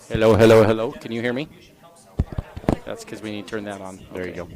Hello, hello, hello. Can you hear me? That's because we need to turn that on. There you go.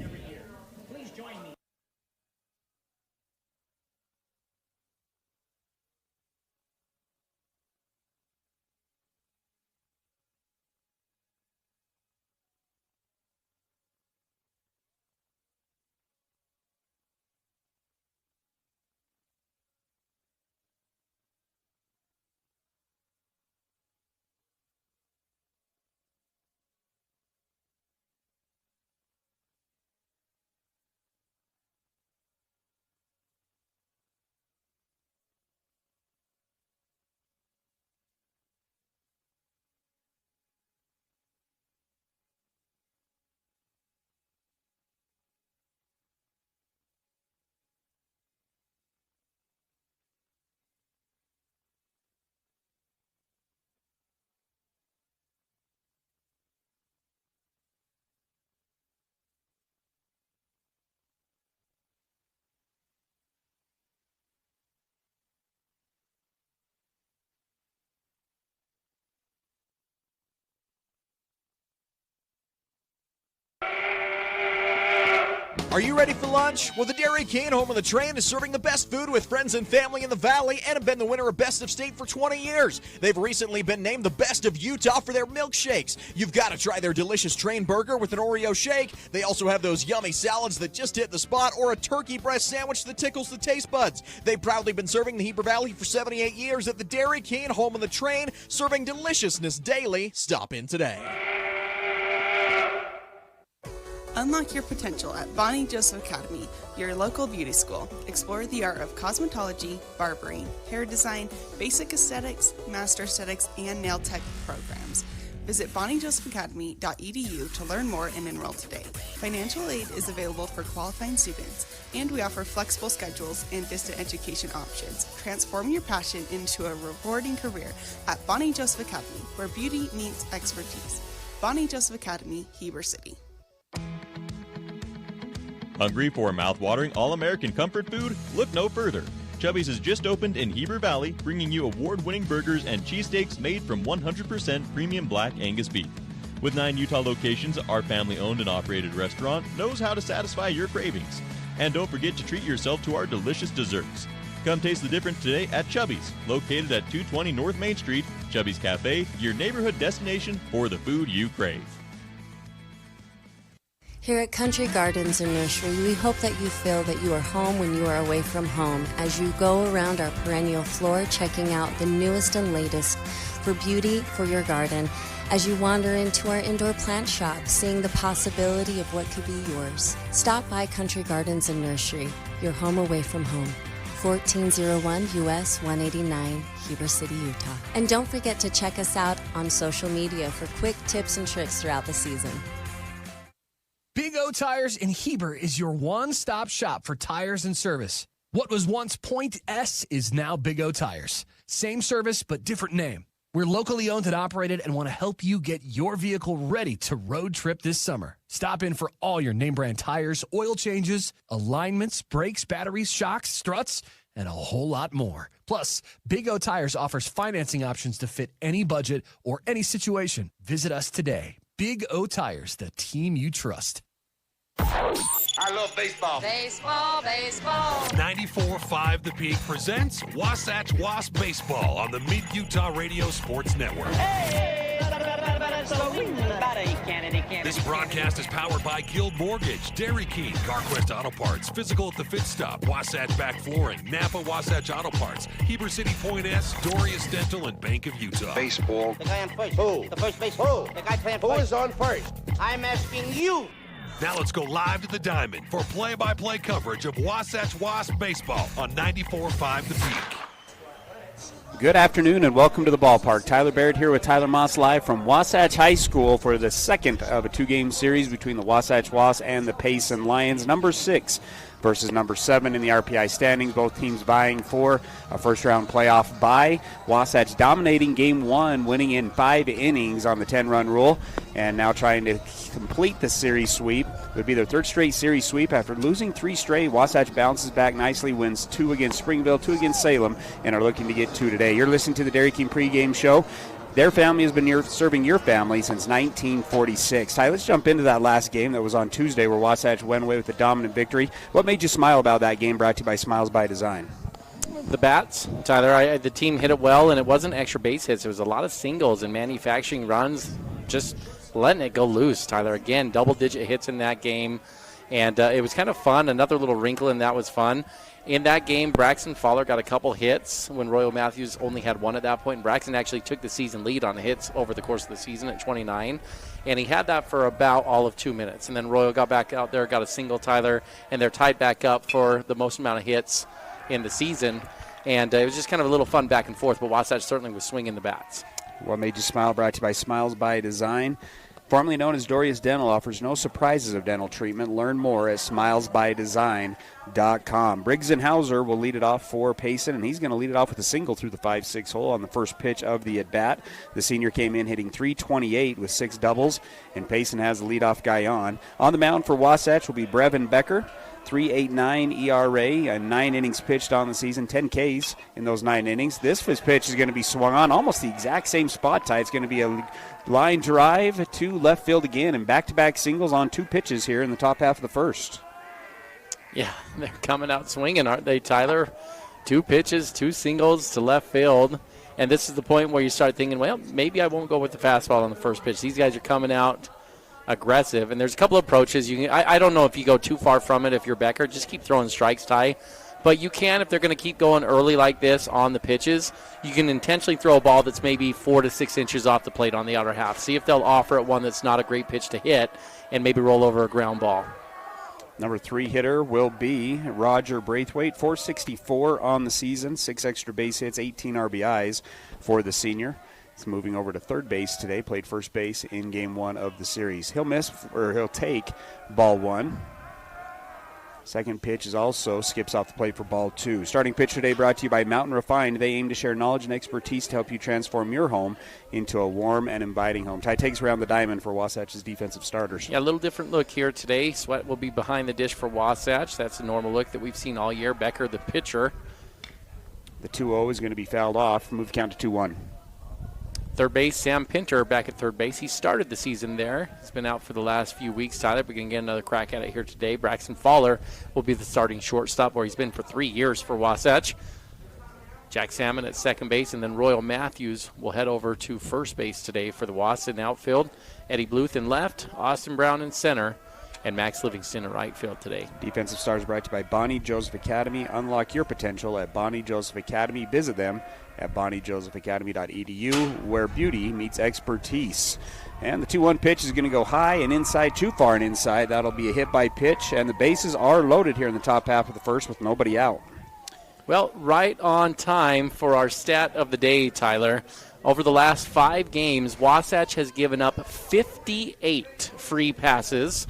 Are you ready for lunch? Well, the Dairy King home on the train is serving the best food with friends and family in the Valley and have been the winner of Best of State for 20 years. They've recently been named the best of Utah for their milkshakes. You've got to try their delicious train burger with an Oreo shake. They also have those yummy salads that just hit the spot or a turkey breast sandwich that tickles the taste buds. They've proudly been serving the Heber Valley for 78 years at the Dairy King home on the train, serving deliciousness daily. Stop in today. Unlock your potential at Bonnie Joseph Academy, your local beauty school. Explore the art of cosmetology, barbering, hair design, basic aesthetics, master aesthetics, and nail tech programs. Visit bonniejosephacademy.edu to learn more and enroll today. Financial aid is available for qualifying students, and we offer flexible schedules and distant education options. Transform your passion into a rewarding career at Bonnie Joseph Academy, where beauty meets expertise. Bonnie Joseph Academy, Heber City. Hungry for a mouth-watering, all-American comfort food? Look no further. Chubby's has just opened in Heber Valley, bringing you award-winning burgers and cheesesteaks made from 100% premium black Angus beef. With 9 Utah locations, our family-owned and operated restaurant knows how to satisfy your cravings. And don't forget to treat yourself to our delicious desserts. Come taste the difference today at Chubby's, located at 220 North Main Street. Chubby's Cafe, your neighborhood destination for the food you crave. Here at Country Gardens and Nursery, we hope that you feel that you are home when you are away from home as you go around our perennial floor checking out the newest and latest for beauty for your garden, as you wander into our indoor plant shop, seeing the possibility of what could be yours. Stop by Country Gardens and Nursery, your home away from home. 1401 US 189, Heber City, Utah. And don't forget to check us out on social media for quick tips and tricks throughout the season. Big O Tires in Heber is your one-stop shop for tires and service. What was once Point S is now Big O Tires. Same service, but different name. We're locally owned and operated and want to help you get your vehicle ready to road trip this summer. Stop in for all your name brand tires, oil changes, alignments, brakes, batteries, shocks, struts, and a whole lot more. Plus, Big O Tires offers financing options to fit any budget or any situation. Visit us today. Big O Tires, the team you trust. I love baseball. Baseball, baseball. 94.5 The Peak presents Wasatch Wasp Baseball on the Mid-Utah Radio Sports Network. This broadcast is powered by Guild Mortgage, Dairy King, CarQuest Auto Parts, Physical at the Fit Stop, Wasatch Back Flooring, Napa Wasatch Auto Parts, Heber City Point S, Dorius Dental, and Bank of Utah. Baseball. The guy on first. Who? The first base. Who? The guy playing first. Who is on first? I'm asking you. Now let's go live to the Diamond for play-by-play coverage of Wasatch Wasp Baseball on 94.5 The Peak. Good afternoon and welcome to the ballpark. Tyler Barrett here with Tyler Moss live from Wasatch High School for the second of a 2-game series between the Wasatch Wasps and the Payson Lions. Number 6 versus number 7 in the RPI standings. Both teams vying for a first-round playoff bye. Wasatch dominating Game 1, winning in 5 innings on the 10-run rule, and now trying to complete the series sweep. It would be their third straight series sweep. After losing 3 straight, Wasatch bounces back nicely, wins 2 against Springville, 2 against Salem, and are looking to get 2 today. You're listening to the Dairy King pregame show. Their family has been serving your family since 1946. Ty, let's jump into that last game that was on Tuesday where Wasatch went away with a dominant victory. What made you smile about that game, brought to you by Smiles by Design? The bats, Tyler. The team hit it well, and it wasn't extra base hits. It was a lot of singles and manufacturing runs, just letting it go loose, Tyler. Again, double-digit hits in that game, and it was kind of fun. Another little wrinkle in that was fun. In that game, Braxton Fowler got a couple hits when Royal Matthews only had one at that point. Braxton actually took the season lead on hits over the course of the season at 29, and he had that for about all of 2 minutes. And then Royal got back out there, got a single, Tyler, and they're tied back up for the most amount of hits in the season. And it was just kind of a little fun back and forth, but Wasatch certainly was swinging the bats. What made you smile, brought to you by Smiles by Design. Formerly known as Doria's Dental, offers no surprises of dental treatment. Learn more at smilesbydesign.com. Briggs & Hauser will lead it off for Payson, and he's going to lead it off with a single through the 5-6 hole on the first pitch of the at-bat. The senior came in hitting .328 with 6 doubles, and Payson has the leadoff guy on. On the mound for Wasatch will be Brevin Becker. 3.89 ERA, and 9 innings pitched on the season, 10 Ks in those 9 innings. This first pitch is going to be swung on almost the exact same spot, Ty. It's going to be a line drive to left field again, and back-to-back singles on 2 pitches here in the top half of the first. Yeah, they're coming out swinging, aren't they, Tyler? 2 pitches, 2 singles to left field. And this is the point where you start thinking, well, maybe I won't go with the fastball on the first pitch. These guys are coming out aggressive, and there's a couple of approaches. I don't know if you go too far from it if you're Becker. Just keep throwing strikes, Ty. But you can, if they're going to keep going early like this on the pitches, you can intentionally throw a ball that's maybe 4 to 6 inches off the plate on the outer half. See if they'll offer it one that's not a great pitch to hit and maybe roll over a ground ball. Number 3 hitter will be Roger Braithwaite, 464 on the season, 6 extra base hits, 18 RBIs for the senior. He's moving over to third base today, played first base in game 1 of the series. He'll take ball 1. Second pitch is also skips off the plate for ball 2. Starting pitch today brought to you by Mountain Refined. They aim to share knowledge and expertise to help you transform your home into a warm and inviting home. Ty takes around the diamond for Wasatch's defensive starters. Yeah, a little different look here today. Sweat will be behind the dish for Wasatch. That's a normal look that we've seen all year. Becker, the pitcher. The 2-0 is going to be fouled off. Move count to 2-1. Third base, Sam Pinter back at third base. He started the season there. He's been out for the last few weeks, Tyler. We're going to get another crack at it here today. Braxton Fowler will be the starting shortstop, where he's been for 3 years for Wasatch. Jack Salmon at second base, and then Royal Matthews will head over to first base today for the Wasatch in outfield. Eddie Bluth in left, Austin Brown in center, and Max Livingston in right field today. Defensive Stars brought to you by Bonnie Joseph Academy. Unlock your potential at Bonnie Joseph Academy. Visit them at bonniejosephacademy.edu, where beauty meets expertise. And the 2-1 pitch is going to go high and inside, too far and inside. That'll be a hit by pitch, and the bases are loaded here in the top half of the first with nobody out. Well, right on time for our stat of the day, Tyler. Over the last 5 games, Wasatch has given up 58 free passes.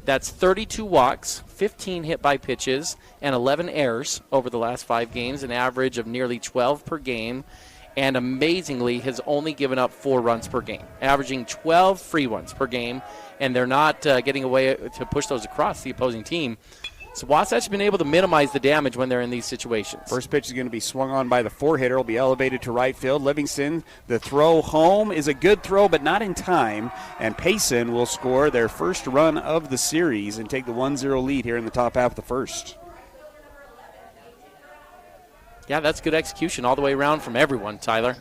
That's 32 walks, 15 hit by pitches, and 11 errors over the last 5 games, an average of nearly 12 per game, and amazingly has only given up 4 runs per game, averaging 12 free ones per game, and they're not getting away to push those across the opposing team. So Wasatch has been able to minimize the damage when they're in these situations. First pitch is going to be swung on by the 4-hitter. Will be elevated to right field. Livingston, the throw home is a good throw, but not in time. And Payson will score their first run of the series and take the 1-0 lead here in the top half of the first. Yeah, that's good execution all the way around from everyone, Tyler.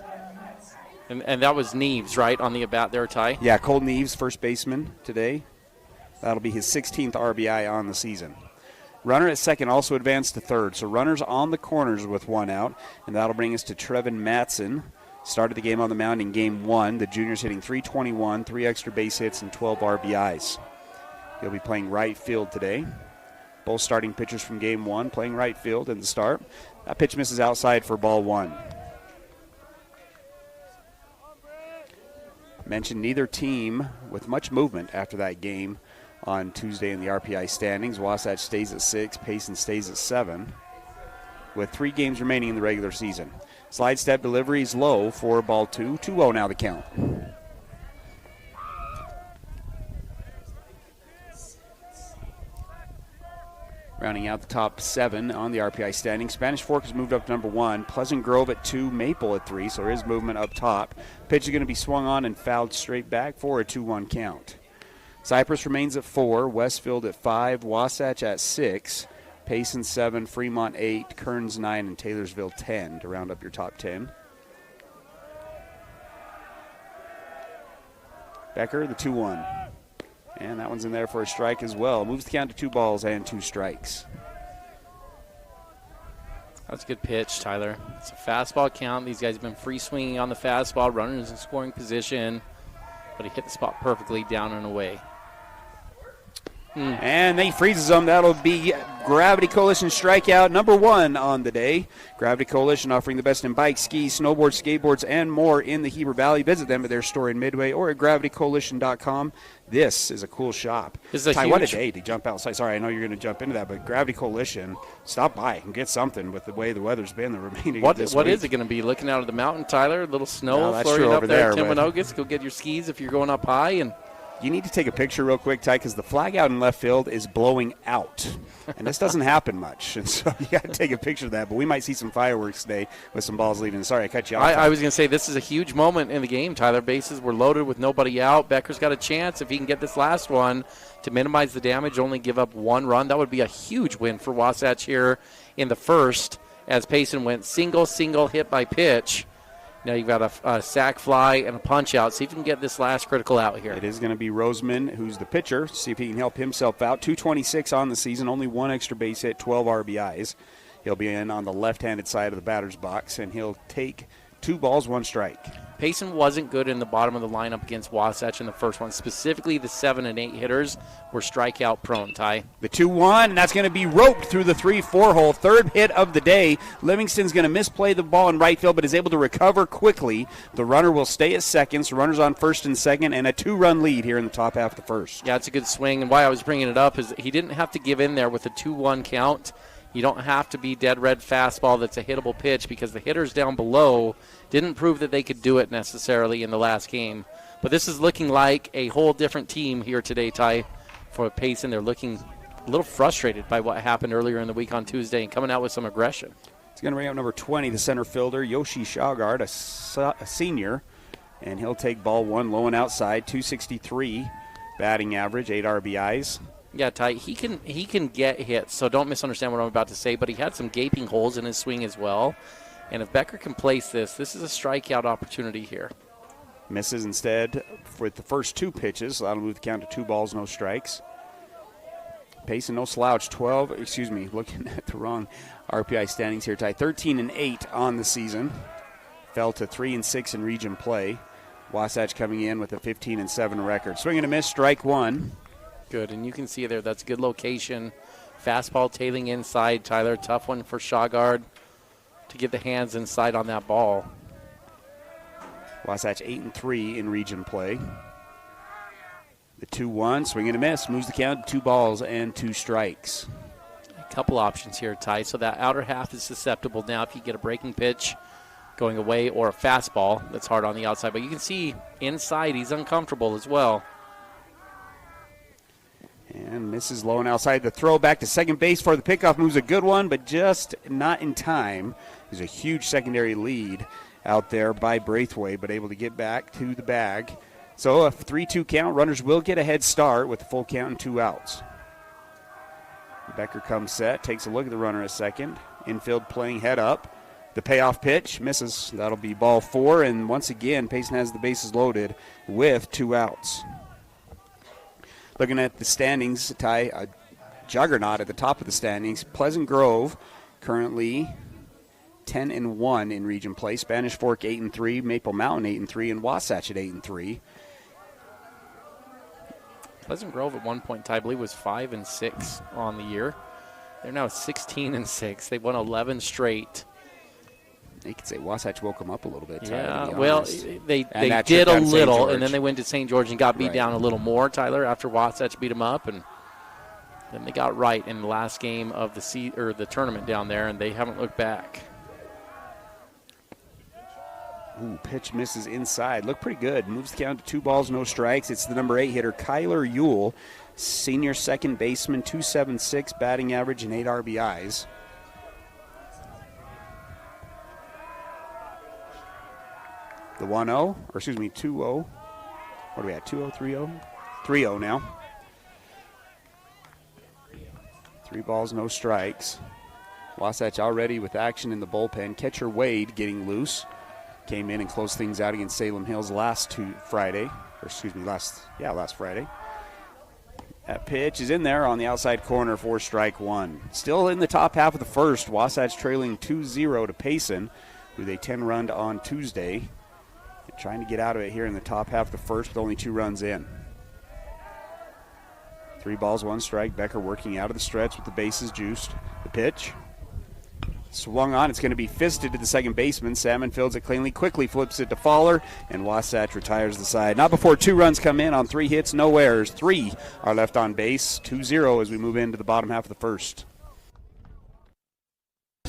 And that was Neves, right, on the at-bat there, Ty? Yeah, Cole Neves, first baseman today. That'll be his 16th RBI on the season. Runner at second also advanced to third. So runners on the corners with 1 out. And that'll bring us to Trevin Matson. Started the game on the mound in game 1. The junior's hitting .321, 3 extra base hits, and 12 RBIs. He'll be playing right field today. Both starting pitchers from game 1 playing right field in the start. That pitch misses outside for ball 1. Mentioned neither team with much movement after that game on Tuesday in the RPI standings. Wasatch stays at 6, Payson stays at 7, with 3 games remaining in the regular season. Slide step delivery is low for ball 2. 2-0 now the count. Rounding out the top 7 on the RPI standing. Spanish Fork has moved up to number 1. Pleasant Grove at 2. Maple at 3. So there is movement up top. Pitch is going to be swung on and fouled straight back for a 2-1 count. Cypress remains at 4. Westfield at 5. Wasatch at 6. Payson 7. Fremont 8. Kearns 9. And Taylorsville 10 to round up your top 10. Becker, the 2-1. And that one's in there for a strike as well. Moves the count to 2 balls and 2 strikes. That's a good pitch, Tyler. It's a fastball count. These guys have been free swinging on the fastball, runners in scoring position, but he hit the spot perfectly down and away. And he freezes them. That'll be Gravity Coalition strikeout number 1 on the day. Gravity Coalition offering the best in bikes, skis, snowboards, skateboards, and more in the Heber Valley. Visit them at their store in Midway or at gravitycoalition.com. This is a cool shop. What a day to jump outside. Sorry, I know you're going to jump into that, but Gravity Coalition, stop by and get something with the way the weather's been the remaining of this week. What is it going to be? Looking out of the mountain, Tyler? A little snow that's flurrying true up over there at there, Timpanogos. Go get your skis if you're going up high. And you need to take a picture real quick, Ty, because the flag out in left field is blowing out. And this doesn't happen much. And so you got to take a picture of that. But we might see some fireworks today with some balls leaving. Sorry, I cut you off. I was going to say, this is a huge moment in the game, Tyler. Bases were loaded with nobody out. Becker's got a chance, if he can get this last one, to minimize the damage, only give up 1 run. That would be a huge win for Wasatch here in the first, as Payson went single, hit by pitch. Now you've got a sac fly and a punch out. See if you can get this last critical out here. It is going to be Roseman, who's the pitcher. See if he can help himself out. 226 on the season, only 1 extra base hit, 12 RBIs. He'll be in on the left-handed side of the batter's box, and he'll take 2 balls, 1 strike. Payson wasn't good in the bottom of the lineup against Wasatch in the first one. Specifically, the 7 and 8 hitters were strikeout prone, Ty. The 2-1, and that's going to be roped through the 3-4 hole. Third hit of the day. Livingston's going to misplay the ball in right field, but is able to recover quickly. The runner will stay at second, so runners on first and second, and a 2-run lead here in the top half of the first. Yeah, it's a good swing, and why I was bringing it up is he didn't have to give in there with a 2-1 count. You don't have to be dead red fastball that's a hittable pitch, because the hitters down below didn't prove that they could do it necessarily in the last game. But this is looking like a whole different team here today, Ty, for Payson. They're looking a little frustrated by what happened earlier in the week on Tuesday and coming out with some aggression. He's going to bring up number 20, the center fielder, Yoshi Shagard, a senior, and he'll take ball 1 low and outside, 263 batting average, 8 RBIs. Yeah, Ty, he can get hits, so don't misunderstand what I'm about to say, but he had some gaping holes in his swing as well. And if Becker can place this is a strikeout opportunity here. Misses instead with the first 2 pitches, so that'll move the count to 2 balls, no strikes. Payson, no slouch, looking at the wrong RPI standings here, Ty. 13 and 8 on the season. Fell to 3 and 6 in region play. Wasatch coming in with a 15 and 7 record. Swing and a miss, strike 1. Good, and you can see there that's a good location. Fastball tailing inside, Tyler. Tough one for Shagard to get the hands inside on that ball. Wasatch 8 and 3 in region play. The 2-1, swing and a miss, moves the count to 2 balls and 2 strikes. A couple options here, Ty. So that outer half is susceptible now if you get a breaking pitch going away or a fastball that's hard on the outside. But you can see inside he's uncomfortable as well. And misses low and outside. The throw back to second base for the pickoff moves a good one, but just not in time. There's a huge secondary lead out there by Braithwaite, but able to get back to the bag. So a 3-2 count. Runners will get a head start with a full count and 2 outs. Becker comes set, takes a look at the runner at second. Infield playing head up. The payoff pitch misses. That'll be ball 4, and once again, Payson has the bases loaded with 2 outs. Looking at the standings, Ty, a juggernaut at the top of the standings. Pleasant Grove currently 10 and 1 in region play. Spanish Fork 8 and 3, Maple Mountain 8 and 3, and Wasatch at 8 and 3. Pleasant Grove at one point, Ty, I believe, was 5 and 6 on the year. They're now 16 and 6. They've won 11 straight. You could say Wasatch woke them up a little bit, Tyler. Yeah, well, they did a little, and then they went to St. George and got beat down a little more, Tyler, after Wasatch beat them up, and then they got right in the last game of the tournament down there, and they haven't looked back. Ooh, pitch misses inside. Looked pretty good. Moves the count to 2 balls, no strikes. It's the number 8 hitter, Kyler Ewell, senior second baseman, 2.76 batting average and 8 RBIs. The 1-0, or excuse me, 2-0. What are we at, 2-0, 3-0? 3-0 now. 3 balls, no strikes. Wasatch already with action in the bullpen. Catcher Wade getting loose. Came in and closed things out against Salem Hills last Friday. That pitch is in there on the outside corner for strike 1. Still in the top half of the first. Wasatch trailing 2-0 to Payson, who they 10-runned on Tuesday. They're trying to get out of it here in the top half of the first with only 2 runs in. 3 balls, 1 strike. Becker working out of the stretch with the bases juiced. The pitch. Swung on. It's going to be fisted to the second baseman. Salmon fields it cleanly, quickly flips it to Faller, and Wasatch retires the side. Not before 2 runs come in on 3 hits, no errors. 3 are left on base. 2-0 as we move into the bottom half of the first.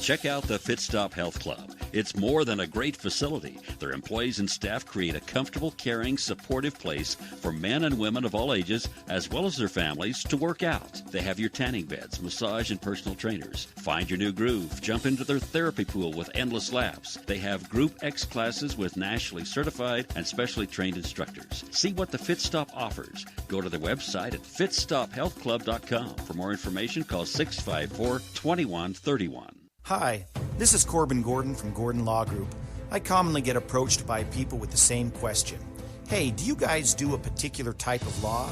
Check out the Fit Stop Health Club. It's more than a great facility. Their employees and staff create a comfortable, caring, supportive place for men and women of all ages, as well as their families, to work out. They have your tanning beds, massage, and personal trainers. Find your new groove. Jump into their therapy pool with endless laps. They have Group X classes with nationally certified and specially trained instructors. See what the Fit Stop offers. Go to their website at fitstophealthclub.com. For more information, call 654-2131. Hi, this is Corbin Gordon from Gordon Law Group. I commonly get approached by people with the same question. Hey, do you guys do a particular type of law?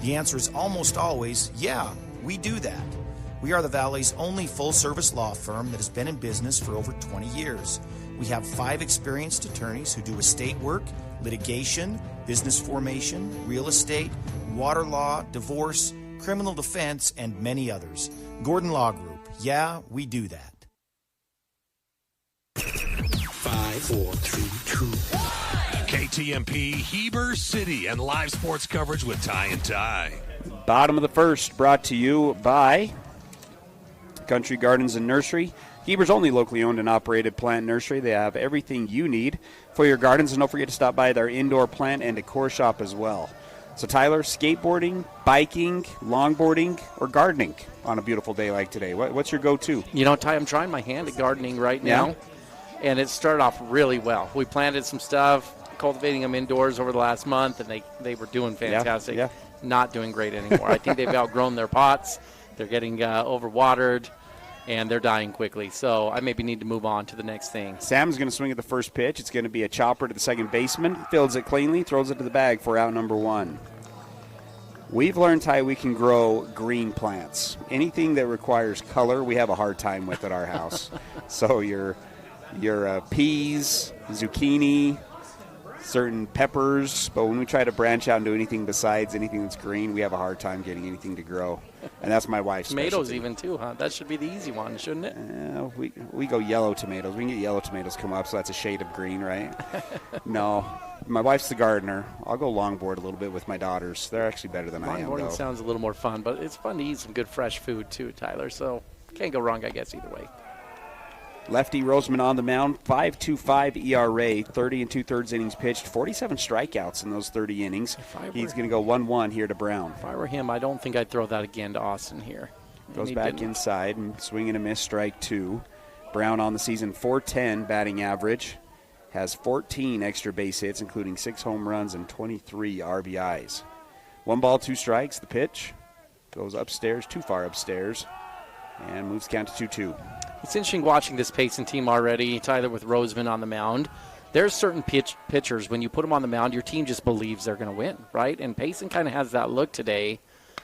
The answer is almost always, yeah, we do that. We are the Valley's only full-service law firm that has been in business for over 20 years. We have 5 experienced attorneys who do estate work, litigation, business formation, real estate, water law, divorce, criminal defense, and many others. Gordon Law Group, yeah, we do that. 5, 4, 3, 2, 1. KTMP, Heber City, and live sports coverage with Ty and Ty. Bottom of the first brought to you by Country Gardens and Nursery. Heber's only locally owned and operated plant nursery. They have everything you need for your gardens, and don't forget to stop by their indoor plant and decor shop as well. So, Tyler, skateboarding, biking, longboarding, or gardening on a beautiful day like today? What's your go-to? You know, Ty, I'm trying my hand at gardening right now, and it started off really well. We planted some stuff, cultivating them indoors over the last month, and they were doing fantastic. Yeah. Not doing great anymore. I think they've outgrown their pots. They're getting overwatered, and they're dying quickly. So I maybe need to move on to the next thing. Sam's going to swing at the first pitch. It's going to be a chopper to the second baseman. Fields it cleanly, throws it to the bag for out number 1. We've learned, Ty, we can grow green plants. Anything that requires color, we have a hard time with at our house. So your peas, zucchini, certain peppers, but when we try to branch out and do anything besides anything that's green, we have a hard time getting anything to grow. And that's my wife's Tomatoes specialty. Even too, huh? That should be the easy one, shouldn't it? We go yellow tomatoes. We can get yellow tomatoes come up, so that's a shade of green, right? No. My wife's the gardener. I'll go longboard a little bit with my daughters. They're actually better than I am, though. Longboarding sounds a little more fun, but it's fun to eat some good fresh food too, Tyler. So can't go wrong, I guess, either way. Lefty Roseman on the mound, 5.25 ERA, 30 2/3 innings pitched, 47 strikeouts in those 30 innings. He's going to go 1-1 here to Brown. If I were him, I don't think I'd throw that again to Austin here. Goes back inside and swing and a miss, strike 2. Brown on the season, .410 batting average, has 14 extra base hits, including 6 home runs and 23 RBIs. 1 ball, 2 strikes. The pitch goes upstairs, too far upstairs, and moves count to 2-2. It's interesting watching this Payson team already, Tyler, with Roseman on the mound. There's certain pitchers, when you put them on the mound, your team just believes they're going to win, right? And Payson kind of has that look today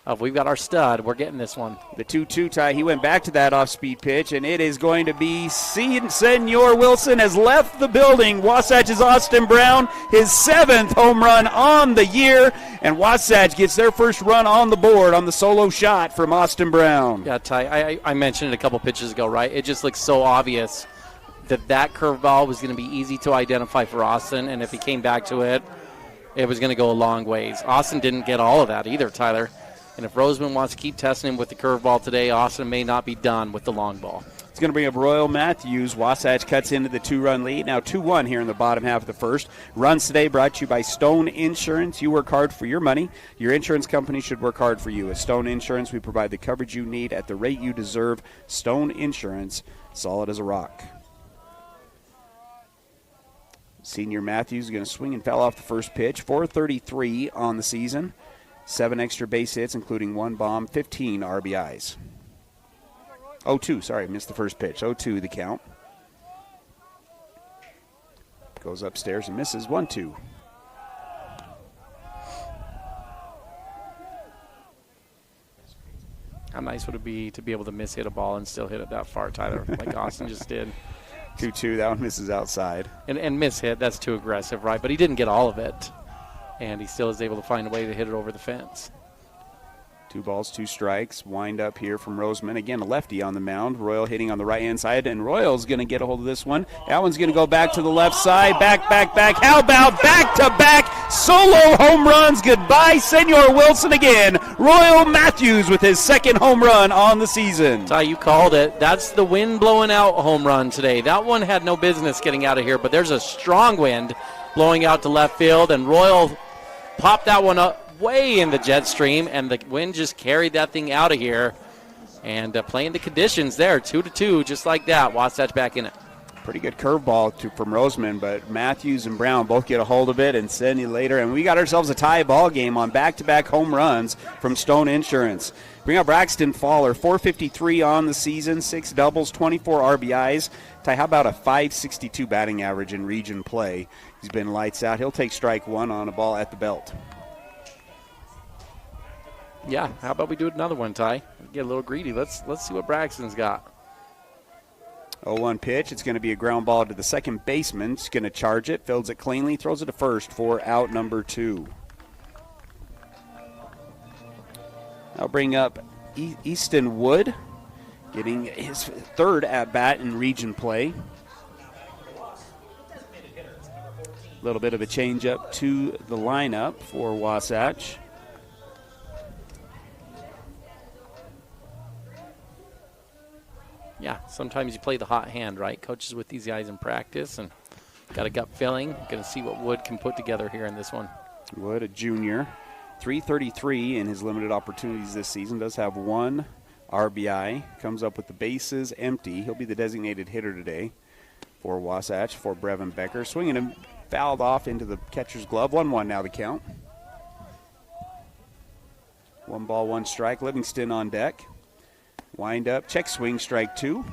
of we've got our stud, we're getting this one. The 2-2 tie, he went back to that off-speed pitch, and it is going to be Senor Wilson has left the building. Wasatch's Austin Brown, his 7th home run on the year, and Wasatch gets their first run on the board on the solo shot from Austin Brown. Yeah, Ty, I mentioned it a couple pitches ago, right? It just looks so obvious that curveball was going to be easy to identify for Austin, and if he came back to it, it was going to go a long ways. Austin didn't get all of that either, Tyler. And if Roseman wants to keep testing him with the curveball today, Austin may not be done with the long ball. It's going to bring up Royal Matthews. Wasatch cuts into the 2-run lead. Now 2-1 here in the bottom half of the first. Runs today brought to you by Stone Insurance. You work hard for your money. Your insurance company should work hard for you. At Stone Insurance, we provide the coverage you need at the rate you deserve. Stone Insurance, solid as a rock. Senior Matthews is going to swing and foul off the first pitch. 433 on the season. 7 extra base hits, including 1 bomb, 15 RBIs. 0-2, sorry, missed the first pitch. 0-2 the count. Goes upstairs and misses. 1-2. How nice would it be to be able to miss-hit a ball and still hit it that far, Tyler, like Austin just did. 2-2, that one misses outside. And miss-hit, that's too aggressive, right? But he didn't get all of it, and he still is able to find a way to hit it over the fence. 2 balls, 2 strikes. Wind up here from Roseman. Again, a lefty on the mound. Royal hitting on the right-hand side, and Royal's going to get a hold of this one. That one's going to go back to the left side. Back. How about back-to-back solo home runs? Goodbye, Senor Wilson again. Royal Matthews with his second home run on the season. Ty, you called it. That's the wind blowing out home run today. That one had no business getting out of here, but there's a strong wind blowing out to left field, and Royal popped that one up way in the jet stream, and the wind just carried that thing out of here. And playing the conditions there, 2-2, just like that. Wasatch back in it. Pretty good curveball from Roseman, but Matthews and Brown both get a hold of it and send you later. And we got ourselves a tie ball game on back-to-back home runs from Stone Insurance. Bring up Braxton Fowler, 453 on the season, 6 doubles, 24 RBIs. Ty, how about a 562 batting average in region play? He's been lights out. He'll take strike 1 on a ball at the belt. Yeah, how about we do another one, Ty? Get a little greedy. Let's see what Braxton's got. 0-1 pitch. It's going to be a ground ball to the second baseman. He's going to charge it, fields it cleanly, throws it to first for out number 2. I'll bring up Easton Wood, getting his third at-bat in region play. A little bit of a change-up to the lineup for Wasatch. Yeah, sometimes you play the hot hand, right? Coaches with these guys in practice and got a gut feeling. Going to see what Wood can put together here in this one. Wood, a junior, 333 in his limited opportunities this season. Does have 1 RBI. Comes up with the bases empty. He'll be the designated hitter today for Wasatch, for Brevin Becker. Swinging him, fouled off into the catcher's glove. 1-1 now the count. 1 ball, 1 strike. Livingston on deck. Wind up, check swing, strike 2.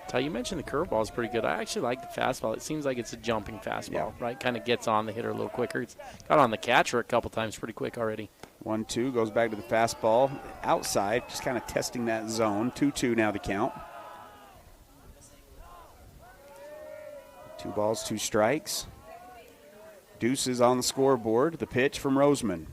Ty, you mentioned the curveball is pretty good. I actually like the fastball. It seems like it's a jumping fastball, right? Kind of gets on the hitter a little quicker. It's got on the catcher a couple times pretty quick already. 1-2, goes back to the fastball. Outside, just kind of testing that zone. 2-2 now the count. 2 balls, 2 strikes. Deuces on the scoreboard. The pitch from Roseman.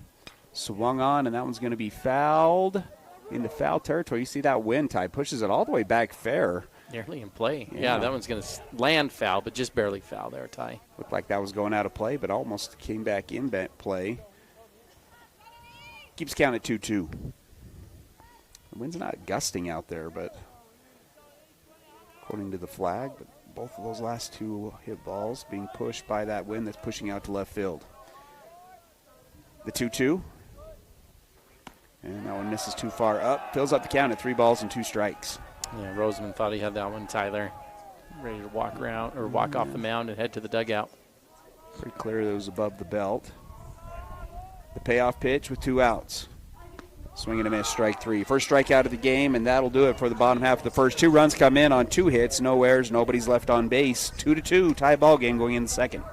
Swung on, and that one's going to be fouled into foul territory. You see that wind, Ty, pushes it all the way back fair. Nearly in play. Yeah, that one's going to land foul, but just barely foul there, Ty. Looked like that was going out of play, but almost came back in play. Keeps count at 2-2. The wind's not gusting out there, but according to the flag, but both of those last 2 hit balls being pushed by that wind that's pushing out to left field. The 2-2. And that one misses too far up. Fills up the count at 3 balls and 2 strikes. Yeah, Roseman thought he had that one, Tyler. Ready to walk around or walk off the mound and head to the dugout. Pretty clear that it was above the belt. The payoff pitch with 2 outs. Swing and a miss, strike 3. First strikeout of the game, and that'll do it for the bottom half of the first. 2 runs come in on 2 hits, no errors, nobody's left on base. 2-2, tie ball game going in the second.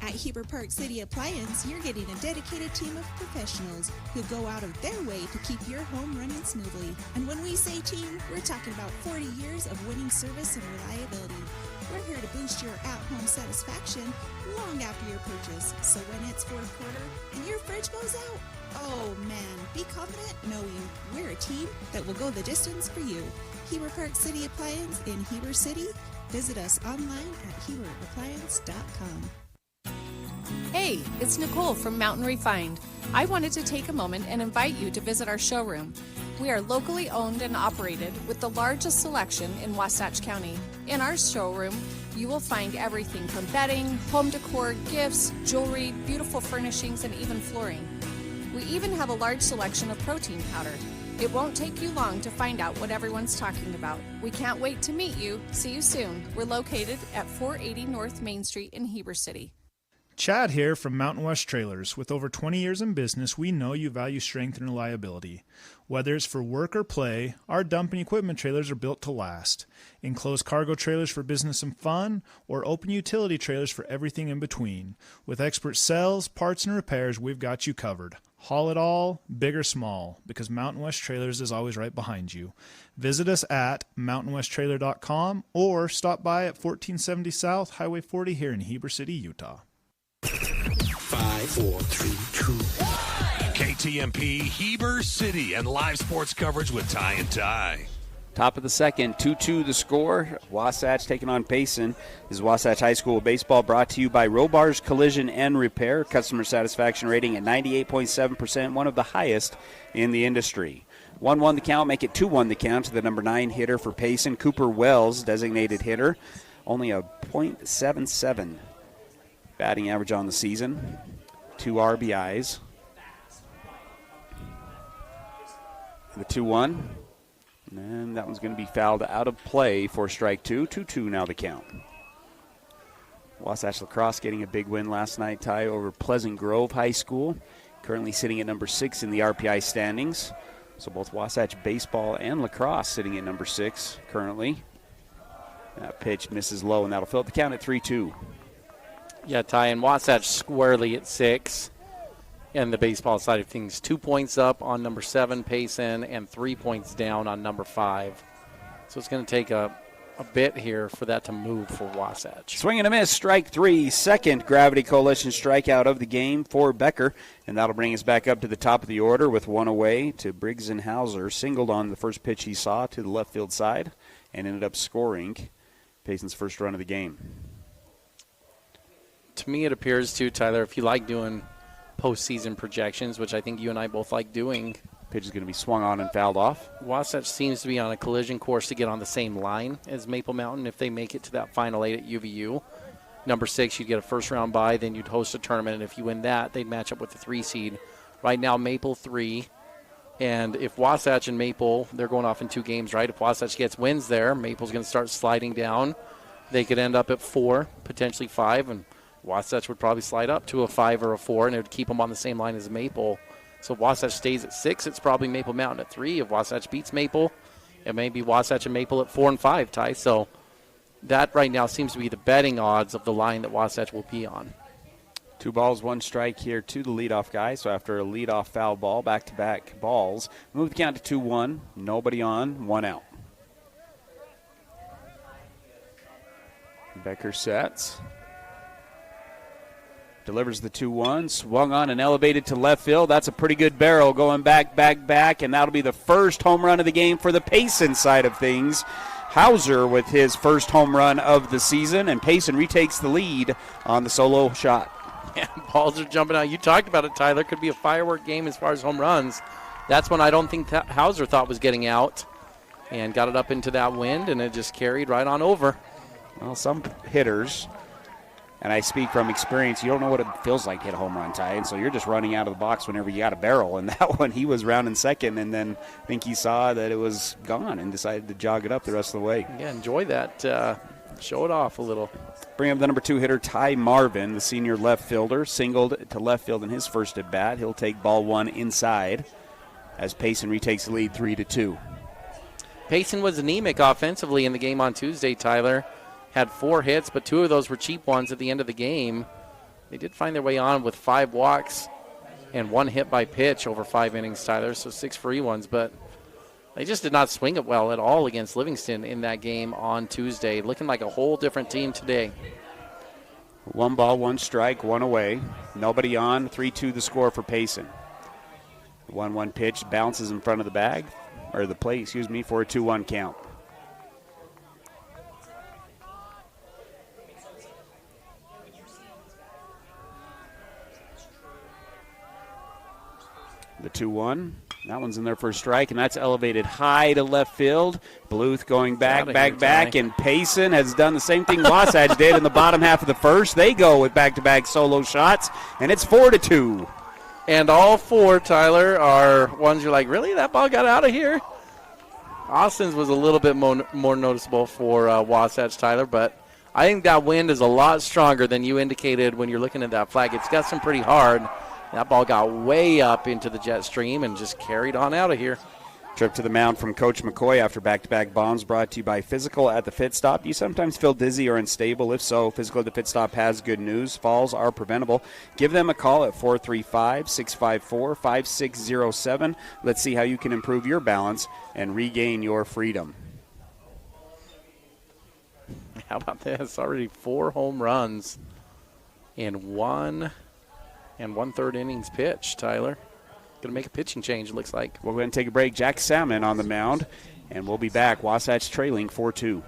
At Heber Park City Appliance, you're getting a dedicated team of professionals who go out of their way to keep your home running smoothly. And when we say team, we're talking about 40 years of winning service and reliability. We're here to boost your at-home satisfaction long after your purchase. So when it's 4th quarter and your fridge goes out, oh man, be confident knowing we're a team that will go the distance for you. Heber Park City Appliance in Heber City. Visit us online at heberappliance.com. Hey, it's Nicole from Mountain Refined. I wanted to take a moment and invite you to visit our showroom. We are locally owned and operated with the largest selection in Wasatch County. In our showroom, you will find everything from bedding, home decor, gifts, jewelry, beautiful furnishings, and even flooring. We even have a large selection of protein powder. It won't take you long to find out what everyone's talking about. We can't wait to meet you. See you soon. We're located at 480 North Main Street in Heber City. Chad here from Mountain West Trailers. With over 20 years in business, we know you value strength and reliability. Whether it's for work or play, our dumping equipment trailers are built to last. Enclosed cargo trailers for business and fun, or open utility trailers for everything in between. With expert sales, parts, and repairs, we've got you covered. Haul it all, big or small, because Mountain West Trailers is always right behind you. Visit us at mountainwesttrailer.com or stop by at 1470 South Highway 40 here in Heber City, Utah. 5, 4, 3, 2, 1. KTMP Heber City and live sports coverage with Ty and Ty. Top of the second, 2-2 the score. Wasatch taking on Payson. This is Wasatch High School baseball, brought to you by Robar's Collision and Repair. Customer satisfaction rating at 98.7%, one of the highest in the industry. 1-1 the count, make it 2-1 the count to the number 9 hitter for Payson, Cooper Wells, designated hitter. Only a .77 batting average on the season. 2 RBIs. The 2-1. And that one's going to be fouled out of play for strike 2. 2-2 now the count. Wasatch Lacrosse getting a big win last night, Ty, over Pleasant Grove High School. Currently sitting at number 6 in the RPI standings. So both Wasatch baseball and lacrosse sitting at number 6 currently. That pitch misses low, and that'll fill up the count at 3-2. Yeah, Ty, and Wasatch squarely at 6. And the baseball side of things, 2 points up on number 7, Payson, and 3 points down on number 5. So it's going to take a bit here for that to move for Wasatch. Swing and a miss, strike 3. Second Gravity Coalition strikeout of the game for Becker. And that'll bring us back up to the top of the order with one away to Briggs and Hauser. Singled on the first pitch he saw to the left field side and ended up scoring Payson's first run of the game. To me, it appears to, Tyler, if you like doing postseason projections, which I think you and I both like doing. Pitch is going to be swung on and fouled off. Wasatch seems to be on a collision course to get on the same line as Maple Mountain if they make it to that final 8 at UVU. Number 6, you'd get a first-round bye, then you'd host a tournament, and if you win that, they'd match up with the 3 seed. Right now, Maple 3, and if Wasatch and Maple, they're going off in 2 games, right? If Wasatch gets wins there, Maple's going to start sliding down. They could end up at 4, potentially 5, and Wasatch would probably slide up to a 5 or a 4, and it would keep them on the same line as Maple. So if Wasatch stays at 6, it's probably Maple Mountain at 3. If Wasatch beats Maple, it may be Wasatch and Maple at 4 and 5, Ty. So that right now seems to be the betting odds of the line that Wasatch will be on. 2 balls, 1 strike here to the leadoff guy. So after a leadoff foul ball, back-to-back balls, move the count to 2-1. Nobody on, 1 out. Becker sets. Delivers the 2-1, swung on and elevated to left field. That's a pretty good barrel going back, and that'll be the first home run of the game for the Payson side of things. Hauser with his first home run of the season, and Payson retakes the lead on the solo shot. Yeah, balls are jumping out. You talked about it, Tyler. Could be a firework game as far as home runs. That's when I don't think Hauser thought was getting out and got it up into that wind, and it just carried right on over. Well, some hitters, and I speak from experience, you don't know what it feels like to hit a home run, Ty, and so you're just running out of the box whenever you got a barrel. And that one, he was rounding second, and then I think he saw that it was gone and decided to jog it up the rest of the way. Yeah, enjoy that. Show it off a little. Bring up the number 2 hitter, Ty Marvin, the senior left fielder, singled to left field in his first at bat. He'll take ball 1 inside as Payson retakes the lead 3-2. Payson was anemic offensively in the game on Tuesday, Tyler. Had 4 hits, but 2 of those were cheap ones at the end of the game. They did find their way on with 5 walks and 1 hit by pitch over 5 innings, Tyler, so 6 free ones. But they just did not swing it well at all against Livingston in that game on Tuesday. Looking like a whole different team today. 1 ball, 1 strike, 1 away. Nobody on, 3-2 the score for Payson. The 1-1 pitch bounces in front of the bag, or the plate, for a 2-1 count. The 2-1 That one's in there for a strike, and that's elevated high to left field. Bluth going back, and Payson has done the same thing Wasatch did in the bottom half of the first. They go with back-to-back solo shots, and it's 4-2. And all four, Tyler, are ones you're like, really? That ball got out of here? Austin's was a little bit more noticeable for Wasatch, Tyler, but I think that wind is a lot stronger than you indicated when you're looking at that flag. It's got some pretty hard. That ball got way up into the jet stream and just carried on out of here. Trip to the mound from Coach McCoy after back-to-back bombs, brought to you by Physical at the Fit Stop. Do you sometimes feel dizzy or unstable? If so, Physical at the Fit Stop has good news. Falls are preventable. Give them a call at 435-654-5607. Let's see how you can improve your balance and regain your freedom. How about this? Already 4 home runs in 1 1/3 innings pitch, Tyler. Going to make a pitching change, it looks like. We're going to take a break. Jack Salmon on the mound, and we'll be back. Wasatch trailing 4-2.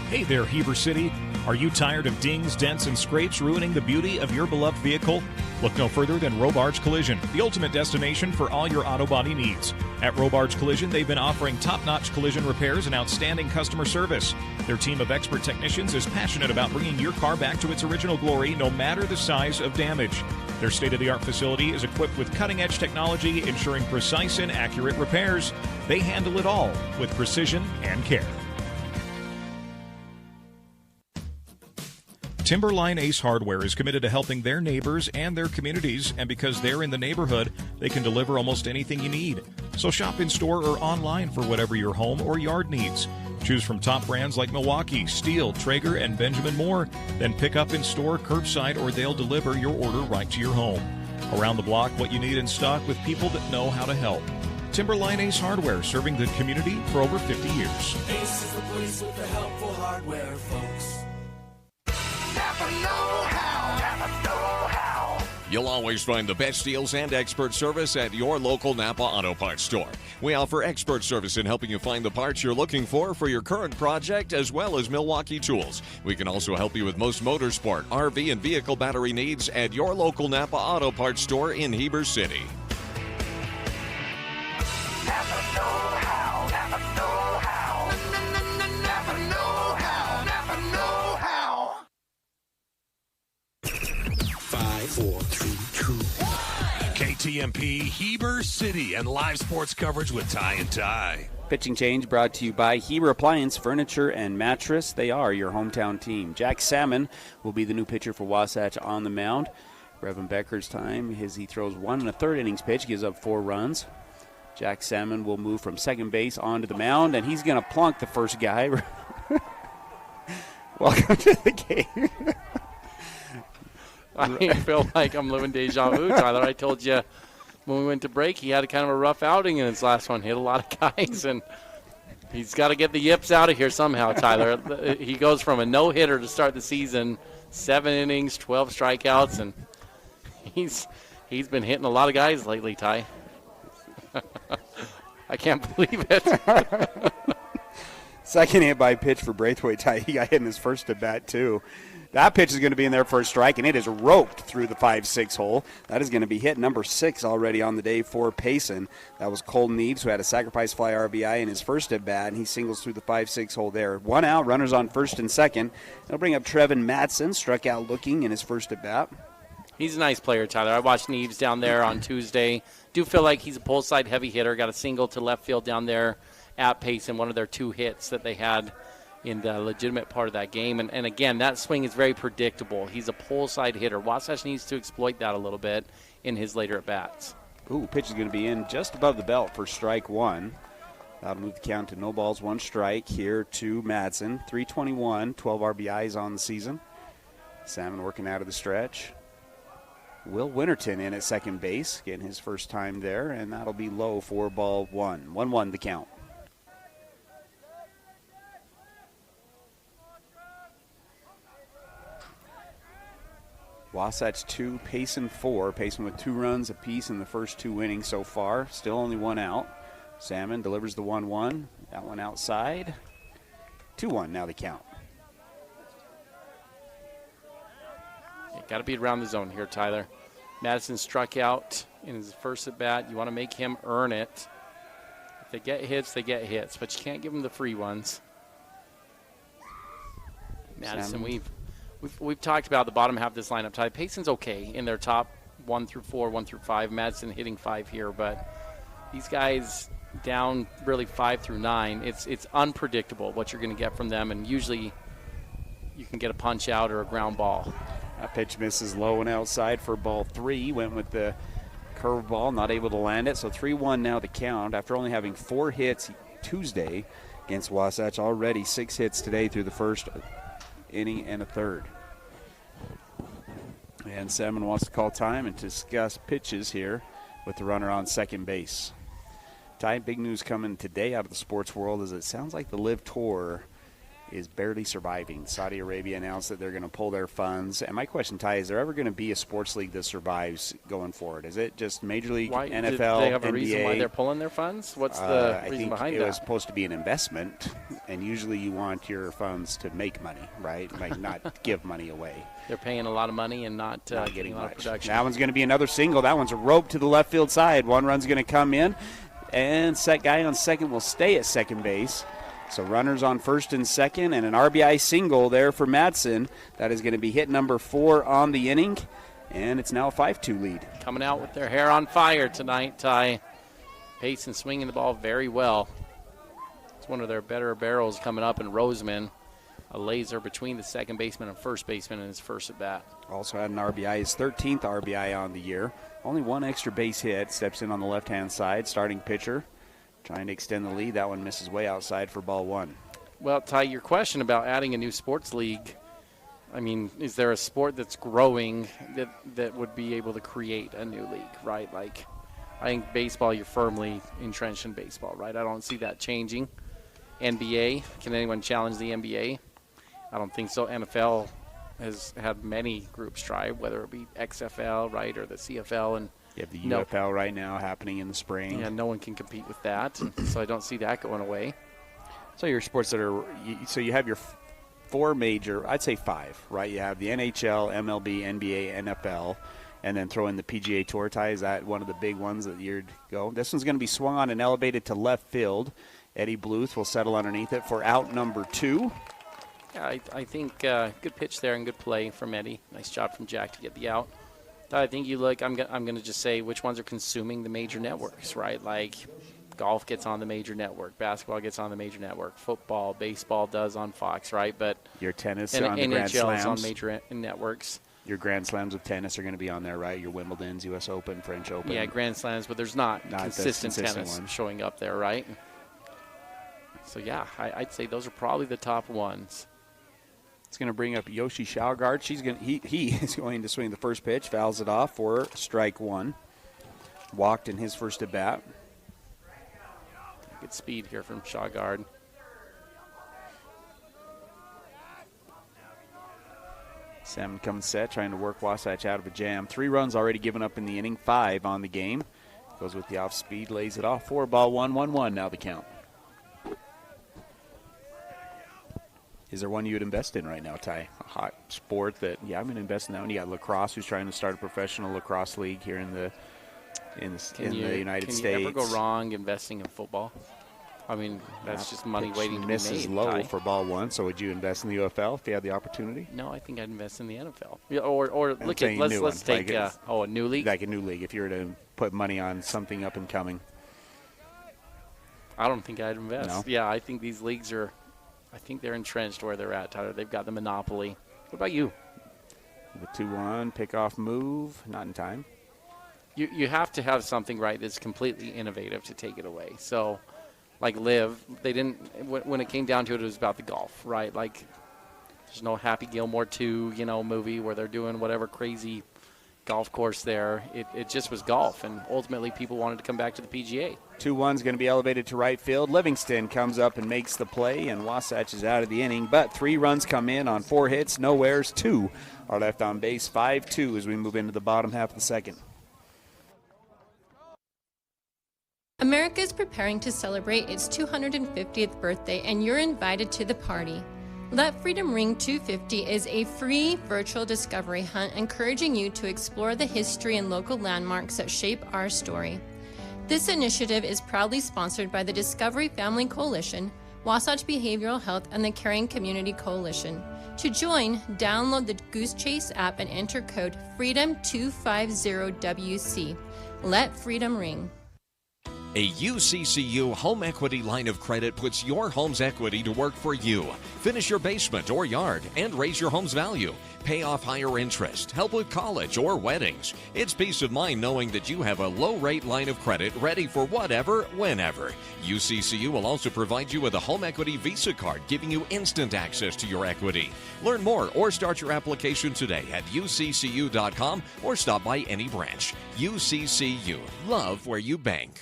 Hey there, Heber City. Are you tired of dings, dents, and scrapes ruining the beauty of your beloved vehicle? Look no further than Robards Collision, the ultimate destination for all your auto body needs. At Robards Collision, they've been offering top-notch collision repairs and outstanding customer service. Their team of expert technicians is passionate about bringing your car back to its original glory, no matter the size of damage. Their state-of-the-art facility is equipped with cutting-edge technology, ensuring precise and accurate repairs. They handle it all with precision and care. Timberline Ace Hardware is committed to helping their neighbors and their communities, and because they're in the neighborhood, they can deliver almost anything you need. So shop in store or online for whatever your home or yard needs. Choose from top brands like Milwaukee, Stihl, Traeger, and Benjamin Moore. Then pick up in store, curbside, or they'll deliver your order right to your home. Around the block, what you need in stock with people that know how to help. Timberline Ace Hardware, serving the community for over 50 years. Ace is the place with the helpful hardware, folks. You'll always find the best deals and expert service at your local Napa Auto Parts store. We offer expert service in helping you find the parts you're looking for your current project, as well as Milwaukee tools. We can also help you with most motorsport, RV, and vehicle battery needs at your local Napa Auto Parts store in Heber City. Napa know-how, Napa know-how. Napa know-how, Napa know-how. 5, 4, 3, 2, 1. KTMP Heber City and live sports coverage with Ty and Ty. Pitching change brought to you by Heber Appliance, Furniture, and Mattress. They are your hometown team. Jack Salmon will be the new pitcher for Wasatch on the mound. Brevin Becker's time as he throws 1 1/3 innings pitch, gives up 4 runs. Jack Salmon will move from second base onto the mound, and he's going to plunk the first guy. Welcome to the game. I feel like I'm living deja vu, Tyler. I told you when we went to break, he had a kind of a rough outing in his last one. Hit a lot of guys, and he's got to get the yips out of here somehow, Tyler. He goes from a no-hitter to start the season, 7 innings, 12 strikeouts, and he's been hitting a lot of guys lately, Ty. I can't believe it. Second hit by pitch for Braithwaite, Ty. He got hit in his first at bat, too. That pitch is going to be in there for a strike, and it is roped through the 5-6 hole. That is going to be hit number 6 already on the day for Payson. That was Colton Eves, who had a sacrifice fly RBI in his first at bat, and he singles through the 5-6 hole there. 1 out, runners on first and second. They'll bring up Trevin Matson, struck out looking in his first at bat. He's a nice player, Tyler. I watched Neves down there on Tuesday. Do feel like he's a pull-side heavy hitter. Got a single to left field down there at Payson, one of their 2 hits that they had in the legitimate part of that game. And again, that swing is very predictable. He's a pull-side hitter. Wasatch needs to exploit that a little bit in his later at-bats. Ooh, pitch is going to be in just above the belt for strike 1. That'll move the count to no balls, 1 strike here to Madsen. 321, 12 RBIs on the season. Salmon working out of the stretch. Will Winterton in at second base, getting his first time there, and that'll be low for ball 1. 1-1 the count. Wasatch 2, Payson 4. Payson with 2 runs apiece in the first 2 innings so far. Still only 1 out. Salmon delivers the 1-1. That one outside. 2-1 now the count. Got to be around the zone here, Tyler. Madison struck out in his first at bat. You want to make him earn it. If they get hits, they get hits, but you can't give them the free ones. Madison, we've talked about the bottom half of this lineup. Ty, Payson's okay in their top 1 through 4, 1 through 5. Madison hitting 5 here, but these guys down really 5 through 9. It's unpredictable what you're going to get from them, and usually you can get a punch out or a ground ball. That pitch misses low and outside for ball 3. Went with the curveball, not able to land it. So 3-1 now the count after only having 4 hits Tuesday against Wasatch. Already 6 hits today through the first inning and a third. And Salmon wants to call time and discuss pitches here with the runner on second base. Ty, big news coming today out of the sports world is it sounds like the Live Tour is barely surviving. Saudi Arabia announced that they're going to pull their funds. And my question, Ty, is there ever going to be a sports league that survives going forward? Is it just Major League, NFL, Did they have a NBA? reason why they're pulling their funds? What's the reason behind that? It was supposed to be an investment, and usually you want your funds to make money, right? Like not give money away. They're paying a lot of money and not getting a lot much. of production. That one's going to be another single. That one's a rope to the left field side. One run's going to come in, and set guy on second will stay at second base. So runners on first and second, and an RBI single there for Madsen. That is going to be hit number 4 on the inning, and it's now a 5-2 lead. Coming out with their hair on fire tonight, Ty. Payson swinging the ball very well. It's one of their better barrels coming up in Roseman. A laser between the second baseman and first baseman in his first at bat. Also had an RBI, his 13th RBI on the year. Only 1 extra base hit. Steps in on the left-hand side, starting pitcher. Trying to extend the lead. That one misses way outside for ball 1. Well, Ty, your question about adding a new sports league, I mean, is there a sport that's growing that would be able to create a new league, right? Like, I think baseball, you're firmly entrenched in baseball, right? I don't see that changing. NBA, can anyone challenge the NBA? I don't think so. NFL has had many groups try, whether it be XFL, right, or the CFL, and you have the UFL right now happening in the spring. Yeah, no one can compete with that, so I don't see that going away. So your sports that are – so you have your 4 major – I'd say 5, right? You have the NHL, MLB, NBA, NFL, and then throw in the PGA Tour. Ty, is that one of the big ones that you'd go? This one's going to be swung on and elevated to left field. Eddie Bluth will settle underneath it for out number 2. Yeah, I think good pitch there and good play from Eddie. Nice job from Jack to get the out. I think you look, I'm going to just say which ones are consuming the major networks, right? Like golf gets on the major network, basketball gets on the major network, football, baseball does on Fox, right? But your tennis on the Grand NHL Slams. is on major networks. Your Grand Slams of tennis are going to be on there, right? Your Wimbledons, U.S. Open, French Open. Yeah, Grand Slams, but there's not consistent tennis showing up there, right? So, yeah, I'd say those are probably the top ones. It's going to bring up Yoshi Schaugard. He is going to swing the first pitch, fouls it off for strike 1. Walked in his first at bat. Good speed here from Schaugard. Salmon comes set, trying to work Wasatch out of a jam. 3 runs already given up in the inning, 5 on the game. Goes with the off speed, lays it off. 4-1, now the count. Is there one you would invest in right now, Ty? A hot sport that, I'm going to invest in that one. You got lacrosse, who's trying to start a professional lacrosse league here in the United States. Can you ever go wrong investing in football? I mean, that's just money waiting to be made. Misses low for ball 1, so would you invest in the UFL if you had the opportunity? No, I think I'd invest in the NFL. Yeah, or look at let's take a new league. Like a new league, if you were to put money on something up and coming. I don't think I'd invest. No? Yeah, I think these leagues are. I think they're entrenched where they're at, Tyler. They've got the monopoly. What about you? The 2-1 pickoff move, not in time. You have to have something, right, that's completely innovative to take it away. So, like Live, they didn't. When it came down to it, it was about the golf, right? Like, there's no Happy Gilmore 2, movie where they're doing whatever crazy golf course there. It just was golf, and ultimately people wanted to come back to the PGA. 2-1's going to be elevated to right field. Livingston comes up and makes the play, and Wasatch is out of the inning. But 3 runs come in on 4 hits, no errors. 2 are left on base. 5-2 as we move into the bottom half of the second. America is preparing to celebrate its 250th birthday, and you're invited to the party. Let Freedom Ring 250 is a free virtual discovery hunt encouraging you to explore the history and local landmarks that shape our story. This initiative is proudly sponsored by the Discovery Family Coalition, Wasatch Behavioral Health, and the Caring Community Coalition. To join, download the Goose Chase app and enter code FREEDOM250WC. Let freedom ring. A UCCU home equity line of credit puts your home's equity to work for you. Finish your basement or yard and raise your home's value. Pay off higher interest, help with college or weddings. It's peace of mind knowing that you have a low-rate line of credit ready for whatever, whenever. UCCU will also provide you with a home equity Visa card, giving you instant access to your equity. Learn more or start your application today at uccu.com or stop by any branch. UCCU, love where you bank.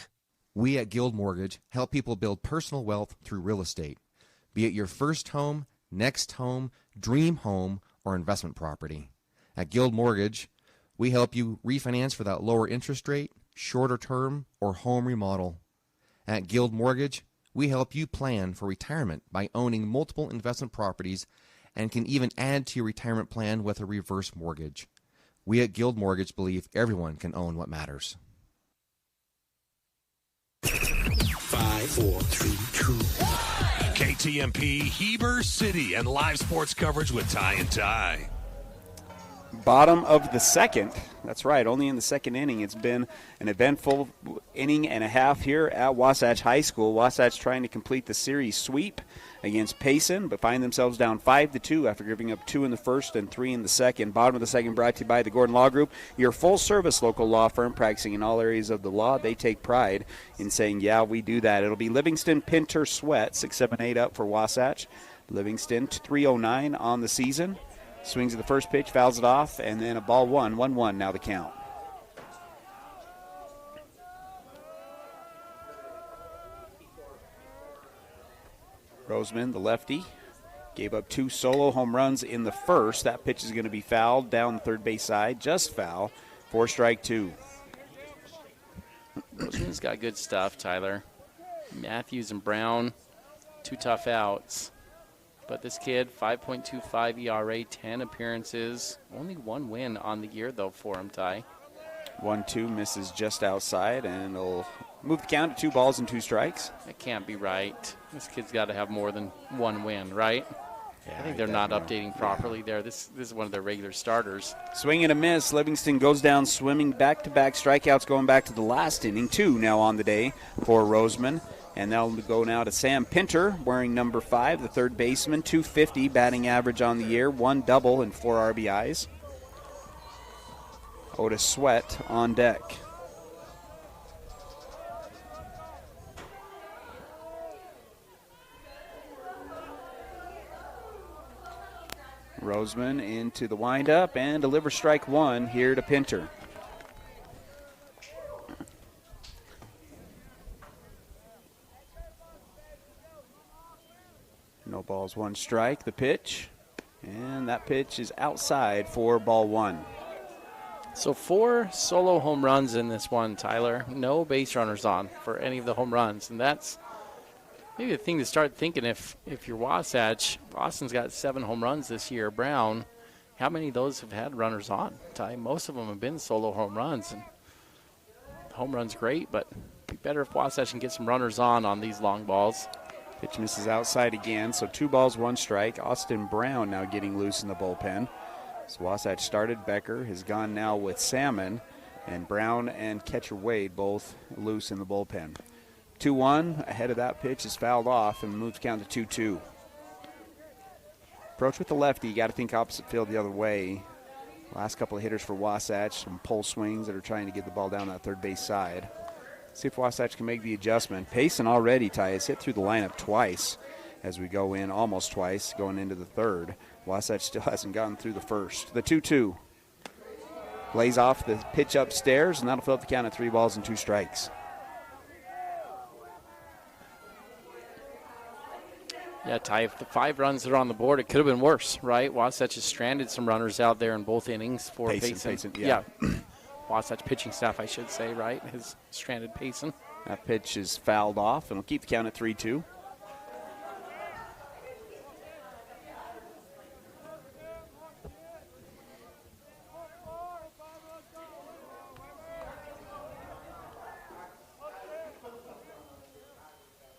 We at Guild Mortgage help people build personal wealth through real estate, be it your first home, next home, dream home, or investment property. At Guild Mortgage, we help you refinance for that lower interest rate, shorter term, or home remodel. At Guild Mortgage, we help you plan for retirement by owning multiple investment properties and can even add to your retirement plan with a reverse mortgage. We at Guild Mortgage believe everyone can own what matters. 5, 4, 3, 2, 1. KTMP Heber City and live sports coverage with Ty and Ty. Bottom of the second. That's right, only in the second inning. It's been an eventful inning and a half here at Wasatch High School. Wasatch trying to complete the series sweep against Payson, but find themselves down 5-2 after giving up 2 in the first and 3 in the second. Bottom of the second brought to you by the Gordon Law Group, your full-service local law firm practicing in all areas of the law. They take pride in saying, yeah, we do that. It'll be Livingston, Pinter, Sweat, 6-7-8 up for Wasatch. Livingston, 309 on the season. Swings at the first pitch, fouls it off, and then a ball 1-1 now the count. Roseman, the lefty, gave up 2 solo home runs in the first. That pitch is going to be fouled down the third base side, just foul, 4 strike 2. Roseman's got good stuff, Tyler. Matthews and Brown, 2 tough outs. But this kid, 5.25 ERA, 10 appearances, only 1 win on the year, though, for him, Ty. 1-2 misses just outside, and it'll move the count to 2 balls and 2 strikes. That can't be right. This kid's got to have more than 1 win, right? Yeah, I think they're not updating properly there. This is one of their regular starters. Swing and a miss. Livingston goes down swimming. Back-to-back strikeouts going back to the last inning. 2 now on the day for Roseman. And that'll go now to Sam Pinter, wearing number 5, the third baseman, 250 batting average on the year, 1 double and 4 RBIs. Otis Sweat on deck. Roseman into the windup and delivers strike 1 here to Pinter. No balls, 1 strike, the pitch. And that pitch is outside for ball 1. So 4 solo home runs in this one, Tyler. No base runners on for any of the home runs. And that's maybe the thing to start thinking if you're Wasatch. Boston's got 7 home runs this year. Brown, how many of those have had runners on, Ty? Most of them have been solo home runs. And home run's great, but it'd be better if Wasatch can get some runners on these long balls. Pitch misses outside again, so 2 balls, 1 strike. Austin Brown now getting loose in the bullpen. So Wasatch started. Becker has gone now with Salmon, and Brown and catcher Wade both loose in the bullpen. 2-1, ahead of that pitch is fouled off and moves count to 2-2. Approach with the lefty, you got to think opposite field the other way. Last couple of hitters for Wasatch, some pull swings that are trying to get the ball down that third base side. See if Wasatch can make the adjustment. Payson already, Ty, has hit through the lineup twice as we go in, almost twice, going into the third. Wasatch still hasn't gotten through the first. The 2-2. Lays off the pitch upstairs, and that'll fill up the count at 3 balls and 2 strikes. Yeah, Ty, if the 5 runs that are on the board, it could have been worse, right? Wasatch has stranded some runners out there in both innings for Payson. Yeah. Wasatch pitching staff, I should say, right, has stranded Payson. That pitch is fouled off, and will keep the count at 3-2.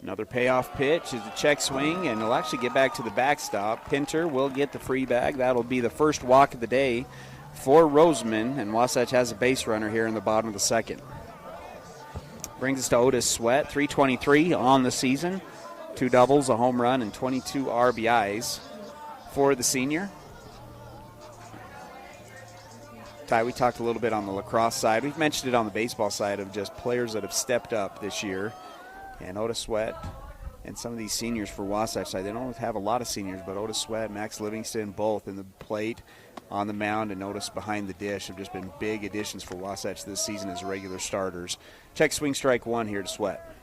Another payoff pitch is a check swing, and it'll actually get back to the backstop. Pinter will get the free bag. That'll be the first walk of the day for Roseman, and Wasatch has a base runner here in the bottom of the second. Brings us to Otis Sweat, 323 on the season. 2 doubles, a home run, and 22 RBIs for the senior. Ty, we talked a little bit on the lacrosse side. We've mentioned it on the baseball side of just players that have stepped up this year. And Otis Sweat and some of these seniors for Wasatch side, they don't have a lot of seniors, but Otis Sweat, Max Livingston, both in the plate, on the mound, and Otis behind the dish have just been big additions for Wasatch this season as regular starters. Check swing strike 1 here to Sweat.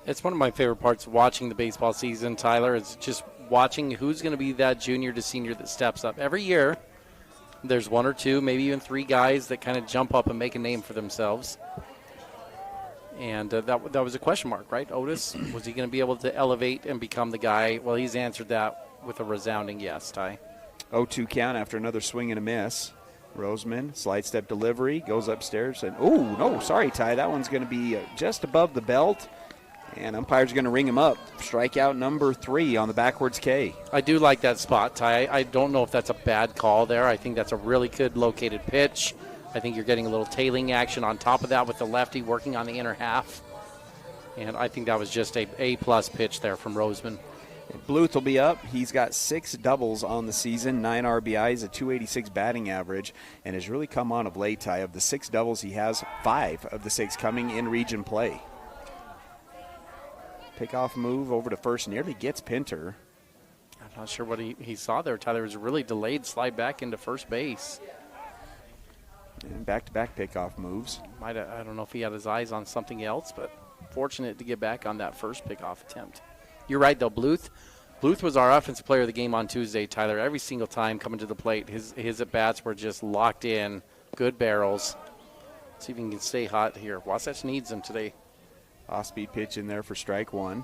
It's one of my favorite parts of watching the baseball season, Tyler, is just watching who's going to be that junior to senior that steps up. Every year, there's 1 or 2, maybe even 3 guys that kind of jump up and make a name for themselves. And that was a question mark, right? Otis, was he going to be able to elevate and become the guy? Well, he's answered that with a resounding yes, Ty. 0-2 count after another swing and a miss. Roseman, slide step delivery, goes upstairs. And, oh, no, sorry, Ty. That one's going to be just above the belt. And umpire's going to ring him up. Strikeout number 3 on the backwards K. I do like that spot, Ty. I don't know if that's a bad call there. I think that's a really good located pitch. I think you're getting a little tailing action on top of that with the lefty working on the inner half. And I think that was just a A-plus pitch there from Roseman. Bluth will be up. He's got 6 doubles on the season, 9 RBIs, a 286 batting average, and has really come on of late, Ty. Of the 6 doubles he has, 5 of the 6 coming in region play. Pickoff move over to first, nearly gets Pinter. I'm not sure what he saw there, Tyler. It was a really delayed slide back into first base. And back-to-back pickoff moves. I don't know if he had his eyes on something else, but fortunate to get back on that first pickoff attempt. You're right, though. Bluth was our offensive player of the game on Tuesday, Tyler. Every single time coming to the plate, his at-bats were just locked in, good barrels. Let's see if he can stay hot here. Wasatch needs him today. Off-speed pitch in there for strike 1.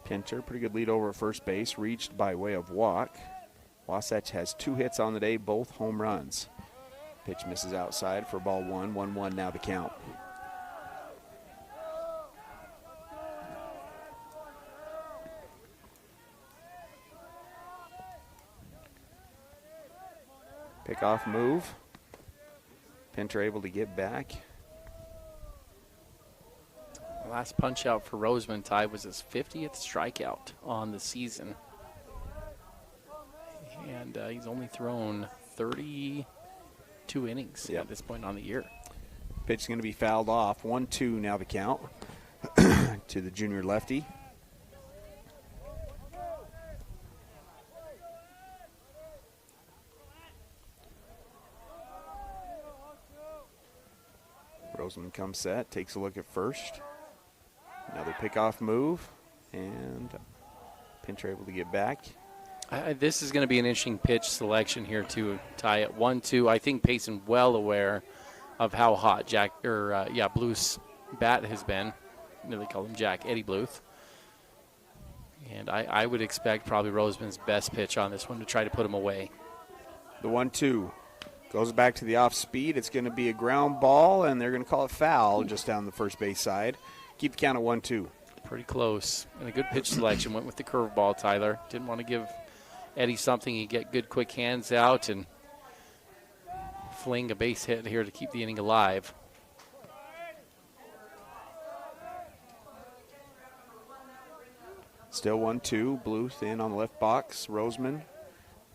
Pinter, pretty good lead over at first base, reached by way of walk. Wasatch has 2 hits on the day, both home runs. Pitch misses outside for ball 1. 1-1 now to count. Pickoff move. Pinter able to get back. Last punch out for Roseman, Ty, was his 50th strikeout on the season. And he's only thrown 32 innings at this point on the year. Pitch is going to be fouled off. 1-2 now the count to the junior lefty. Roseman comes set, takes a look at first. Another pickoff move, and Pinter able to get back. This is going to be an interesting pitch selection here, too, Ty. At 1-2, I think Payson well aware of how hot Bluth's bat has been. They call him Jack, Eddie Bluth. And I would expect probably Roseman's best pitch on this one to try to put him away. The 1-2 goes back to the off speed. It's going to be a ground ball, and they're going to call it foul just down the first base side. Keep the count at 1-2. Pretty close. And a good pitch selection. Went with the curveball, Tyler. Didn't want to give Eddie something. He'd get good quick hands out and fling a base hit here to keep the inning alive. Still 1-2. Bluth in on the left box. Roseman.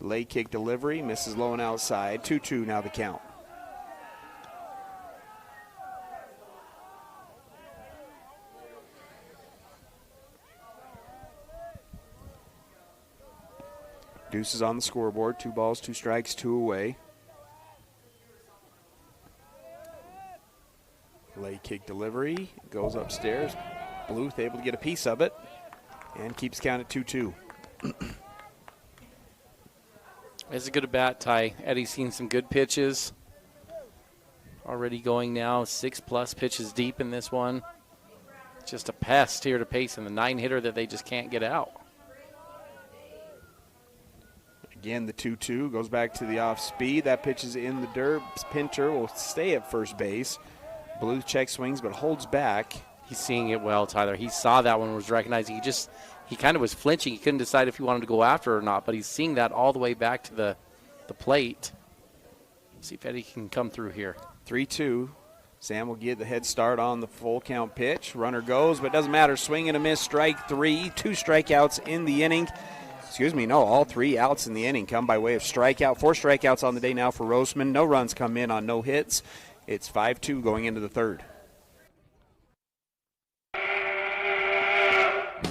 Lay kick delivery. Misses low and outside. 2-2 now the count. Deuces on the scoreboard. 2 balls, 2 strikes, 2 away. Lay kick delivery. Goes upstairs. Bluth able to get a piece of it. And keeps count at 2-2. It's a good at bat, Ty. Eddie's seen some good pitches. Already going now 6+ pitches deep in this one. Just a pest here to Payson, the 9-hitter that they just can't get out. Again, the 2-2 goes back to the off speed. That pitch is in the dirt. Pinter will stay at first base. Blue check swings but holds back. He's seeing it well, Tyler. He saw that one, was recognizing. He kind of was flinching. He couldn't decide if he wanted to go after it or not, but he's seeing that all the way back to the plate. See if Eddie can come through here. 3-2. Sam will get the head start on the full count pitch. Runner goes, but it doesn't matter. Swing and a miss, strike 3. 2 strikeouts in the inning. All 3 outs in the inning come by way of strikeout. 4 strikeouts on the day now for Roseman. No runs come in on no hits. It's 5-2 going into the third.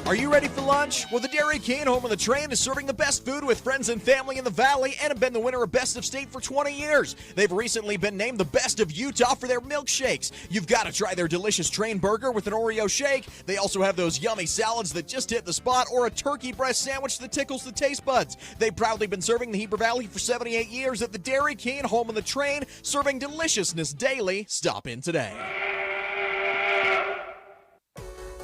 Are you ready for lunch? Well, the Dairy King home of the train is serving the best food with friends and family in the Valley and have been the winner of Best of State for 20 years. They've recently been named the best of Utah for their milkshakes. You've got to try their delicious train burger with an Oreo shake. They also have those yummy salads that just hit the spot or a turkey breast sandwich that tickles the taste buds. They've proudly been serving the Heber Valley for 78 years at the Dairy King home of the train, serving deliciousness daily. Stop in today.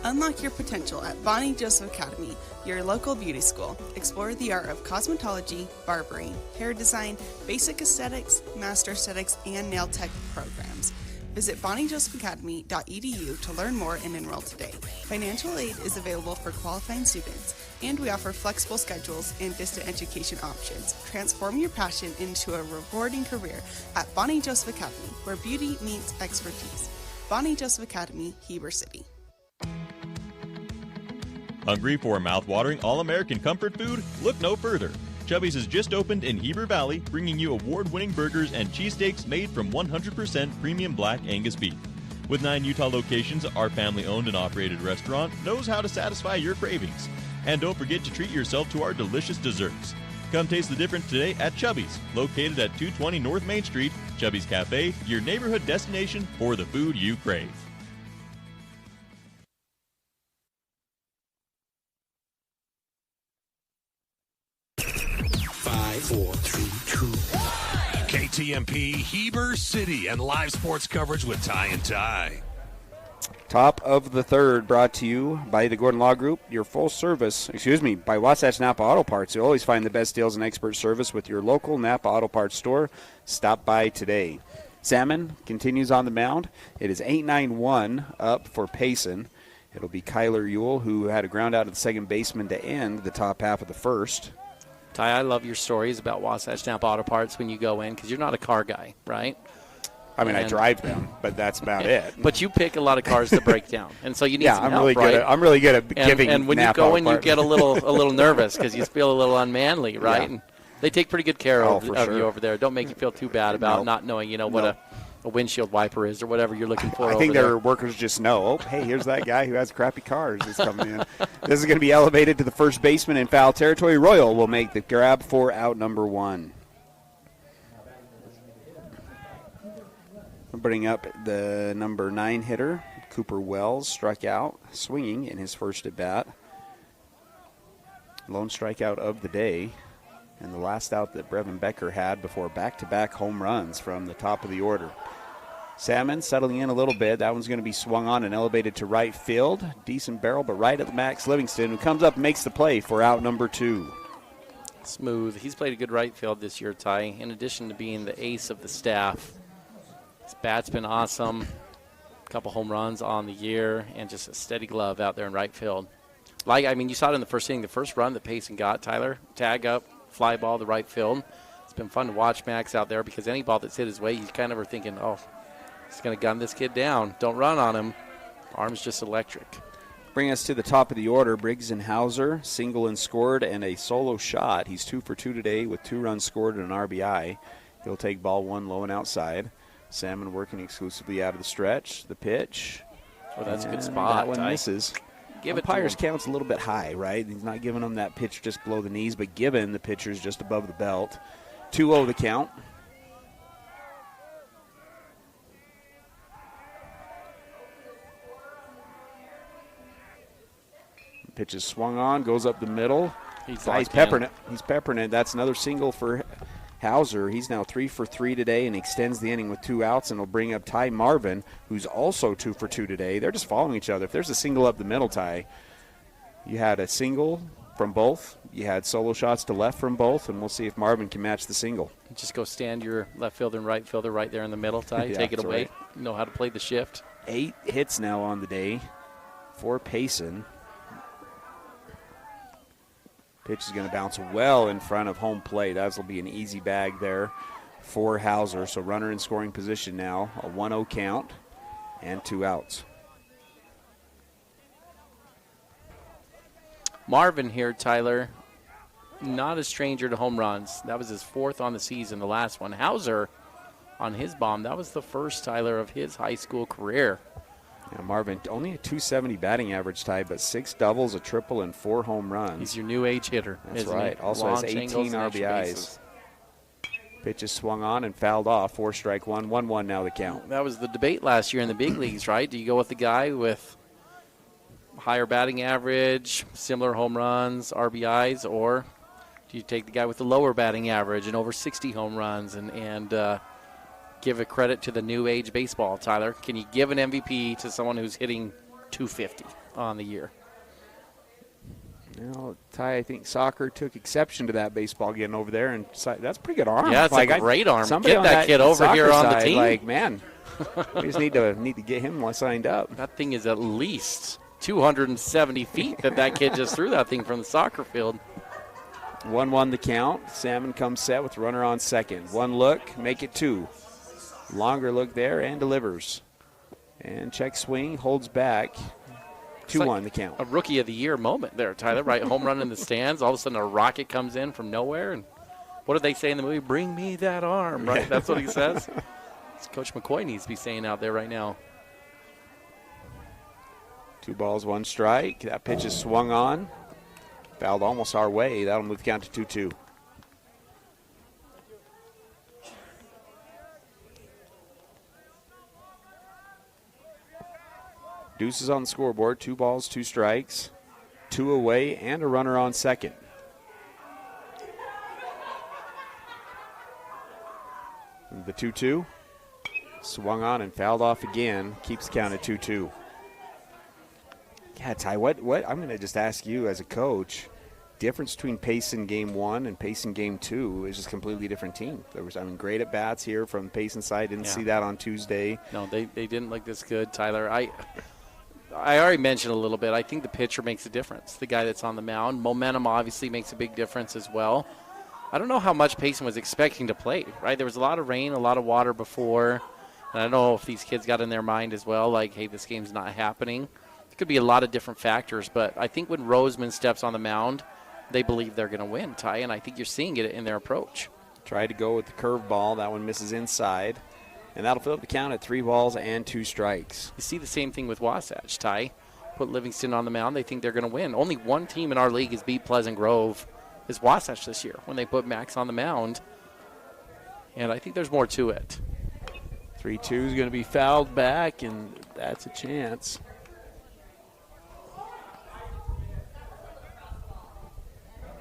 Unlock your potential at Bonnie Joseph Academy, your local beauty school. Explore the art of cosmetology, barbering, hair design, basic aesthetics, master aesthetics, and nail tech programs. Visit bonniejosephacademy.edu to learn more and enroll today. Financial aid is available for qualifying students, and we offer flexible schedules and distant education options. Transform your passion into a rewarding career at Bonnie Joseph Academy, where beauty meets expertise. Bonnie Joseph Academy, Heber City. Hungry for mouth-watering all-American comfort food? Look no further. Chubby's has just opened in Heber Valley, bringing you award-winning burgers and cheesesteaks made from 100% premium black Angus beef. With 9 Utah locations, our family-owned and operated restaurant knows how to satisfy your cravings. And don't forget to treat yourself to our delicious desserts. Come taste the difference today at Chubby's, located at 220 North Main Street. Chubby's Cafe, your neighborhood destination for the food you crave. KTMP Heber City and live sports coverage with Ty and Ty. Top of the third brought to you by the Gordon Law Group, your full service, by Wasatch Napa Auto Parts. You'll always find the best deals and expert service with your local Napa Auto Parts store. Stop by today. Salmon continues on the mound. It is 8-9-1 up for Payson. It'll be Kyler Ewell, who had a ground out of the second baseman to end the top half of the first. Ty, I love your stories about Wasatch Napa Auto Parts when you go in, because you're not a car guy, right? I mean, I drive them, but that's about it. But you pick a lot of cars to break down, and so you need some I'm help, really right? I'm really good at giving. And when Napa you go in, you apart. get a little nervous because you feel a little unmanly, right? Yeah. And they take pretty good care of sure. you over there. Don't make you feel too bad about not knowing, what a windshield wiper is or whatever you're looking for. I think over their there. workers just know, oh, hey, here's that guy who has crappy cars is coming in. This is going to be elevated to the first baseman in foul territory. Royal will make the grab for out number 1. We'll bring up the number 9 hitter, Cooper Wells, struck out, swinging in his first at-bat. Lone strikeout of the day, and the last out that Brevin Becker had before back-to-back home runs from the top of the order. Salmon settling in a little bit. That one's going to be swung on and elevated to right field. Decent barrel, but right at Max Livingston, who comes up and makes the play for out number 2. Smooth. He's played a good right field this year, Ty, in addition to being the ace of the staff. His bat's been awesome. A couple home runs on the year, and just a steady glove out there in right field. You saw it in the first inning. The first run that Payson got, Tyler, tag up, fly ball to right field. It's been fun to watch Max out there because any ball that's hit his way, you kind of are thinking, oh, he's going to gun this kid down. Don't run on him. Arm's just electric. Bring us to the top of the order. Briggs and Hauser, single and scored, and a solo shot. He's 2 for 2 today with 2 runs scored and an RBI. He'll take ball 1 low and outside. Salmon working exclusively out of the stretch. The pitch. Oh, that's a good spot. That one misses. Give it to Umpire's him. count's a little bit high, right? He's not giving him that pitch just below the knees, but given the pitcher's just above the belt. 2-0 the count. Pitch is swung on, goes up the middle. He's peppering it. He's peppering it. That's another single for Hauser. He's now 3 for 3 today and extends the inning with 2 outs, and will bring up Ty Marvin, who's also 2 for 2 today. They're just following each other. If there's a single up the middle, Ty, you had a single from both. You had solo shots to left from both, and we'll see if Marvin can match the single. Just go stand your left fielder and right fielder right there in the middle, Ty. Yeah, take it away. Right. You know how to play the shift. 8 hits now on the day for Payson. Pitch is going to bounce well in front of home plate. That will be an easy bag there for Hauser. So runner in scoring position now. A 1-0 count and 2 outs. Marvin here, Tyler, not a stranger to home runs. That was his 4th on the season, the last one. Hauser on his bomb, that was the first, Tyler, of his high school career. Yeah, Marvin, only a 270 batting average, Ty, but 6 doubles, a triple, and 4 home runs. He's your new age hitter. That's right. Also has 18 RBIs. Pitch is swung on and fouled off. 4 strike 1, 1-1 now the count. That was the debate last year in the big leagues, right? Do you go with the guy with higher batting average, similar home runs, RBIs, or do you take the guy with the lower batting average and over 60 home runs and give a credit to the new age baseball, Tyler? Can you give an MVP to someone who's hitting 250 on the year? You know, Ty, I think soccer took exception to that baseball getting over there, and that's a pretty good arm. Yeah, it's like a great arm. Somebody Get on that kid over here on the side, team. Like, man, we just need to get him signed up. That thing is at least 270 feet that kid just threw that thing from the soccer field. 1-1 the count. Salmon comes set with runner on second. 1 look, make it 2. Longer look there and delivers. And check swing, holds back. 2-1 the count. A rookie of the year moment there, Tyler, right? Home run in the stands. All of a sudden a rocket comes in from nowhere. And what did they say in the movie? Bring me that arm, right? That's what he says. Coach McCoy needs to be saying out there right now. 2 balls, 1 strike. That pitch is swung on. Fouled almost our way. That'll move the count to 2-2. Deuces on the scoreboard. 2 balls, 2 strikes. 2 away and a runner on second. The 2-2. Swung on and fouled off again. Keeps the count at 2-2. Yeah, Ty, what I'm going to just ask you as a coach, difference between Payson game 1 and Payson game 2 is just a completely different team. There was, great at bats here from the Payson side. Didn't see that on Tuesday. No, they didn't look this good, Tyler. I already mentioned a little bit. I think the pitcher makes a difference, the guy that's on the mound. Momentum obviously makes a big difference as well. I don't know how much Payson was expecting to play, right? There was a lot of rain, a lot of water before. And I don't know if these kids got in their mind as well, like, hey, this game's not happening. Could be a lot of different factors, but I think when Roseman steps on the mound, they believe they're going to win, Ty, and I think you're seeing it in their approach. Tried to go with the curveball. That one misses inside, and that'll fill up the count at 3 balls and 2 strikes. You see the same thing with Wasatch, Ty. Put Livingston on the mound, they think they're going to win. Only one team in our league has beat Pleasant Grove is Wasatch this year when they put Max on the mound, and I think there's more to it. 3-2 is going to be fouled back, and that's a chance.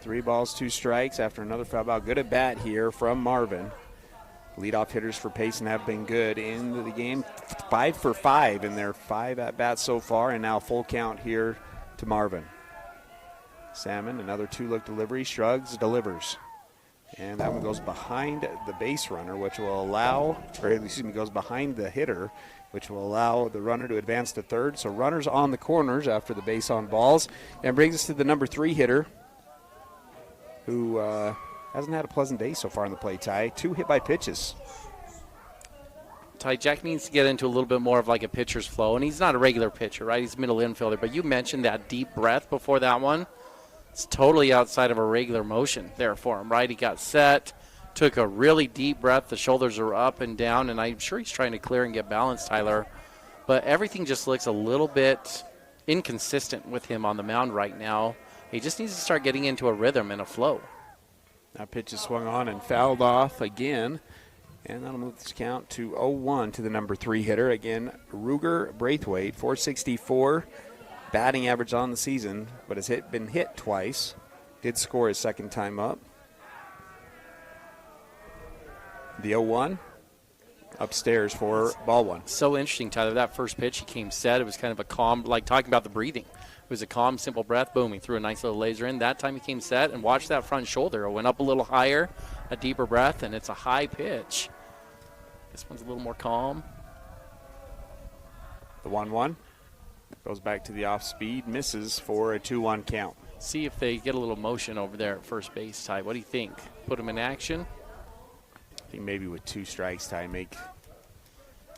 Three balls, 2 strikes after another foul ball. Good at bat here from Marvin. Leadoff hitters for Payson have been good in the game. 5 for 5 in their 5 at bats so far, and now full count here to Marvin. Salmon, another 2-look delivery, shrugs, delivers. And that one goes behind the base runner, which will allow, or excuse me, goes behind the hitter, which will allow the runner to advance to third. So runners on the corners after the base on balls. And brings us to the number 3 hitter, who hasn't had a pleasant day so far in the plate, Ty. 2 hit by pitches. Ty, Jack needs to get into a little bit more of like a pitcher's flow, and he's not a regular pitcher, right? He's a middle infielder, but you mentioned that deep breath before that one. It's totally outside of a regular motion there for him, right? He got set, took a really deep breath. The shoulders are up and down, and I'm sure he's trying to clear and get balanced, Tyler. But everything just looks a little bit inconsistent with him on the mound right now. He just needs to start getting into a rhythm and a flow. That pitch is swung on and fouled off again. And that'll move this count to 0-1 to the number 3 hitter. Again, Ruger Braithwaite, 464 batting average on the season, but has been hit twice. Did score his second time up. The 0-1 upstairs for ball one. So interesting, Tyler. That first pitch, he came set. It was kind of a calm, like talking about the breathing. It was a calm, simple breath. Boom, he threw a nice little laser in. That time he came set and watched that front shoulder. It went up a little higher, a deeper breath, and it's a high pitch. This one's a little more calm. The 1-1 goes back to the off speed, misses for a 2-1 count. See if they get a little motion over there at first base, Ty. What do you think? Put him in action? I think maybe with 2 strikes, Ty, make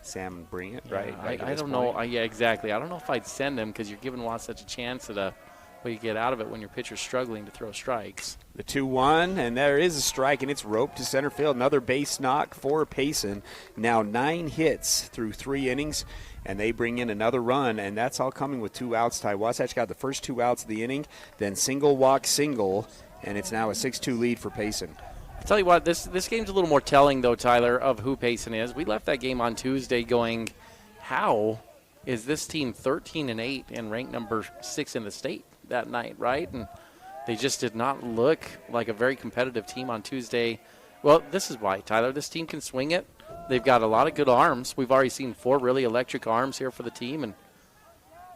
Sam bring it, right? I don't know. Yeah, exactly. I don't know if I'd send him because you're giving Wasatch a chance at what you get out of it when your pitcher's struggling to throw strikes. The 2-1, and there is a strike, and it's roped to center field. Another base knock for Payson. Now 9 hits through 3 innings, and they bring in another run, and that's all coming with 2 outs. Ty, Wasatch got the first 2 outs of the inning, then single walk single, and it's now a 6-2 lead for Payson. I'll tell you what, this game's a little more telling, though, Tyler, of who Payson is. We left that game on Tuesday going, how is this team 13-8 and ranked number 6 in the state that night, right? And they just did not look like a very competitive team on Tuesday. Well, this is why, Tyler. This team can swing it. They've got a lot of good arms. We've already seen 4 really electric arms here for the team, and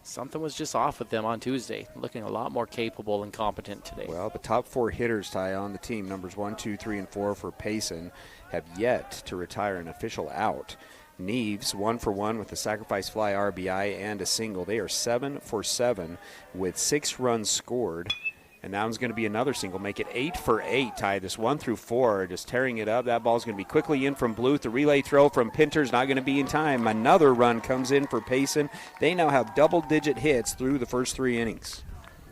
something was just off with them on Tuesday. Looking a lot more capable and competent today. Well, the top 4 hitters, Ty, on the team, numbers 1, 2, 3, and 4 for Payson, have yet to retire an official out. Neves, 1 for 1 with a sacrifice fly RBI and a single. They are 7 for 7 with 6 runs scored. And that one's going to be another single. Make it 8 for 8, Ty. This 1 through 4, just tearing it up. That ball's going to be quickly in from Bluth. The relay throw from Pinter's not going to be in time. Another run comes in for Payson. They now have double-digit hits through the first 3 innings.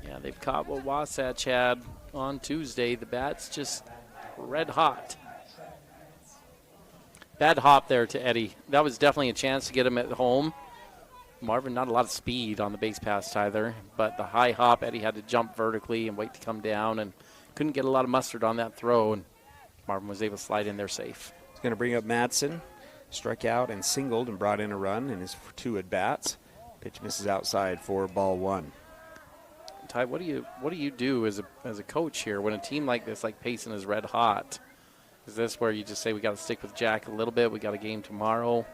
Yeah, they've caught what Wasatch had on Tuesday. The bat's just red hot. Bad hop there to Eddie. That was definitely a chance to get him at home. Marvin, not a lot of speed on the base pass, Tyler, but the high hop, Eddie had to jump vertically and wait to come down and couldn't get a lot of mustard on that throw, and Marvin was able to slide in there safe. He's going to bring up Madsen. Struck out and singled and brought in a run in his 2 at-bats. Pitch misses outside for ball 1. Ty, what do you do as a coach here when a team like this, like Payson, is red hot? Is this where you just say we got to stick with Jack a little bit, we got a game tomorrow?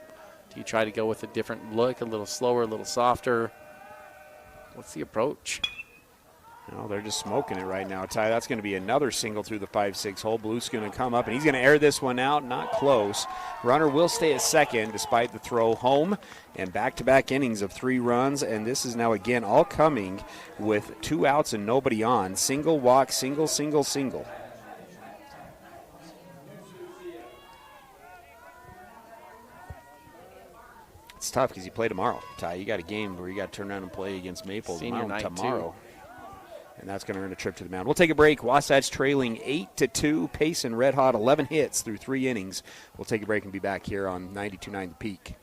Do you try to go with a different look, a little slower, a little softer? What's the approach? No, they're just smoking it right now, Ty. That's going to be another single through the 5-6 hole. Bluth's going to come up, and he's going to air this one out. Not close. Runner will stay at second despite the throw home. And back-to-back innings of 3 runs, and this is now, again, all coming with 2 outs and nobody on. Single walk, single, single, single. It's tough because you play tomorrow, Ty. You got a game where you got to turn around and play against Maple tomorrow. And that's going to earn a trip to the mound. We'll take a break. Wasatch trailing 8-2. Payson red hot, 11 hits through 3 innings. We'll take a break and be back here on 92.9 The Peak.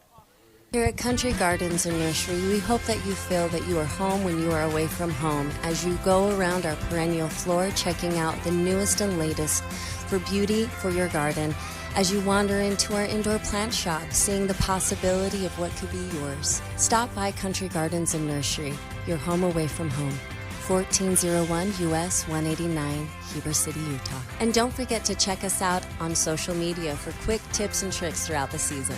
Here at Country Gardens and Nursery, we hope that you feel that you are home when you are away from home as you go around our perennial floor checking out the newest and latest for beauty for your garden. As you wander into our indoor plant shop, seeing the possibility of what could be yours. Stop by Country Gardens and Nursery, your home away from home. 1401 US 189, Heber City, Utah. And don't forget to check us out on social media for quick tips and tricks throughout the season.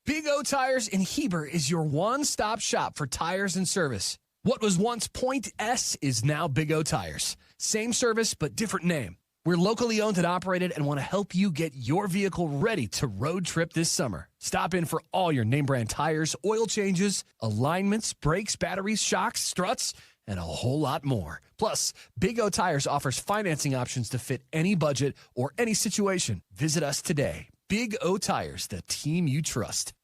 Big O Tires in Heber is your one-stop shop for tires and service. What was once Point S is now Big O Tires. Same service, but different name. We're locally owned and operated and want to help you get your vehicle ready to road trip this summer. Stop in for all your name brand tires, oil changes, alignments, brakes, batteries, shocks, struts, and a whole lot more. Plus, Big O Tires offers financing options to fit any budget or any situation. Visit us today. Big O Tires, the team you trust.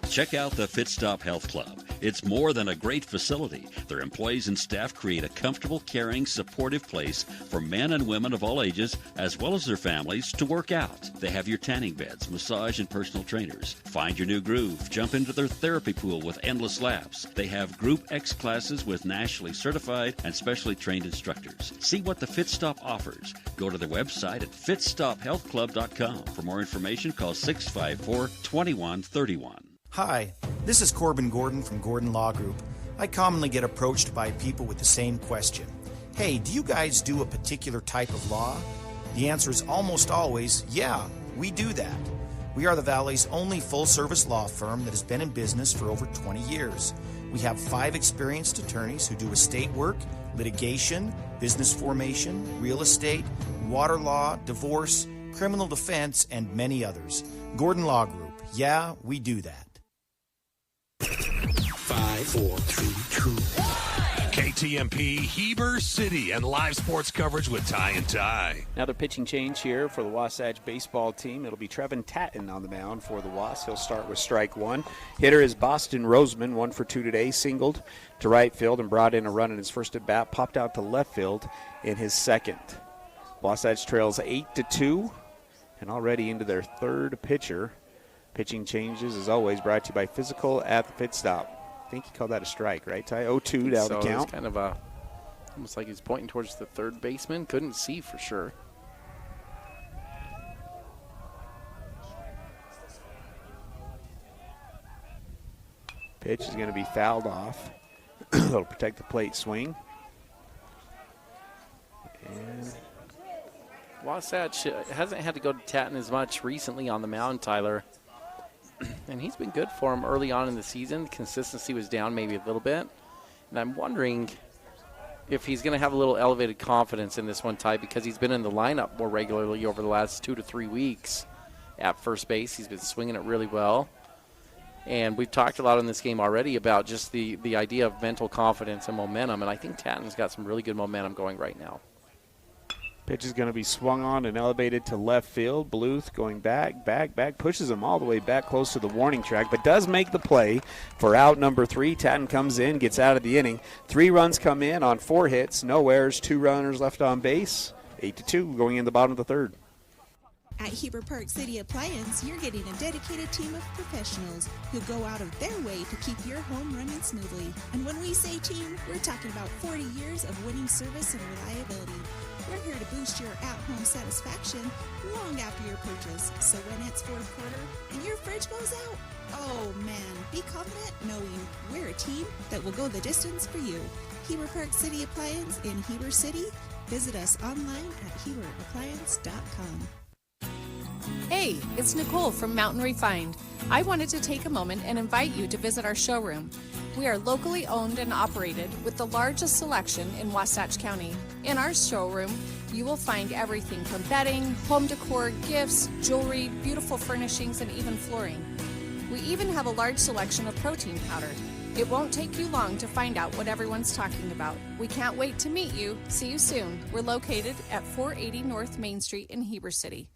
Check out the Fit Stop Health Club. It's more than a great facility. Their employees and staff create a comfortable, caring, supportive place for men and women of all ages, as well as their families, to work out. They have your tanning beds, massage, and personal trainers. Find your new groove. Jump into their therapy pool with endless laps. They have Group X classes with nationally certified and specially trained instructors. See what the Fit Stop offers. Go to their website at fitstophealthclub.com. For more information, call 654-2131. Hi, this is Corbin Gordon from Gordon Law Group. I commonly get approached by people with the same question. Hey, do you guys do a particular type of law? The answer is almost always, yeah, we do that. We are the Valley's only full-service law firm that has been in business for over 20 years. We have 5 experienced attorneys who do estate work, litigation, business formation, real estate, water law, divorce, criminal defense, and many others. Gordon Law Group. Yeah, we do that. 5, 4, 3, 2, 1. KTMP, Heber City, and live sports coverage with Ty and Ty. Another pitching change here for the Wasatch baseball team. It'll be Trevin Tatton on the mound for the Wasps. He'll start with strike 1. Hitter is Boston Roseman, 1 for 2 today. Singled to right field and brought in a run in his first at bat. Popped out to left field in his second. Wasatch trails 8-2 and already into their third pitcher. Pitching changes, as always, brought to you by Physical at the Pit Stop. I think he called that a strike, right, Ty? 0-2 down the count. It's kind of almost like he's pointing towards the third baseman. Couldn't see for sure. Pitch is going to be fouled off. That'll protect the plate swing. And Wasatch hasn't had to go to Tatton as much recently on the mound, Tyler. And he's been good for him early on in the season. Consistency was down maybe a little bit. And I'm wondering if he's going to have a little elevated confidence in this one, Ty, because he's been in the lineup more regularly over the last 2 to 3 weeks at first base. He's been swinging it really well. And we've talked a lot in this game already about just the idea of mental confidence and momentum. And I think Tatton's got some really good momentum going right now. pitch is going to be swung on and elevated to left field. Bluth going back, pushes him all the way back close to the warning track, but does make the play for out number 3. Tatton comes in, gets out of the inning. 3 runs come in on 4 hits, no errors, 2 runners left on base. 8-2 going in the bottom of the third. At Heber Park City Appliance, you're getting a dedicated team of professionals who go out of their way to keep your home running smoothly. And when we say team, we're talking about 40 years of winning service and reliability. We're here to boost your at-home satisfaction long after your purchase. So when it's fourth quarter and your fridge goes out, oh man, be confident knowing we're a team that will go the distance for you. Heber Park City Appliance in Heber City. Visit us online at HeberAppliance.com. Hey, it's Nicole from Mountain Refined. I wanted to take a moment and invite you to visit our showroom. We are locally owned and operated with the largest selection in Wasatch County. In our showroom, you will find everything from bedding, home decor, gifts, jewelry, beautiful furnishings, and even flooring. We even have a large selection of protein powder. It won't take you long to find out what everyone's talking about. We can't wait to meet you. See you soon. We're located at 480 North Main Street in Heber City.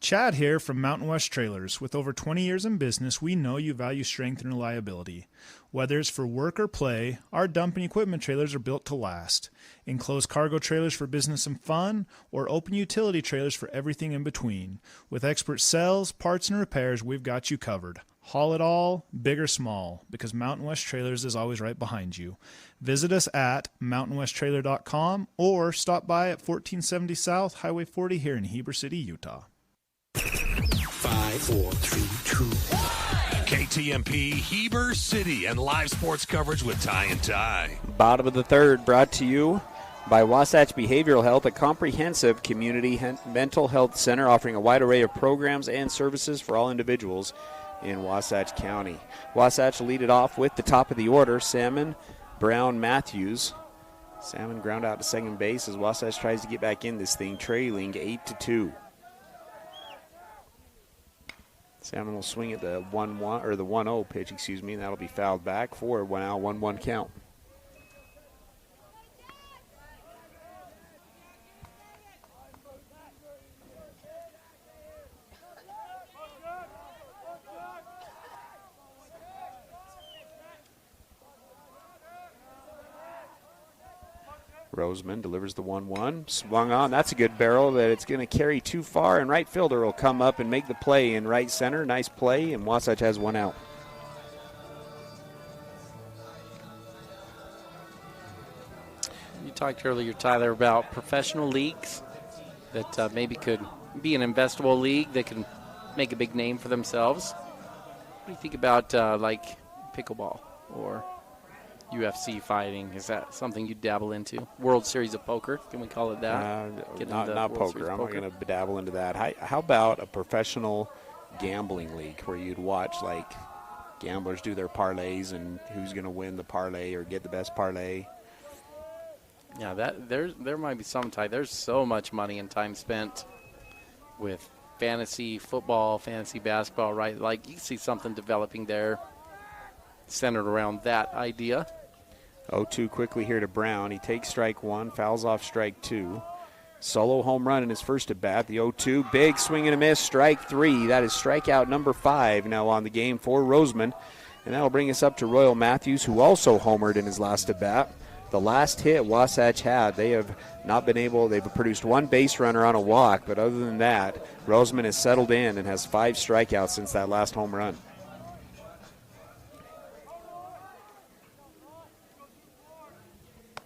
Chad here from Mountain West Trailers. With over 20 years in business, we know you value strength and reliability. Whether it's for work or play, our dumping equipment trailers are built to last. Enclosed cargo trailers for business and fun, or open utility trailers for everything in between. With expert sales, parts, and repairs, we've got you covered. Haul it all, big or small, because Mountain West Trailers is always right behind you. Visit us at mountainwesttrailer.com or stop by at 1470 South Highway 40 here in Heber City, Utah. 5, 4, 3, 2, 1. KTMP Heber City and live sports coverage with Ty and Ty. Bottom of the third, brought to you by Wasatch Behavioral Health, a comprehensive community mental health center offering a wide array of programs and services for all individuals in Wasatch County. Wasatch lead it off with the top of the order, Salmon, Brown, Matthews. Salmon ground out to second base as Wasatch tries to get back in this thing, trailing 8-2. Salmon will swing at the 1-1 or the 1-0 pitch, and that'll be fouled back for a 1-out, 1-1 count. Roseman delivers the 1-1. Swung on. That's a good barrel that it's going to carry too far, and right fielder will come up and make the play in right center. Nice play, and Wasatch has 1 out. You talked earlier, Tyler, about professional leagues that maybe could be an investable league that can make a big name for themselves. What do you think about like pickleball or UFC fighting? Is that something you dabble into? World Series of Poker, can we call it that? Not poker. I'm not going to dabble into that. How about a professional gambling league where you'd watch like gamblers do their parlays and who's going to win the parlay or get the best parlay. Yeah, there might be some tie. There's so much money and time spent with fantasy football, fantasy basketball, right? Like, you see something developing there centered around that idea. 0-2 quickly here to Brown. He takes strike one, fouls off strike two. Solo home run in his first at bat. The 0-2, big swing and a miss, strike three. That is strikeout number 5 now on the game for Roseman. And that'll bring us up to Royal Matthews, who also homered in his last at bat. The last hit Wasatch had, they have not been able, they've produced one base runner on a walk, but other than that, Roseman has settled in and has 5 strikeouts since that last home run.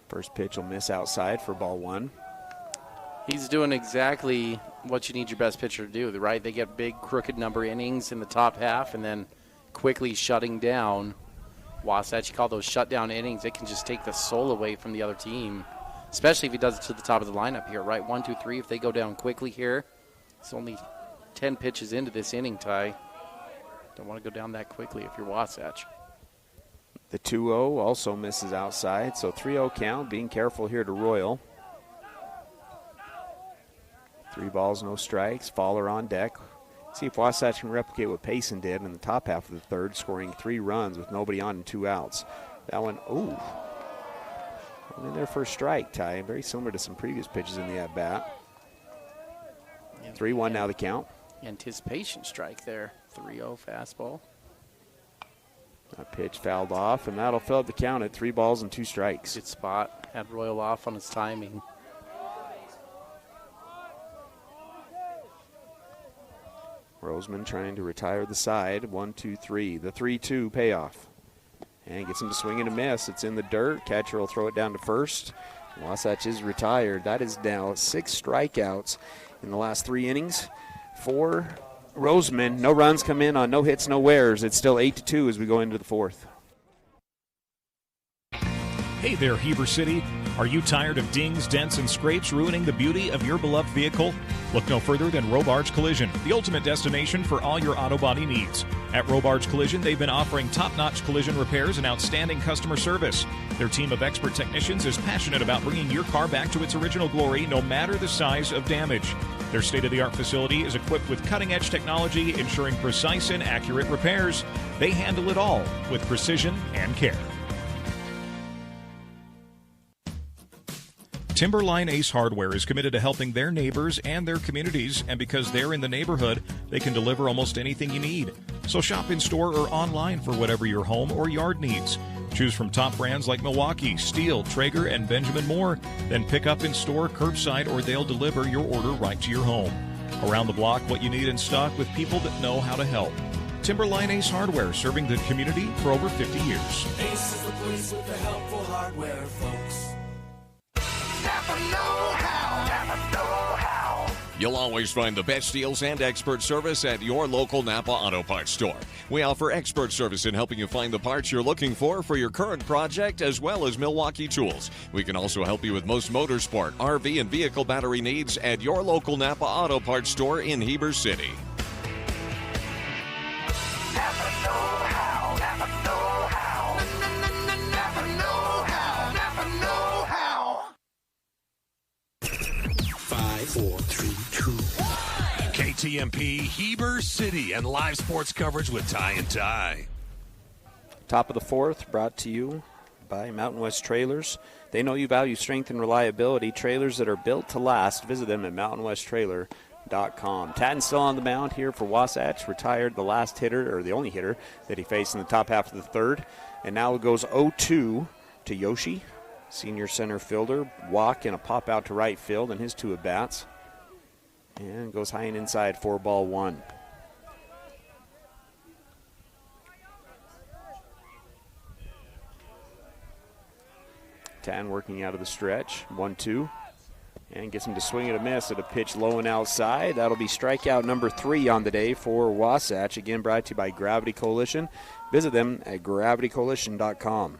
First pitch will miss outside for ball 1. He's doing exactly what you need your best pitcher to do, right? They get big, crooked number innings in the top half and then quickly shutting down. Wasatch, you call those shutdown innings. It can just take the soul away from the other team, especially if he does it to the top of the lineup here, right? 1, 2, 3. If they go down quickly here, it's only 10 pitches into this inning, Ty. Don't want to go down that quickly if you're Wasatch. The 2-0 also misses outside, so 3-0 count. Being careful here to Royal. 3 balls, no strikes. Fowler on deck. See if Wasatch can replicate what Payson did in the top half of the third, scoring 3 runs with nobody on and 2 outs. That one, ooh. In their first strike, Ty. Very similar to some previous pitches in the at-bat. 3-1 now the count. Anticipation strike there. 3-0 fastball. That pitch fouled off, and that'll fill up the count at 3 balls and 2 strikes. Good spot. Had Royal off on his timing. Roseman trying to retire the side. 1, 2, 3. The 3-2 payoff. And gets him to swing and a miss. It's in the dirt. Catcher will throw it down to first. Wasatch is retired. That is now 6 strikeouts in the last 3 innings for Roseman. No runs come in on no hits, no wears. It's still 8-2 as we go into the 4th. Hey there, Heber City. Are you tired of dings, dents, and scrapes ruining the beauty of your beloved vehicle? Look no further than Robarge Collision, the ultimate destination for all your auto body needs. At Robarge Collision, they've been offering top-notch collision repairs and outstanding customer service. Their team of expert technicians is passionate about bringing your car back to its original glory, no matter the size of damage. Their state-of-the-art facility is equipped with cutting-edge technology, ensuring precise and accurate repairs. They handle it all with precision and care. Timberline Ace Hardware is committed to helping their neighbors and their communities, and because they're in the neighborhood, they can deliver almost anything you need. So shop in store or online for whatever your home or yard needs. Choose from top brands like Milwaukee, Stihl, Traeger, and Benjamin Moore. Then pick up in store, curbside, or they'll deliver your order right to your home. Around the block, what you need in stock with people that know how to help. Timberline Ace Hardware, serving the community for over 50 years. Ace is the place with the helpful hardware, folks. You'll always find the best deals and expert service at your local Napa Auto Parts store. We offer expert service in helping you find the parts you're looking for your current project, as well as Milwaukee tools. We can also help you with most motorsport, RV, and vehicle battery needs at your local Napa Auto Parts store in Heber City. Napa know-how, Napa know-how. Napa know-how, Napa know-how. 5, 4, 3, 2, 1. KTMP Heber City and live sports coverage with Ty and Ty. Top of the 4th, brought to you by Mountain West Trailers. They know you value strength and reliability. Trailers that are built to last. Visit them at mountainwesttrailer.com. Tatton's still on the mound here for Wasatch. Retired the last hitter, or the only hitter that he faced in the top half of the 3rd. And now it goes 0-2 to Yoshi, senior center fielder. Walk and a pop out to right field in his 2 at-bats. And goes high and inside for ball 1. Tan working out of the stretch. 1-2. And gets him to swing and a miss at a pitch low and outside. That'll be strikeout number 3 on the day for Wasatch. Again, brought to you by Gravity Coalition. Visit them at gravitycoalition.com.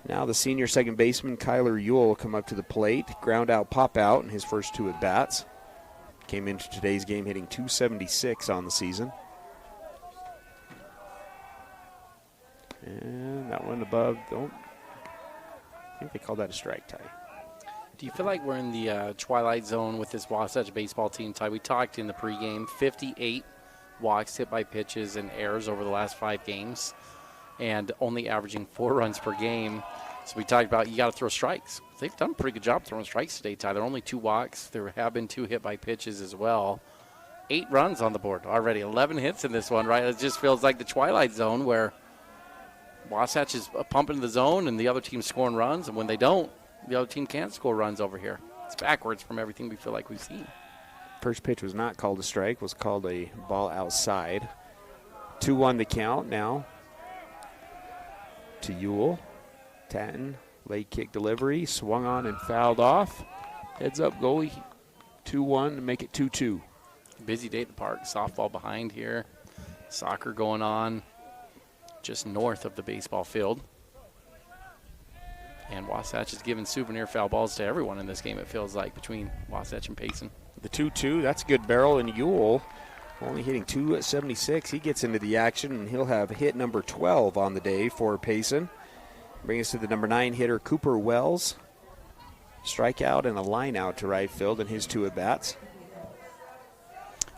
Now the senior second baseman, Kyler Ewell, will come up to the plate. Ground out, pop out in his first 2 at-bats. came into today's game hitting .276 on the season. And that one above, I think they call that a strike, Ty. Do you feel like we're in the twilight zone with this Wasatch baseball team, Ty? We talked in the pregame, 58 walks, hit by pitches, and errors over the last 5 games, and only averaging 4 runs per game. So we talked about you got to throw strikes. They've done a pretty good job throwing strikes today, Ty. There are only 2 walks. There have been 2 hit by pitches as well. 8 runs on the board already, 11 hits in this one, right? It just feels like the twilight zone where Wasatch is pumping the zone and the other team's scoring runs, and when they don't, the other team can't score runs over here. It's backwards from everything we feel like we've seen. First pitch was not called a strike, was called a ball outside. 2-1 the count now to Ewell. Tatton, late kick delivery, swung on and fouled off. Heads up goalie, 2-1 to make it 2-2. Busy day at the park. Softball behind here. Soccer going on just north of the baseball field. And Wasatch is giving souvenir foul balls to everyone in this game, it feels like, between Wasatch and Payson. The 2-2, that's a good barrel, and Ewell only hitting .276. He gets into the action, and he'll have hit number 12 on the day for Payson. Bring us to the number 9 hitter, Cooper Wells. Strikeout and a line out to right field in his 2 at-bats.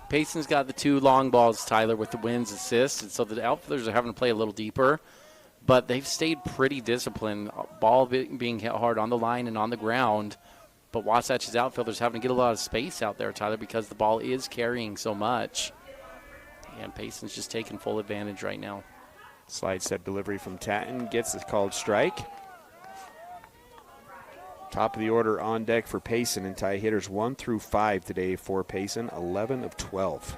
Payson's got the 2 long balls, Tyler, with the wins, assists, and so the outfielders are having to play a little deeper. But they've stayed pretty disciplined, ball being hit hard on the line and on the ground. But Wasatch's outfielders having to get a lot of space out there, Tyler, because the ball is carrying so much. And Payson's just taking full advantage right now. Slide step delivery from Tatton gets the called strike. Top of the order on deck for Payson, and tie hitters 1 through 5 today for Payson, 11 of 12.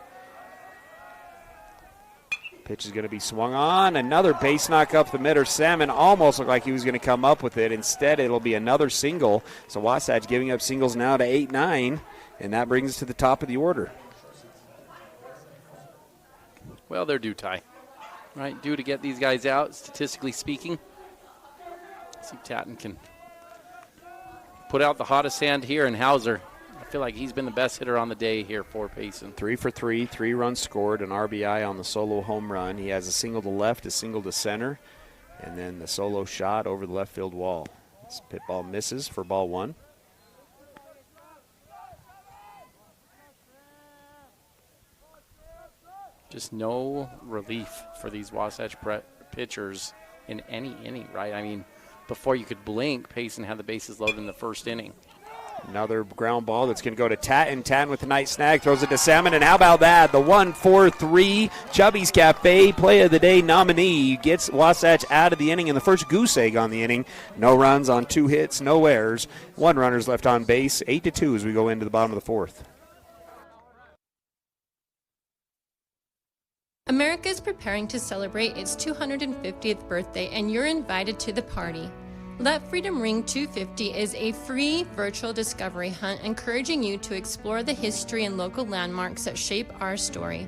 Pitch is going to be swung on. Another base knock up the middle. Salmon almost looked like he was going to come up with it. Instead, it'll be another single. So Wasatch giving up singles now to 8-9, and that brings us to the top of the order. Well, they're due, Ty. Right, due to get these guys out, statistically speaking. See if Tatton can put out the hottest hand here in Hauser. I feel like he's been the best hitter on the day here for Payson. 3 for 3, 3 runs scored, an RBI on the solo home run. He has a single to left, a single to center, and then the solo shot over the left field wall. This pit ball misses for ball 1. Just no relief for these Wasatch pitchers in any inning, right? I mean, before you could blink, Payson had the bases loaded in the first inning. Another ground ball that's going to go to Tatton. Tatton with the nice snag, throws it to Salmon, and how about that? The 1-4-3 Chubby's Cafe Play of the Day nominee gets Wasatch out of the inning in the first goose egg on the inning. No runs on 2 hits, no errors. 1 runner's left on base, 8-2 as we go into the bottom of the 4th. America is preparing to celebrate its 250th birthday, and you're invited to the party. Let Freedom Ring 250 is a free virtual discovery hunt encouraging you to explore the history and local landmarks that shape our story.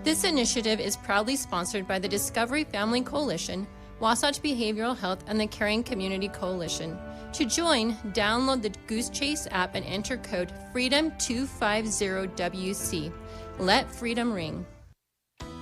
This initiative is proudly sponsored by the Discovery Family Coalition, Wasatch Behavioral Health, and the Caring Community Coalition. To join, download the Goose Chase app and enter code FREEDOM250WC. Let freedom ring.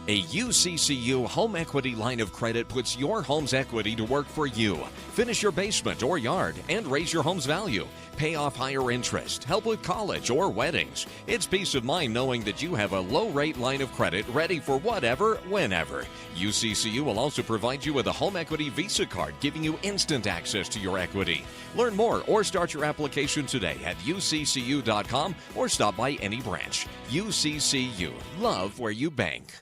A UCCU home equity line of credit puts your home's equity to work for you. Finish your basement or yard and raise your home's value. Pay off higher interest, help with college or weddings. It's peace of mind knowing that you have a low-rate line of credit ready for whatever, whenever. UCCU will also provide you with a home equity Visa card, giving you instant access to your equity. Learn more or start your application today at uccu.com or stop by any branch. UCCU. Love where you bank.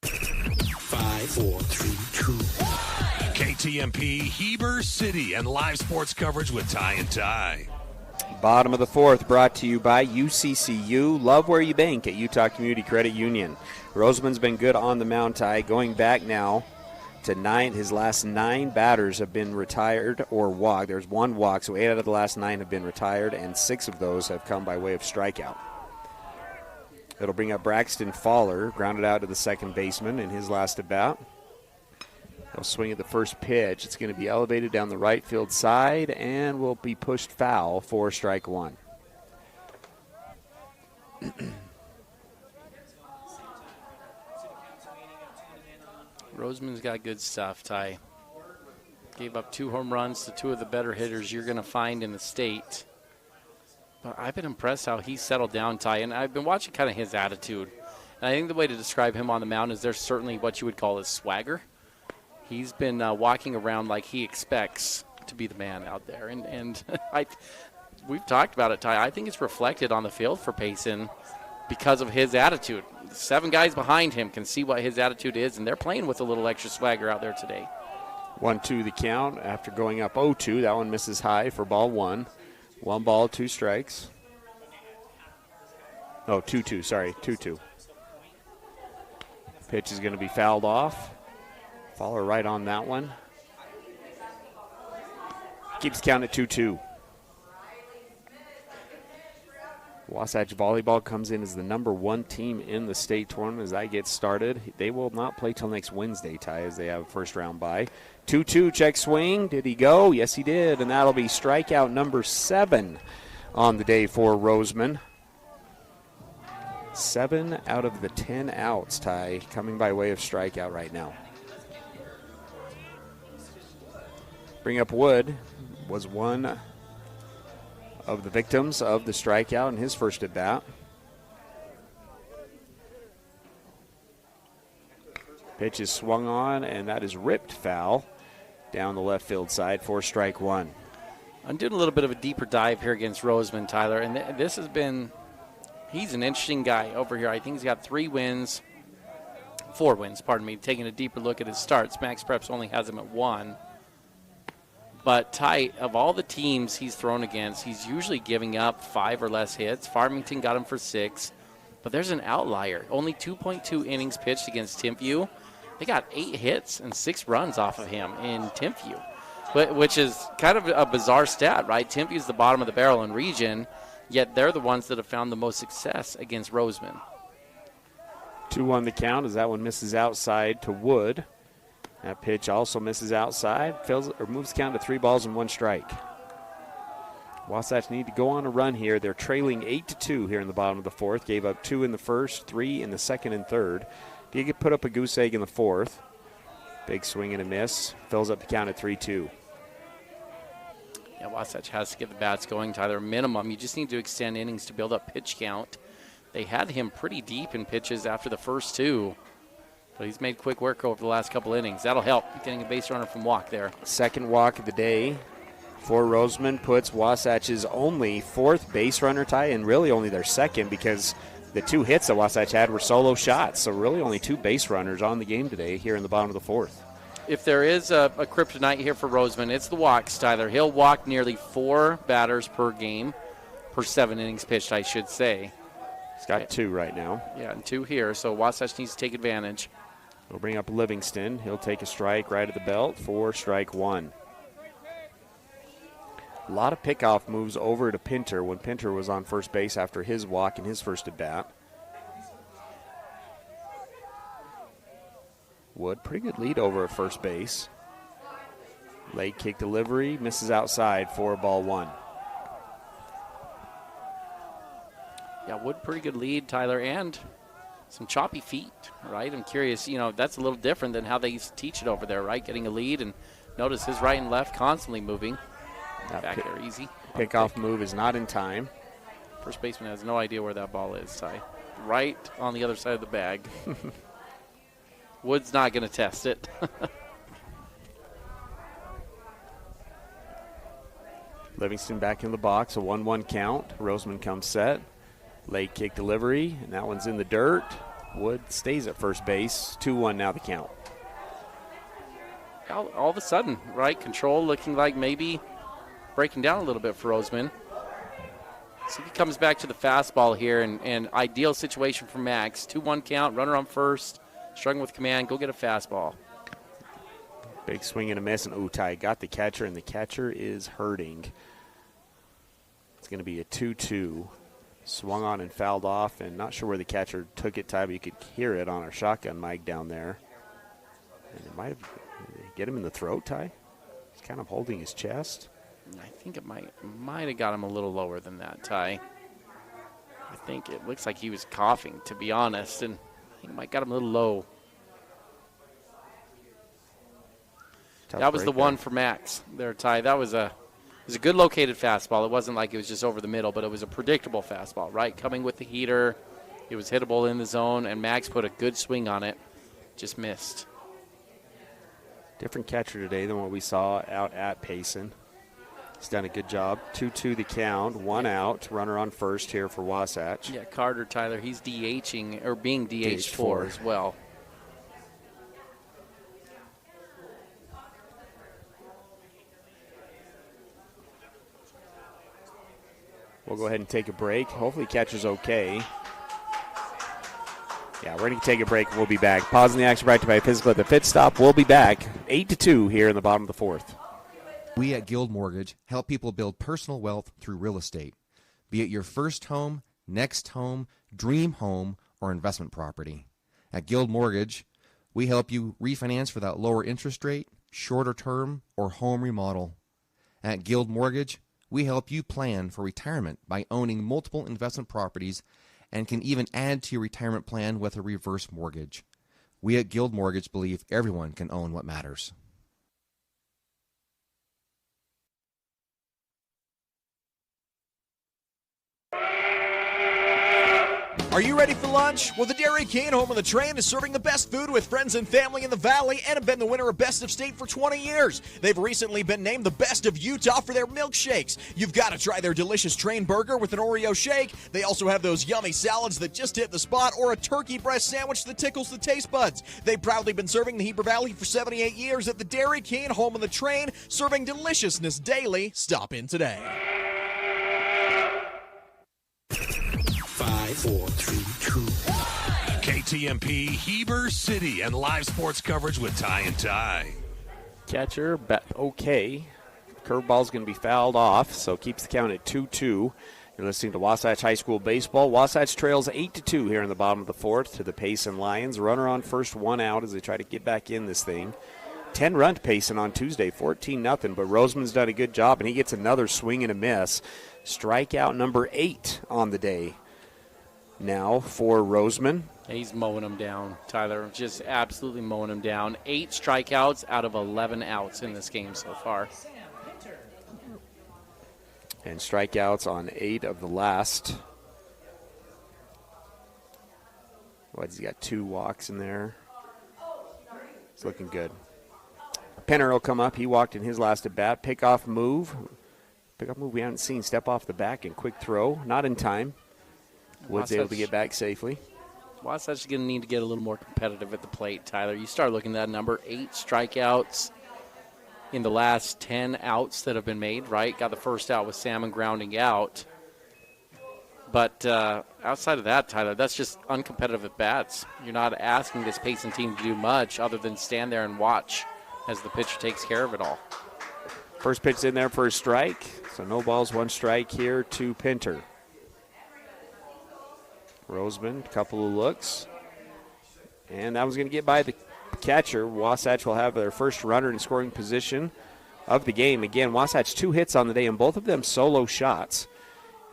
5, 4, 3, 2, 1. KTMP Heber City and live sports coverage with Ty and Ty. Bottom of the 4th brought to you by UCCU. Love where you bank at Utah Community Credit Union. Roseman's been good on the mound, Ty. Going back now to 9, his last 9 batters have been retired or walked. There's 1 walk, so 8 out of the last 9 have been retired, and 6 of those have come by way of strikeout. It'll bring up Braxton Fowler, grounded out to the second baseman in his last at-bat. He'll swing at the first pitch. It's going to be elevated down the right field side and will be pushed foul for strike 1. Roseman's got good stuff, Ty. Gave up 2 home runs to 2 of the better hitters you're going to find in the state. But I've been impressed how he's settled down, Ty, and I've been watching kind of his attitude. And I think the way to describe him on the mound is there's certainly what you would call his swagger. He's been walking around like he expects to be the man out there. And we've talked about it, Ty. I think it's reflected on the field for Payson because of his attitude. 7 guys behind him can see what his attitude is, and they're playing with a little extra swagger out there today. 1-2 the count after going up 0-2. That one misses high for ball 1. 1 ball, 2 strikes. Oh, 2-2, sorry, 2-2. Pitch is going to be fouled off. Follower right on that one. Keeps count at 2-2. Wasatch Volleyball comes in as the number 1 team in the state tournament as that gets started. They will not play till next Wednesday, Ty, as they have a first round bye. 2-2, check swing. Did he go? Yes, he did. And that'll be strikeout number 7 on the day for Roseman. 7 out of the 10 outs, Ty, coming by way of strikeout right now. Bring up Wood was one of the victims of the strikeout in his first at bat. Pitch is swung on, and that is ripped foul down the left field side for strike 1. I'm doing a little bit of a deeper dive here against Roseman, Tyler, and this has been, he's an interesting guy over here. I think he's got 4 wins, taking a deeper look at his starts. Max Preps only has him at 1. But Ty, of all the teams he's thrown against, he's usually giving up 5 or less hits. Farmington got him for 6. But there's an outlier. Only 2.2 innings pitched against Timpview. They got 8 hits and 6 runs off of him in Timpview, which is kind of a bizarre stat, right? Timpview's the bottom of the barrel in region, yet they're the ones that have found the most success against Roseman. 2-1 the count as that one misses outside to Wood. That pitch also misses outside, moves the count to 3 balls and 1 strike. Wasatch need to go on a run here. They're trailing 8-2 here in the bottom of the 4th. Gave up 2 in the first, 3 in the 2nd and 3rd. Did put up a goose egg in the 4th. Big swing and a miss. Fills up the count at 3-2. Yeah, Wasatch has to get the bats going, Tyler. Minimum, you just need to extend innings to build up pitch count. They had him pretty deep in pitches after the first 2. But he's made quick work over the last couple innings. That'll help, getting a base runner from walk there. Second walk of the day for Roseman puts Wasatch's only 4th base runner, Ty, and really only their 2nd because the 2 hits that Wasatch had were solo shots. So really only 2 base runners on the game today here in the bottom of the 4th. If there is a kryptonite here for Roseman, it's the walks, Tyler. He'll walk nearly 4 batters per game, per 7 innings pitched, I should say. He's got 2 right now. Yeah, and 2 here, so Wasatch needs to take advantage. We'll bring up Livingston. He'll take a strike right at the belt for strike 1. A lot of pickoff moves over to Pinter when Pinter was on first base after his walk in his first at bat. Wood, pretty good lead over at first base. Late kick delivery, misses outside for ball 1. Yeah, Wood, pretty good lead, Tyler, and some choppy feet, right? I'm curious, that's a little different than how they used to teach it over there, right? Getting a lead, and notice his right and left constantly moving. Back there, easy. Pickoff move is not in time. First baseman has no idea where that ball is, Ty. Right on the other side of the bag. Wood's not going to test it. Livingston back in the box, a 1-1 count. Roseman comes set. Late kick delivery, and that one's in the dirt. Wood stays at first base. 2-1 now the count. All of a sudden, right, control looking like maybe breaking down a little bit for Roseman. See if he comes back to the fastball here, and ideal situation for Max. 2-1 count, runner on first, struggling with command, go get a fastball. Big swing and a miss, and Utai got the catcher, and the catcher is hurting. It's going to be a 2-2. Swung on and fouled off, and not sure where the catcher took it, Ty, but you could hear it on our shotgun mic down there. And it might have get him in the throat, Ty. He's kind of holding his chest. I think it might have got him a little lower than that, Ty. I think it looks like he was coughing, to be honest, and I think it might got him a little low. That was the one for Max there, Ty. That was it was a good located fastball. It wasn't like it was just over the middle, but it was a predictable fastball, right? Coming with the heater. It was hittable in the zone, and Max put a good swing on it. Just missed. Different catcher today than what we saw out at Payson. He's done a good job. 2-2 the count, 1 out. Runner on first here for Wasatch. Yeah, Carter, Tyler, he's DHing, or being DH'd for as well. We'll go ahead and take a break. Hopefully catcher's okay. Yeah, we're going to take a break. We'll be back. Pausing the action brought to you by Physical at the Pit Stop. We'll be back 8-2 here in the bottom of the fourth. We at Guild Mortgage help people build personal wealth through real estate, be it your first home, next home, dream home, or investment property. At Guild Mortgage, we help you refinance for that lower interest rate, shorter term, or home remodel. At Guild Mortgage, we help you plan for retirement by owning multiple investment properties and can even add to your retirement plan with a reverse mortgage. We at Guild Mortgage believe everyone can own what matters. Are you ready for lunch? Well, the Dairy King home of the train is serving the best food with friends and family in the Valley and have been the winner of Best of State for 20 years. They've recently been named the best of Utah for their milkshakes. You've got to try their delicious train burger with an Oreo shake. They also have those yummy salads that just hit the spot or a turkey breast sandwich that tickles the taste buds. They've proudly been serving the Heber Valley for 78 years at the Dairy King home of the train, serving deliciousness daily. Stop in today. 5, 4, 3, 2, 1. KTMP Heber City and live sports coverage with Ty and Ty. Catcher, okay. Curveball's going to be fouled off, so keeps the count at 2-2. You're listening to Wasatch High School Baseball. Wasatch trails 8-2 here in the bottom of the fourth to the Payson Lions. Runner on first, 1 out as they try to get back in this thing. 10-run Payson on Tuesday, 14-0, but Roseman's done a good job, and he gets another swing and a miss. Strikeout number 8 on the day. Now for Roseman. He's mowing them down, Tyler. Just absolutely mowing them down. 8 strikeouts out of 11 outs in this game so far. And strikeouts on 8 of the last. He's got 2 walks in there. It's looking good. Penner will come up. He walked in his last at bat. Pickoff move we haven't seen. Step off the back and quick throw. Not in time. Woods able to get back safely. Wasatch is going to need to get a little more competitive at the plate, Tyler. You start looking at that number, 8 strikeouts in the last 10 outs that have been made, right? Got the first out with Salmon grounding out. But outside of that, Tyler, that's just uncompetitive at bats. You're not asking this Payson team to do much other than stand there and watch as the pitcher takes care of it all. First pitch in there for a strike. So no balls, 1 strike here to Pinter. Roseman, a couple of looks. And that was going to get by the catcher. Wasatch will have their first runner in scoring position of the game. Again, Wasatch 2 hits on the day, and both of them solo shots.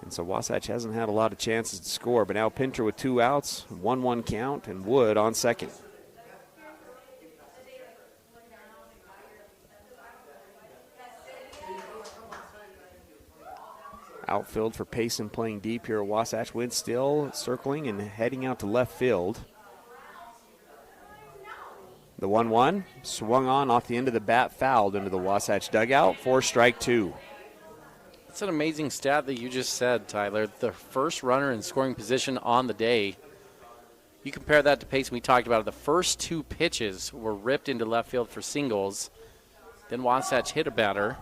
And so Wasatch hasn't had a lot of chances to score. But now Pinter with 2 outs, 1-1 count, and Wood on second. Outfield for Payson playing deep here. Wasatch Wind still circling and heading out to left field. The 1-1 swung on off the end of the bat, fouled into the Wasatch dugout for strike 2. It's an amazing stat that you just said, Tyler. The first runner in scoring position on the day. You compare that to Payson, we talked about it. The first 2 pitches were ripped into left field for singles. Then Wasatch hit a batter.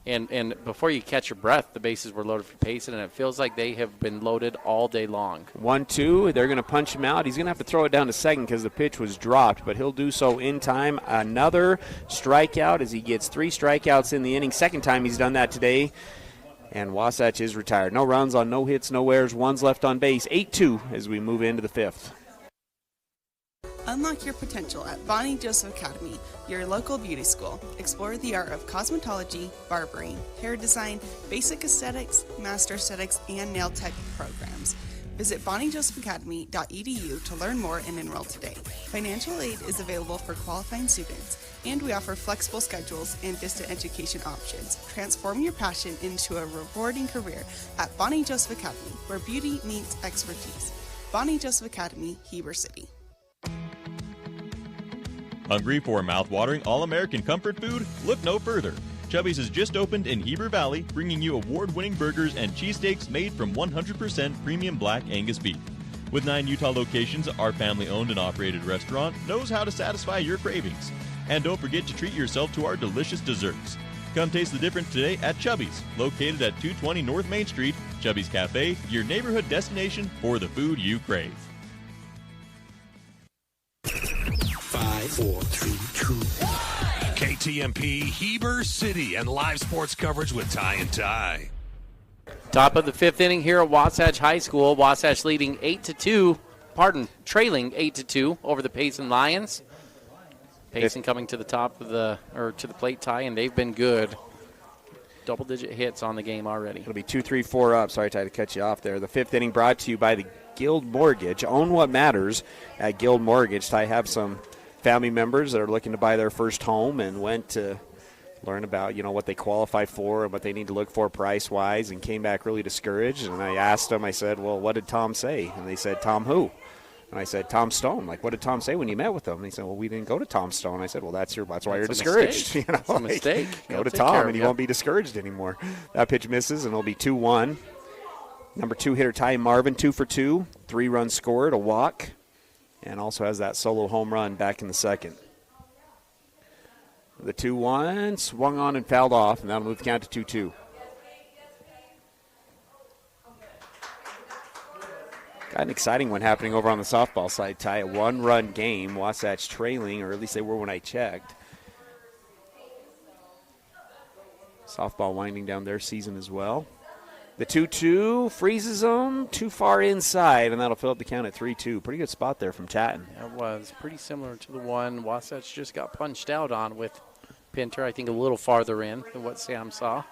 And before you catch your breath, the bases were loaded for Payson, and it feels like they have been loaded all day long. 1-2, they're going to punch him out. He's going to have to throw it down to second because the pitch was dropped, but he'll do so in time. Another strikeout as he gets 3 strikeouts in the inning. Second time he's done that today, and Wasatch is retired. No runs on no hits, no errors, 1's left on base. 8-2 as we move into the 5th. Unlock your potential at Bonnie Joseph Academy, your local beauty school. Explore the art of cosmetology, barbering, hair design, basic aesthetics, master aesthetics, and nail tech programs. Visit bonniejosephacademy.edu to learn more and enroll today. Financial aid is available for qualifying students. And we offer flexible schedules and distant education options. Transform your passion into a rewarding career at Bonnie Joseph Academy, where beauty meets expertise. Bonnie Joseph Academy, Heber City. Hungry for mouth-watering all-American comfort food? Look no further. Chubby's has just opened in Heber Valley, bringing you award-winning burgers and cheesesteaks made from 100% premium black Angus beef. With 9 Utah locations, our family-owned and operated restaurant knows how to satisfy your cravings. And don't forget to treat yourself to our delicious desserts. Come taste the difference today at Chubby's, located at 220 North Main Street. Chubby's Cafe, your neighborhood destination for the food you crave. 5, 4, 3, 2, 1. KTMP Heber City and live sports coverage with Ty and Ty. Top of the 5th inning here at Wasatch High School. Wasatch leading trailing 8-2 over the Payson Lions. Payson coming to the to the plate, Ty, and they've been good. Double-digit hits on the game already. It'll be 2-3-4 up. Sorry, Ty, to cut you off there. The 5th inning brought to you by the Guild Mortgage. Own what matters at Guild Mortgage. Ty, have some family members that are looking to buy their first home and went to learn about, what they qualify for and what they need to look for price-wise, and came back really discouraged. And I asked them, I said, well, what did Tom say? And they said, Tom who? And I said, Tom Stone. Like, what did Tom say when you met with him? And he said, well, we didn't go to Tom Stone. I said, well, that's why you're discouraged. That's a mistake. Go to Tom, and you won't be discouraged anymore. That pitch misses, and it'll be 2-1. Number 2 hitter Ty Marvin, 2 for 2, 3 runs scored, a walk, and also has that solo home run back in the second. The 2-1 swung on and fouled off, and that'll move the count to 2-2. Got an exciting one happening over on the softball side, Ty. A 1-run game, Wasatch trailing, or at least they were when I checked. Softball winding down their season as well. The 2-2 freezes them too far inside, and that'll fill up the count at 3-2. Pretty good spot there from Tatton. It was pretty similar to the one Wasatch just got punched out on with Pinter, I think a little farther in than what Sam saw.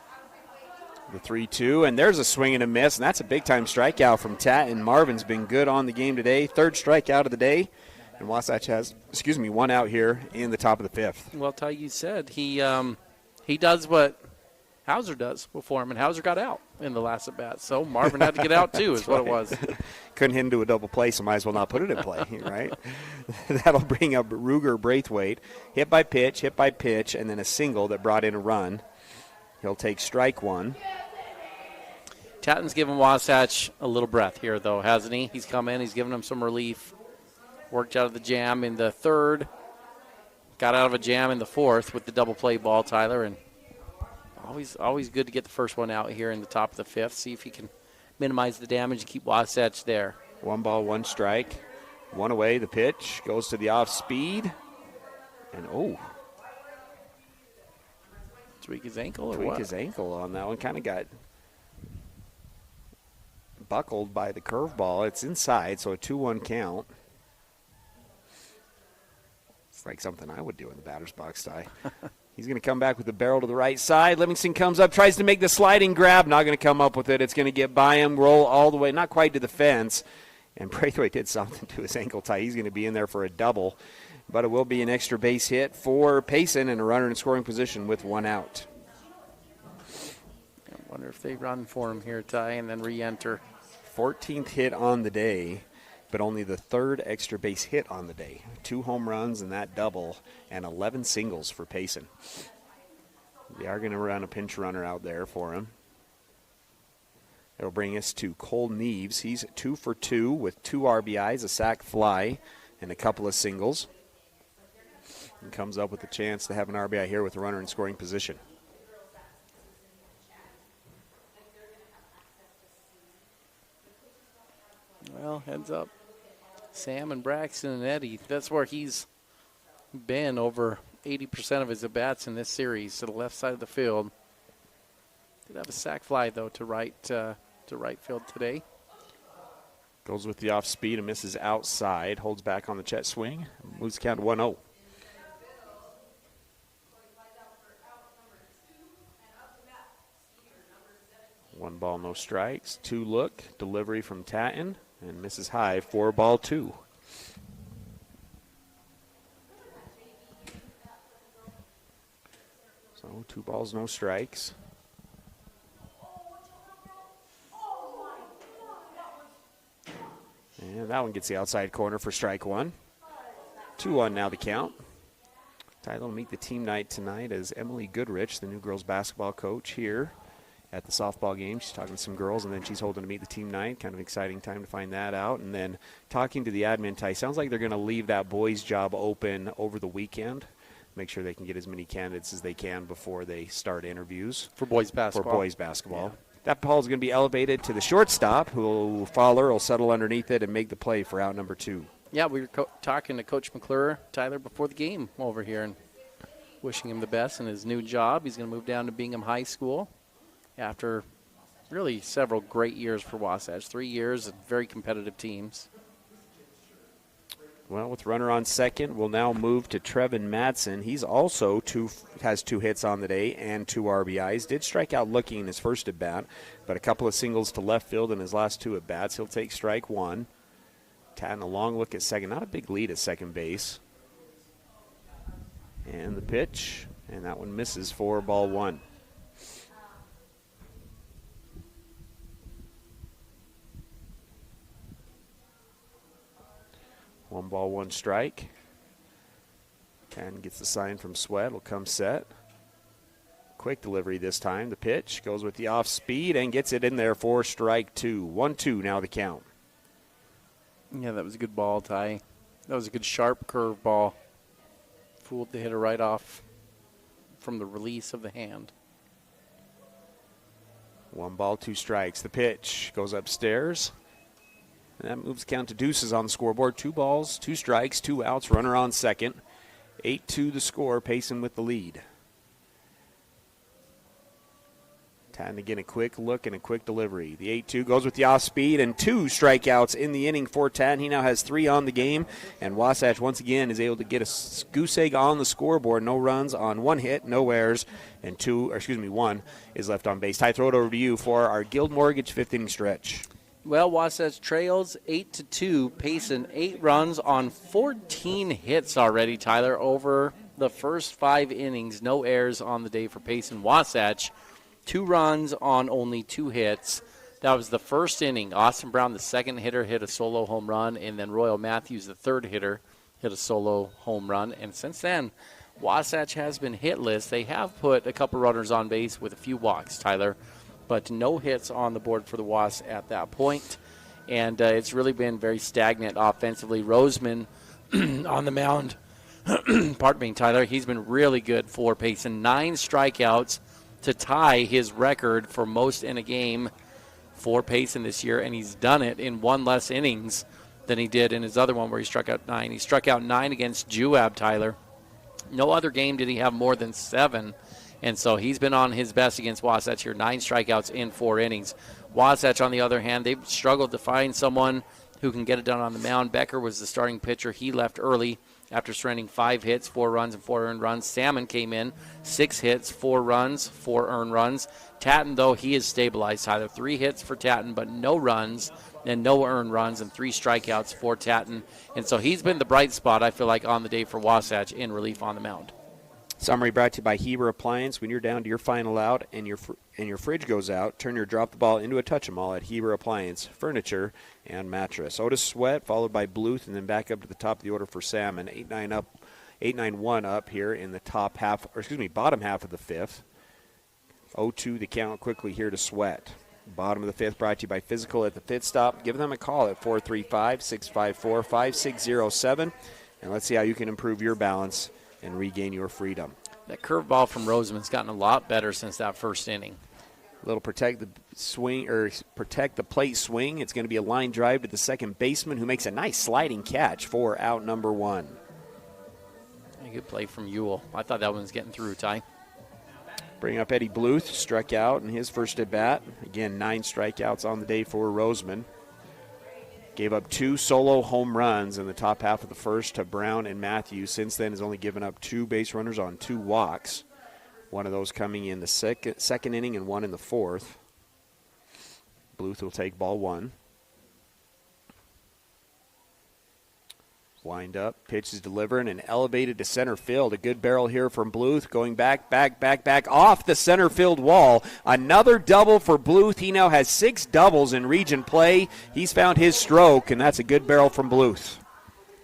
The 3-2, and there's a swing and a miss, and that's a big-time strikeout from Tatton. Marvin's been good on the game today. 3rd strikeout of the day, and Wasatch has, 1 out here in the top of the 5th. Well, Ty, you said he does what Hauser does before him, and Hauser got out in the last at-bat. So Marvin had to get out, too, is what it was. Couldn't hit into a double play, so might as well not put it in play, right? That'll bring up Ruger Braithwaite. Hit by pitch, and then a single that brought in a run. He'll take strike 1. Tatton's given Wasatch a little breath here, though, hasn't he? He's come in, he's given them some relief. Worked out of the jam in the 3rd. Got out of a jam in the 4th with the double play ball, Tyler, and always good to get the first one out here in the top of the 5th. See if he can minimize the damage and keep Wasatch there. 1 ball, 1 strike. 1 away, the pitch goes to the off speed. And tweak his ankle or tweak what? His ankle on that one. Kind of got buckled by the curveball. It's inside, so a 2-1 count. It's like something I would do in the batter's box, Ty. He's going to come back with the barrel to the right side. Livingston comes up, tries to make the sliding grab. Not going to come up with it. It's going to get by him, roll all the way, not quite to the fence. And Braithwaite did something to his ankle, Ty. He's going to be in there for a double. But it will be an extra base hit for Payson and a runner in scoring position with 1 out. I wonder if they run for him here, Ty, and then re-enter. 14th hit on the day, but only the 3rd extra base hit on the day. 2 home runs and that double, and 11 singles for Payson. They are going to run a pinch runner out there for him. It'll bring us to Cole Neves. He's 2 for 2 with 2 RBIs, a sac fly, and a couple of singles. And comes up with a chance to have an RBI here with a runner in scoring position. Well, heads up. Sam and Braxton and Eddie, that's where he's been over 80% of his at-bats in this series, to the left side of the field. Did have a sac fly, though, to right field today. Goes with the off speed and misses outside. Holds back on the check swing. Moves the count to 1-0. One ball, no strikes. 2 look. Delivery from Tatton. And misses high. 4 ball, 2. So 2 balls, no strikes. And that one gets the outside corner for strike 1. 2-1 now the count. Tyler will meet the team night tonight as Emily Goodrich, the new girls basketball coach, here at the softball game. She's talking to some girls, and then she's holding to meet the team night. Kind of exciting time to find that out. And then talking to the admin, Ty, sounds like they're going to leave that boys' job open over the weekend. Make sure they can get as many candidates as they can before they start interviews. For boys basketball. Yeah. That ball is going to be elevated to the shortstop, who will follow, will settle underneath it, and make the play for out number 2. Yeah, we were talking to Coach McClure, Tyler, before the game over here, and wishing him the best in his new job. He's going to move down to Bingham High School after really several great years for Wasatch. 3 years of very competitive teams. Well, with runner on second, we'll now move to Trevin Madsen. He's also has 2 hits on the day and 2 RBIs. Did strike out looking in his first at-bat, but a couple of singles to left field in his last 2 at-bats. He'll take strike 1. Tatting a long look at second. Not a big lead at second base. And the pitch, and that one misses for ball 1. One ball, 1 strike. And gets the sign from Sweat. Will come set. Quick delivery this time. The pitch goes with the off speed and gets it in there for strike 2. 1-2 now the count. Yeah, that was a good ball, Ty. That was a good sharp curve ball. Fooled the hitter right off from the release of the hand. 1 ball, 2 strikes. The pitch goes upstairs. And that moves the count to deuces on the scoreboard. 2 balls, 2 strikes, 2 outs, runner on second. 8-2 the score, Payson with the lead. Tatting again, a quick look and a quick delivery. The 8-2 goes with the off speed and 2 strikeouts in the inning for Tatting. He now has 3 on the game, and Wasatch once again is able to get a goose egg on the scoreboard. No runs on 1 hit, no errors, and 1 is left on base. Ty, throw it over to you for our Guild Mortgage 5th inning stretch. Well, Wasatch trails 8-2. Payson 8 runs on 14 hits already, Tyler, over the first 5 innings. No errors on the day for Payson. Wasatch 2 runs on only 2 hits. That was the first inning. Austin Brown, the second hitter, hit a solo home run, and then Royal Matthews, the third hitter, hit a solo home run. And since then, Wasatch has been hitless. They have put a couple runners on base with a few walks, Tyler, but no hits on the board for the Wasps at that point. And it's really been very stagnant offensively. Roseman on the mound, pardon me, Tyler, he's been really good for Payson. 9 strikeouts to tie his record for most in a game for Payson this year, and he's done it in 1 less innings than he did in his other one where he struck out 9. He struck out 9 against Juab, Tyler. No other game did he have more than 7. And so he's been on his best against Wasatch here, 9 strikeouts in 4 innings. Wasatch, on the other hand, they've struggled to find someone who can get it done on the mound. Becker was the starting pitcher. He left early after surrendering 5 hits, 4 runs, and 4 earned runs. Salmon came in, 6 hits, 4 runs, 4 earned runs. Tatton, though, he is stabilized, Tyler. 3 hits for Tatton, but no runs and no earned runs and 3 strikeouts for Tatton. And so he's been the bright spot, I feel like, on the day for Wasatch in relief on the mound. Summary brought to you by Heber Appliance. When you're down to your final out and your fridge goes out, turn your drop the ball into a touch 'em all at Heber Appliance, furniture and mattress. Otis Sweat, followed by Bluth, and then back up to the top of the order for Salmon. 8-9-1 up here in the bottom half of the 5th. 0-2 the count quickly here to Sweat. Bottom of the 5th brought to you by Physical at the Pit Stop. Give them a call at 435-654-5607, and let's see how you can improve your balance and regain your freedom. That curveball from Roseman's gotten a lot better since that first inning. A little protect the plate swing. It's going to be a line drive to the second baseman, who makes a nice sliding catch for out number 1. A good play from Ewell. I thought that one was getting through, Ty. Bring up Eddie Bluth, struck out in his first at bat. Again, 9 strikeouts on the day for Roseman. Gave up 2 solo home runs in the top half of the first to Brown and Matthews. Since then has only given up 2 base runners on 2 walks. One of those coming in the second inning and 1 in the 4th. Bluth will take ball 1. Wind up, pitch is delivered and elevated to center field. A good barrel here from Bluth, going back off the center field wall. Another double for Bluth. He now has 6 doubles in region play. He's found his stroke, and that's a good barrel from Bluth.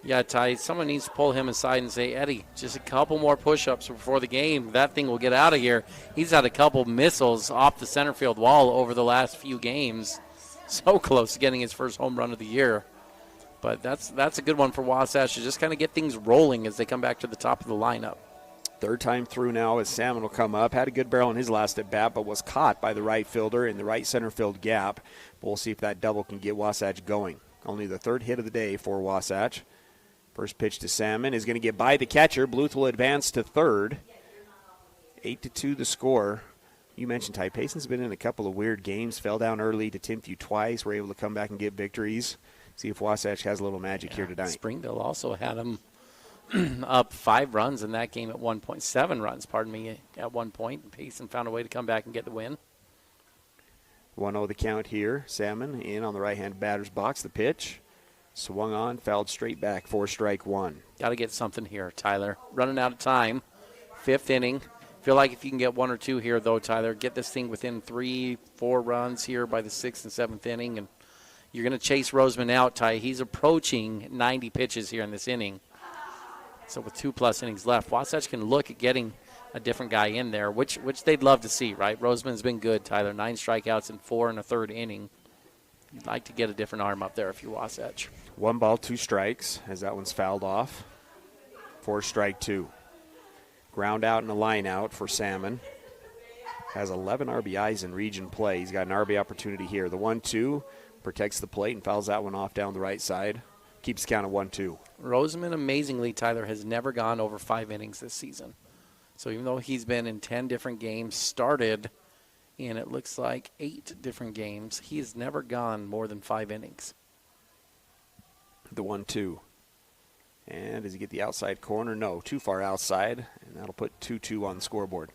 Yeah, Ty, someone needs to pull him aside and say, Eddie, just a couple more push-ups before the game. That thing will get out of here. He's had a couple missiles off the center field wall over the last few games. So close to getting his first home run of the year. But that's a good one for Wasatch to just kind of get things rolling as they come back to the top of the lineup. Third time through now as Salmon will come up. Had a good barrel in his last at-bat, but was caught by the right fielder in the right center field gap. We'll see if that double can get Wasatch going. Only the third hit of the day for Wasatch. First pitch to Salmon is going to get by the catcher. Bluth will advance to third. 8-2 the score. You mentioned Ty Payson's been in a couple of weird games. Fell down early to Timpview twice. Were able to come back and get victories. See if Wasatch has a little magic here tonight. Springville also had him up 5 runs in that game at 1.7 runs, at one point. Payson found a way to come back and get the win. 1-0 the count here. Salmon in on the right-hand batter's box. The pitch. Swung on, fouled straight back, 4-1. Got to get something here, Tyler. Running out of time. 5th inning. Feel like if you can get 1 or 2 here, though, Tyler, get this thing within 3-4 runs here by the 6th and 7th inning, and you're going to chase Roseman out, Ty. He's approaching 90 pitches here in this inning. So with 2+ innings left, Wasatch can look at getting a different guy in there, which they'd love to see, right? Roseman's been good, Tyler. 9 strikeouts in 4 1/3 inning. You'd like to get a different arm up there if you're Wasatch. 1 ball, 2 strikes, as that one's fouled off. 4-2. Ground out and a line out for Salmon. Has 11 RBIs in region play. He's got an RBI opportunity here. The 1-2 protects the plate and fouls that one off down the right side. Keeps the count at 1-2. Roseman, amazingly, Tyler, has never gone over 5 innings this season. So even though he's been in 10 different games, started in, it looks like, 8 different games, he has never gone more than 5 innings. The 1-2. And does he get the outside corner? No, too far outside. And that'll put 2-2 on the scoreboard.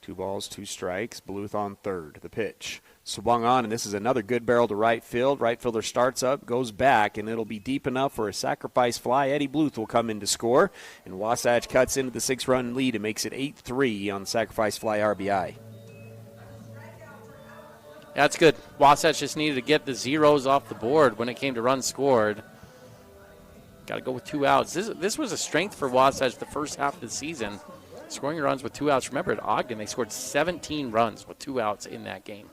Two balls, 2 strikes. Bluth on third. The pitch. Swung on, and this is another good barrel to right field. Right fielder starts up, goes back, and it'll be deep enough for a sacrifice fly. Eddie Bluth will come in to score, and Wasatch cuts into the 6-run lead and makes it 8-3 on the sacrifice fly RBI. That's good. Wasatch just needed to get the zeros off the board when it came to runs scored. Got to go with 2 outs. This was a strength for Wasatch the first half of the season. Scoring runs with 2 outs. Remember at Ogden, they scored 17 runs with 2 outs in that game.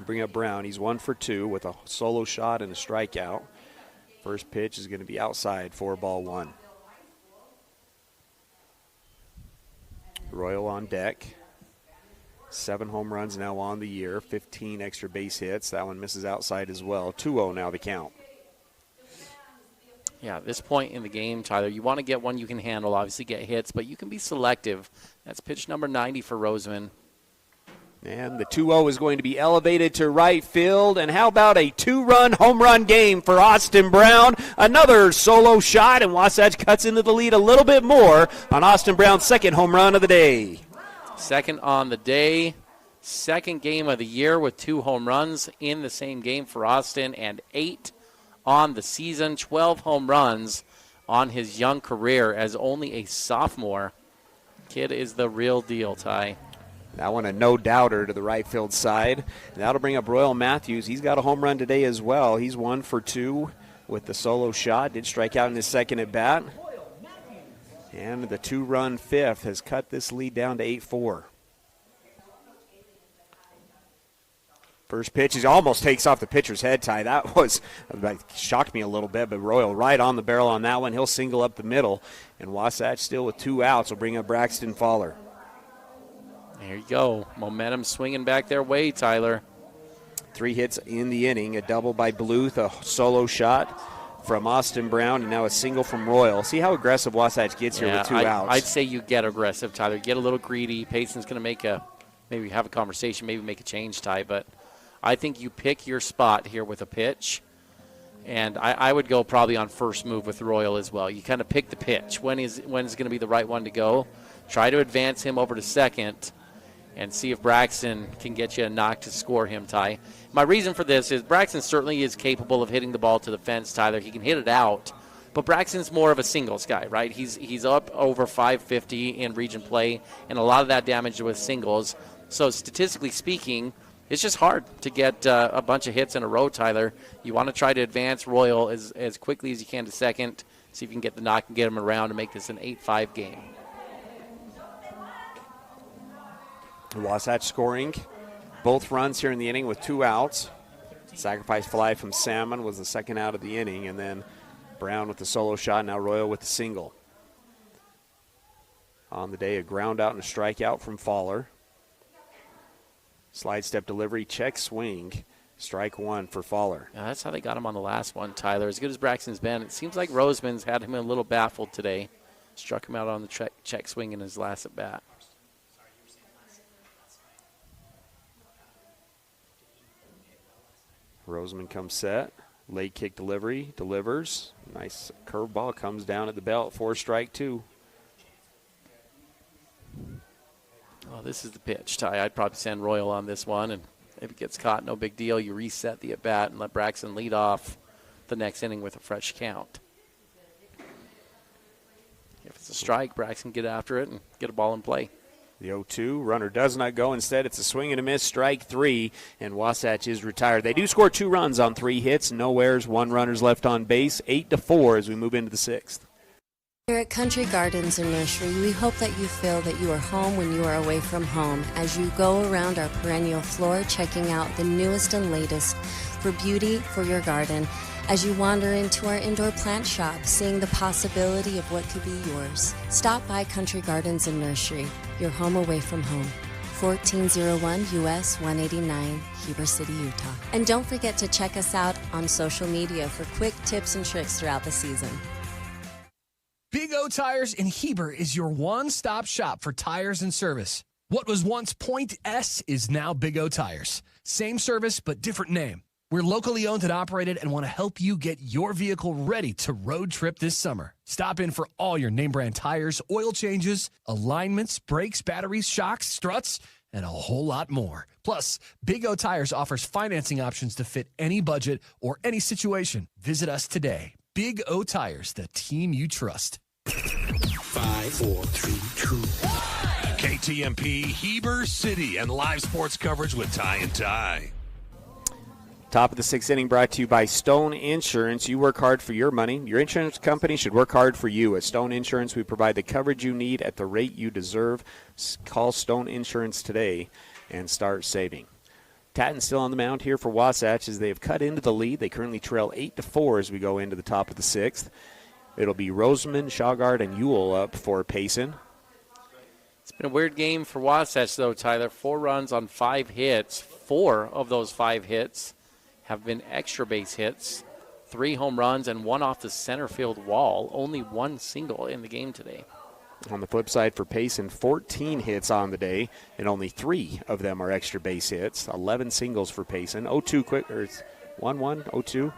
Bring up Brown. He's 1 for 2 with a solo shot and a strikeout. First pitch is going to be outside, 4-1. Royal on deck. 7 home runs now on the year, 15 extra base hits. That one misses outside as well. 2-0 now the count. Yeah, at this point in the game, Tyler, you want to get one you can handle, obviously get hits, but you can be selective. That's pitch number 90 for Roseman. And the 2-0 is going to be elevated to right field. And how about a 2-run home run game for Austin Brown? Another solo shot, and Wasatch cuts into the lead a little bit more on Austin Brown's second home run of the day. Second on the day, second game of the year with 2 home runs in the same game for Austin, and 8 on the season, 12 home runs on his young career as only a sophomore. Kid is the real deal, Ty. That one a no-doubter to the right field side. And that'll bring up Royal Matthews. He's got a home run today as well. He's 1 for 2 with the solo shot. Did strike out in his second at bat. And the 2-run fifth has cut this lead down to 8-4. First pitch, he almost takes off the pitcher's head, Ty. That shocked me a little bit, but Royal right on the barrel on that one. He'll single up the middle. And Wasatch still with 2 outs will bring up Braxton Fowler. There you go. Momentum swinging back their way, Tyler. 3 hits in the inning. A double by Bluth, a solo shot from Austin Brown, and now a single from Royal. See how aggressive Wasatch gets here with 2 outs. I'd say you get aggressive, Tyler. Get a little greedy. Payson's going to maybe have a conversation, maybe make a change, Ty, but I think you pick your spot here with a pitch, and I would go probably on first move with Royal as well. You kind of pick the pitch. When is going to be the right one to go? Try to advance him over to second, and see if Braxton can get you a knock to score him, Ty. My reason for this is Braxton certainly is capable of hitting the ball to the fence, Tyler. He can hit it out, but Braxton's more of a singles guy, right? He's up over 550 in region play, and a lot of that damage with singles. So statistically speaking, it's just hard to get a bunch of hits in a row, Tyler. You want to try to advance Royal as quickly as you can to second, see if you can get the knock and get him around to make this an 8-5 game. Wasatch scoring both runs here in the inning with 2 outs. Sacrifice fly from Salmon was the second out of the inning, and then Brown with the solo shot, now Royal with the single. On the day, a ground out and a strikeout from Fowler. Slide step delivery, check swing, strike 1 for Fowler. Yeah, that's how they got him on the last one, Tyler. As good as Braxton's been, it seems like Roseman's had him a little baffled today. Struck him out on the check swing in his last at bat. Roseman comes set. Late kick delivery, delivers. Nice curveball, comes down at the belt for strike 2. Oh, this is the pitch, Ty. I'd probably send Royal on this one, and if it gets caught, no big deal. You reset the at-bat and let Braxton lead off the next inning with a fresh count. If it's a strike, Braxton get after it and get a ball in play. The 0-2, runner does not go. Instead, it's a swing and a miss, strike 3, and Wasatch is retired. They do score 2 runs on 3 hits, no errors, 1 runner's left on base, 8-4 as we move into the 6th. Here at Country Gardens and Nursery, we hope that you feel that you are home when you are away from home as you go around our perennial floor checking out the newest and latest for beauty for your garden as you wander into our indoor plant shop, seeing the possibility of what could be yours. Stop by Country Gardens and Nursery, your home away from home. 1401 US 189, Heber City, Utah. And don't forget to check us out on social media for quick tips and tricks throughout the season. Big O Tires in Heber is your one-stop shop for tires and service. What was once Point S is now Big O Tires. Same service, but different name. We're locally owned and operated and want to help you get your vehicle ready to road trip this summer. Stop in for all your name brand tires, oil changes, alignments, brakes, batteries, shocks, struts, and a whole lot more. Plus, Big O Tires offers financing options to fit any budget or any situation. Visit us today. Big O Tires, the team you trust. 5, 4, 3, 2, 1. KTMP Heber City and live sports coverage with Ty and Ty. Top of the 6th inning brought to you by Stone Insurance. You work hard for your money. Your insurance company should work hard for you. At Stone Insurance, we provide the coverage you need at the rate you deserve. Call Stone Insurance today and start saving. Tatton still on the mound here for Wasatch as they have cut into the lead. They currently trail 8-4 as we go into the top of the 6th. It'll be Roseman, Shawgard, and Ewell up for Payson. It's been a weird game for Wasatch, though, Tyler. 4 runs on 5 hits. 4 of those 5 hits have been extra base hits. 3 home runs and 1 off the center field wall. Only 1 single in the game today. On the flip side for Payson, 14 hits on the day, and only 3 of them are extra base hits. 11 singles for Payson. 0-2 quick, or it's 1-1, 0-2.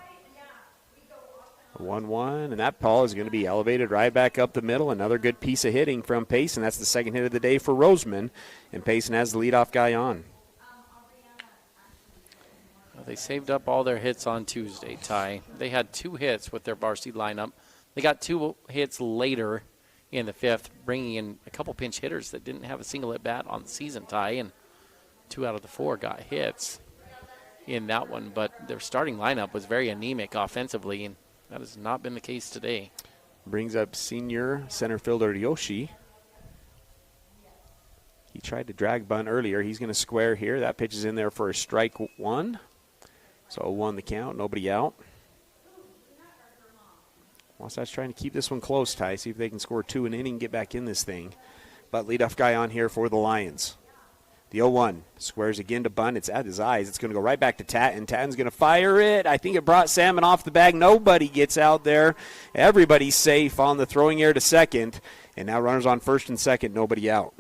1-1, and that ball is going to be elevated right back up the middle. Another good piece of hitting from Payson. That's the second hit of the day for Roseman, and Payson has the leadoff guy on. Well, they saved up all their hits on Tuesday, Ty. They had 2 hits with their varsity lineup. They got 2 hits later in the 5th, bringing in a couple pinch hitters that didn't have a single at-bat on the season, Ty, and 2 out of the 4 got hits in that one. But their starting lineup was very anemic offensively, and that has not been the case today. Brings up senior center fielder Yoshi. He tried to drag bunt earlier. He's going to square here. That pitch is in there for a strike 1. So 0-1 the count, nobody out. Wasatch trying to keep this one close, Ty. See if they can score 2 an inning, get back in this thing. But leadoff guy on here for the Lions. The 0-1 squares again to bunt. It's at his eyes. It's going to go right back to Tatton. Tatton's going to fire it. I think it brought Salmon off the bag. Nobody gets out there. Everybody's safe on the throwing air to second. And now runners on first and second, nobody out.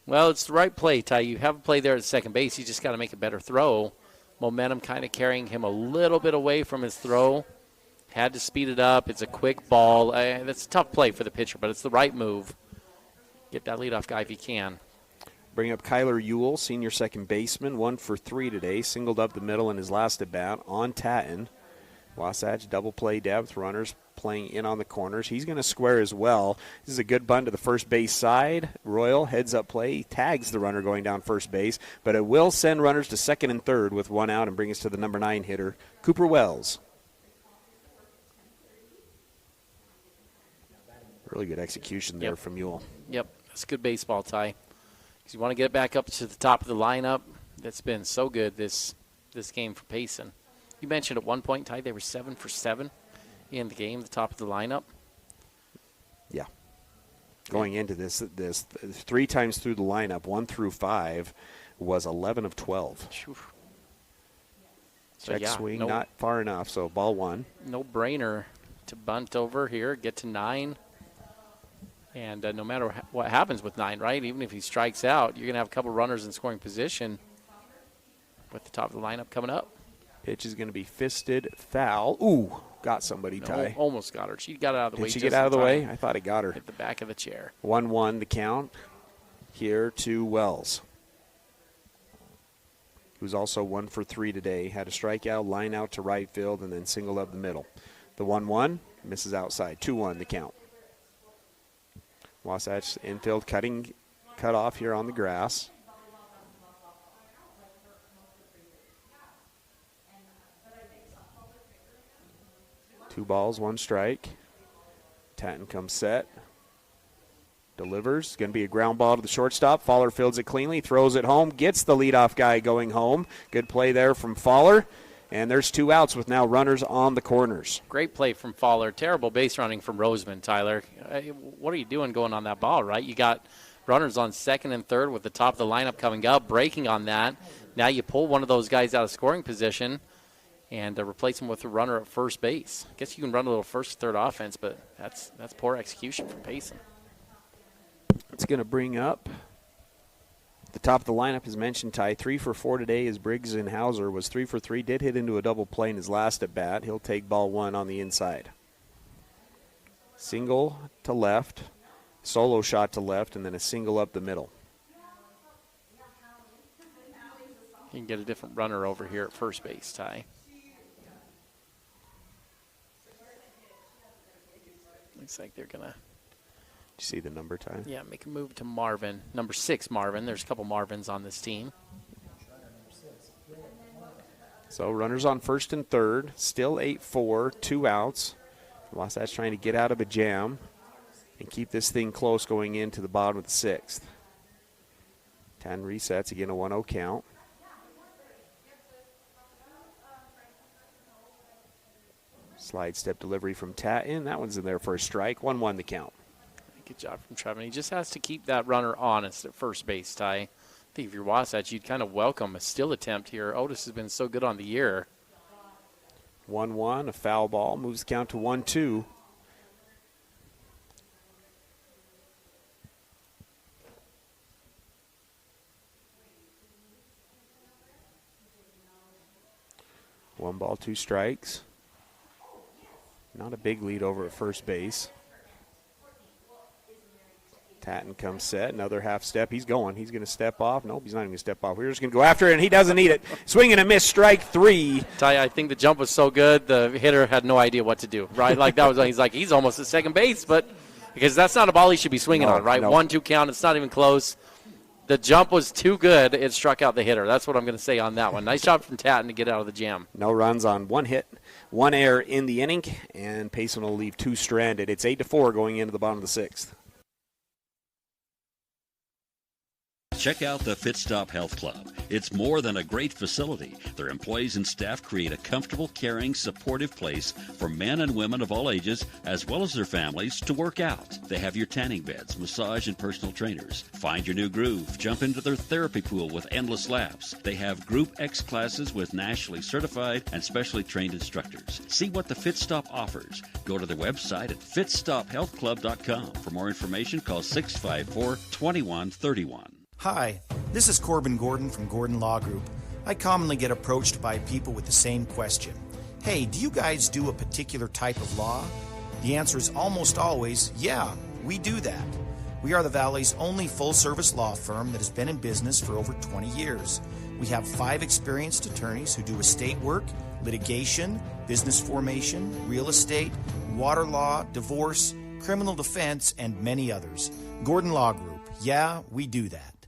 Well, it's the right play, Ty. You have a play there at second base. You just got to make a better throw. Momentum kind of carrying him a little bit away from his throw. Had to speed it up. It's a quick ball. That's a tough play for the pitcher, but it's the right move. Get that leadoff guy if you can. Bring up Kyler Ewell, senior second baseman, 1 for 3 today. Singled up the middle in his last at bat on Tatton. Wasatch double play depth, runners playing in on the corners. He's going to square as well. This is a good bunt to the first base side. Royal heads up play. He tags the runner going down first base, but it will send runners to second and third with 1 out and bring us to the number 9 hitter, Cooper Wells. Really good execution there from Ewell. Yep, that's good baseball, Ty. Because you want to get it back up to the top of the lineup. That's been so good this game for Payson. You mentioned at one point, Ty, they were 7 for 7 in the game, the top of the lineup. Yeah. Going into this 3 times through the lineup, 1 through 5, was 11 of 12. Check swing, not far enough, so ball 1. No brainer to bunt over here, get to 9. And no matter what happens with 9, right, even if he strikes out, you're going to have a couple runners in scoring position with the top of the lineup coming up. Pitch is going to be fisted, foul. Ooh, got somebody, Ty. Almost got her. She got out of the way. Did she get out of the way? I thought it got her. Hit the back of the chair. 1-1 the count here to Wells, who's also 1 for 3 today. Had a strikeout, line out to right field, and then singled up the middle. The 1-1 misses outside. 2-1 the count. Wasatch infield cut off here on the grass. Two balls, 1 strike. Tatton comes set. Delivers. Going to be a ground ball to the shortstop. Faller fields it cleanly, throws it home, gets the leadoff guy going home. Good play there from Faller. And there's 2 outs with now runners on the corners. Great play from Faller. Terrible base running from Roseman, Tyler. What are you doing going on that ball, right? You got runners on second and third with the top of the lineup coming up, breaking on that. Now you pull one of those guys out of scoring position and replace him with a runner at first base. I guess you can run a little first, third offense, but that's poor execution from Payson. It's going to bring up the top of the lineup, as mentioned, Ty. 3 for 4 today as Briggs and Hauser was 3 for 3. Did hit into a double play in his last at bat. He'll take ball 1 on the inside. Single to left, solo shot to left, and then a single up the middle. You can get a different runner over here at first base, Ty. Looks like they're going to... You see the number, Ty? Yeah, make a move to Marvin. Number 6, Marvin. There's a couple Marvins on this team. So runners on first and third. Still 8-4, 2 outs. Wasatch trying to get out of a jam and keep this thing close going into the bottom of the 6th. 10 resets, again a 1-0 count. Slide step delivery from Tatton. That one's in there for a strike. 1-1 the count. Good job from Trevin. He just has to keep that runner honest at first base, Ty. I think if you're Wasatch, you'd kind of welcome a still attempt here. Otis has been so good on the year. 1-1, a foul ball. Moves the count to 1-2. One ball, 2 strikes. Not a big lead over at first base. Tatton comes set, another half step. He's going. He's going to step off. Nope, he's not even going to step off. We're just going to go after it, and he doesn't need it. Swing and a miss, strike 3. Ty, I think the jump was so good, the hitter had no idea what to do, right? Like that was, he's almost at second base, but because that's not a ball he should be swinging on, right? No. 1-2 count, it's not even close. The jump was too good. It struck out the hitter. That's what I'm going to say on that one. Nice job from Tatton to get out of the jam. No runs on 1 hit, 1 error in the inning, and Payson will leave 2 stranded. It's 8-4 going into the bottom of the 6th. Check out the Fit Stop Health Club. It's more than a great facility. Their employees and staff create a comfortable, caring, supportive place for men and women of all ages, as well as their families, to work out. They have your tanning beds, massage, and personal trainers. Find your new groove. Jump into their therapy pool with endless laps. They have Group X classes with nationally certified and specially trained instructors. See what the Fit Stop offers. Go to their website at fitstophealthclub.com. For more information, call 654-2131. Hi, this is Corbin Gordon from Gordon Law Group. I commonly get approached by people with the same question. Hey, do you guys do a particular type of law? The answer is almost always, yeah, we do that. We are the Valley's only full-service law firm that has been in business for over 20 years. We have 5 experienced attorneys who do estate work, litigation, business formation, real estate, water law, divorce, criminal defense, and many others. Gordon Law Group. Yeah, we do that.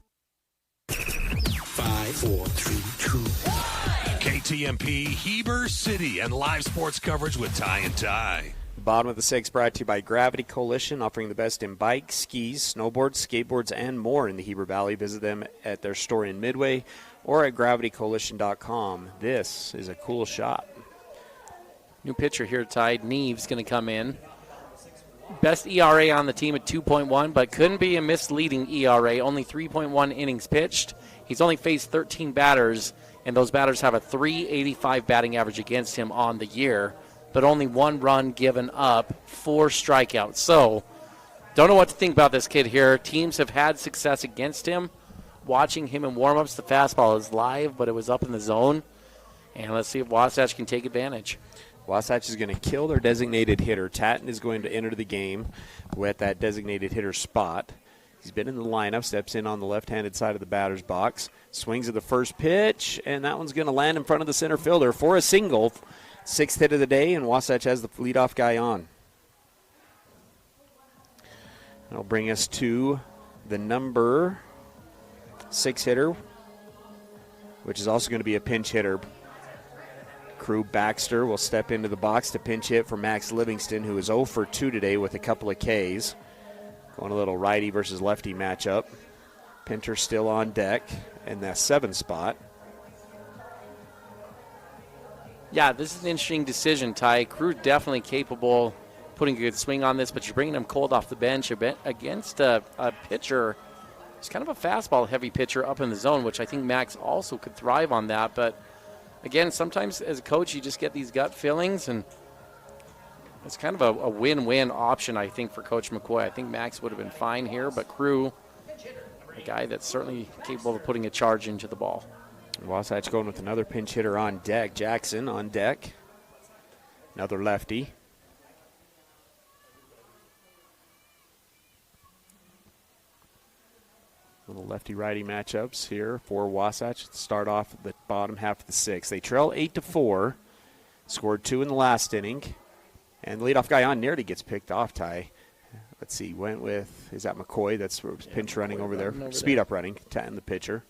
5, 4, 3, 2, 1. KTMP, Heber City, and live sports coverage with Ty and Ty. Bottom of the 6 brought to you by Gravity Coalition, offering the best in bikes, skis, snowboards, skateboards, and more in the Heber Valley. Visit them at their store in Midway or at gravitycoalition.com. This is a cool shot. New pitcher here, Ty. Neves going to come in. Best ERA on the team at 2.1, but couldn't be a misleading ERA. Only 3.1 innings pitched. He's only faced 13 batters, and those batters have a .385 batting average against him on the year, but only 1 run given up, 4 strikeouts. So, don't know what to think about this kid here. Teams have had success against him. Watching him in warm-ups, the fastball is live, but it was up in the zone. And let's see if Wasatch can take advantage. Wasatch is going to kill their designated hitter. Tatton is going to enter the game with that designated hitter spot. He's been in the lineup, steps in on the left-handed side of the batter's box, swings at the first pitch, and that one's going to land in front of the center fielder for a single. 6th hit of the day, and Wasatch has the leadoff guy on. That'll bring us to the number 6 hitter, which is also going to be a pinch hitter. Crew Baxter will step into the box to pinch hit for Max Livingston, who is 0 for 2 today with a couple of Ks. Going a little righty versus lefty matchup. Pinter still on deck in that 7 spot. Yeah, this is an interesting decision, Ty. Crew definitely capable putting a good swing on this, but you're bringing him cold off the bench against a pitcher. It's kind of a fastball-heavy pitcher up in the zone, which I think Max also could thrive on that. But, again, sometimes as a coach you just get these gut feelings, and it's kind of a win-win option, I think, for Coach McCoy. I think Max would have been fine here, but Crew, a guy that's certainly capable of putting a charge into the ball. Wasatch going with another pinch hitter on deck. Jackson on deck. Another lefty. Little lefty-righty matchups here for Wasatch. Start off the bottom half of the 6th. They trail 8-4. Scored 2 in the last inning. And the leadoff guy on nearly gets picked off, Ty. Let's see, went with, is that McCoy? That's pinch running over there. Speed up running, Tatton the pitcher.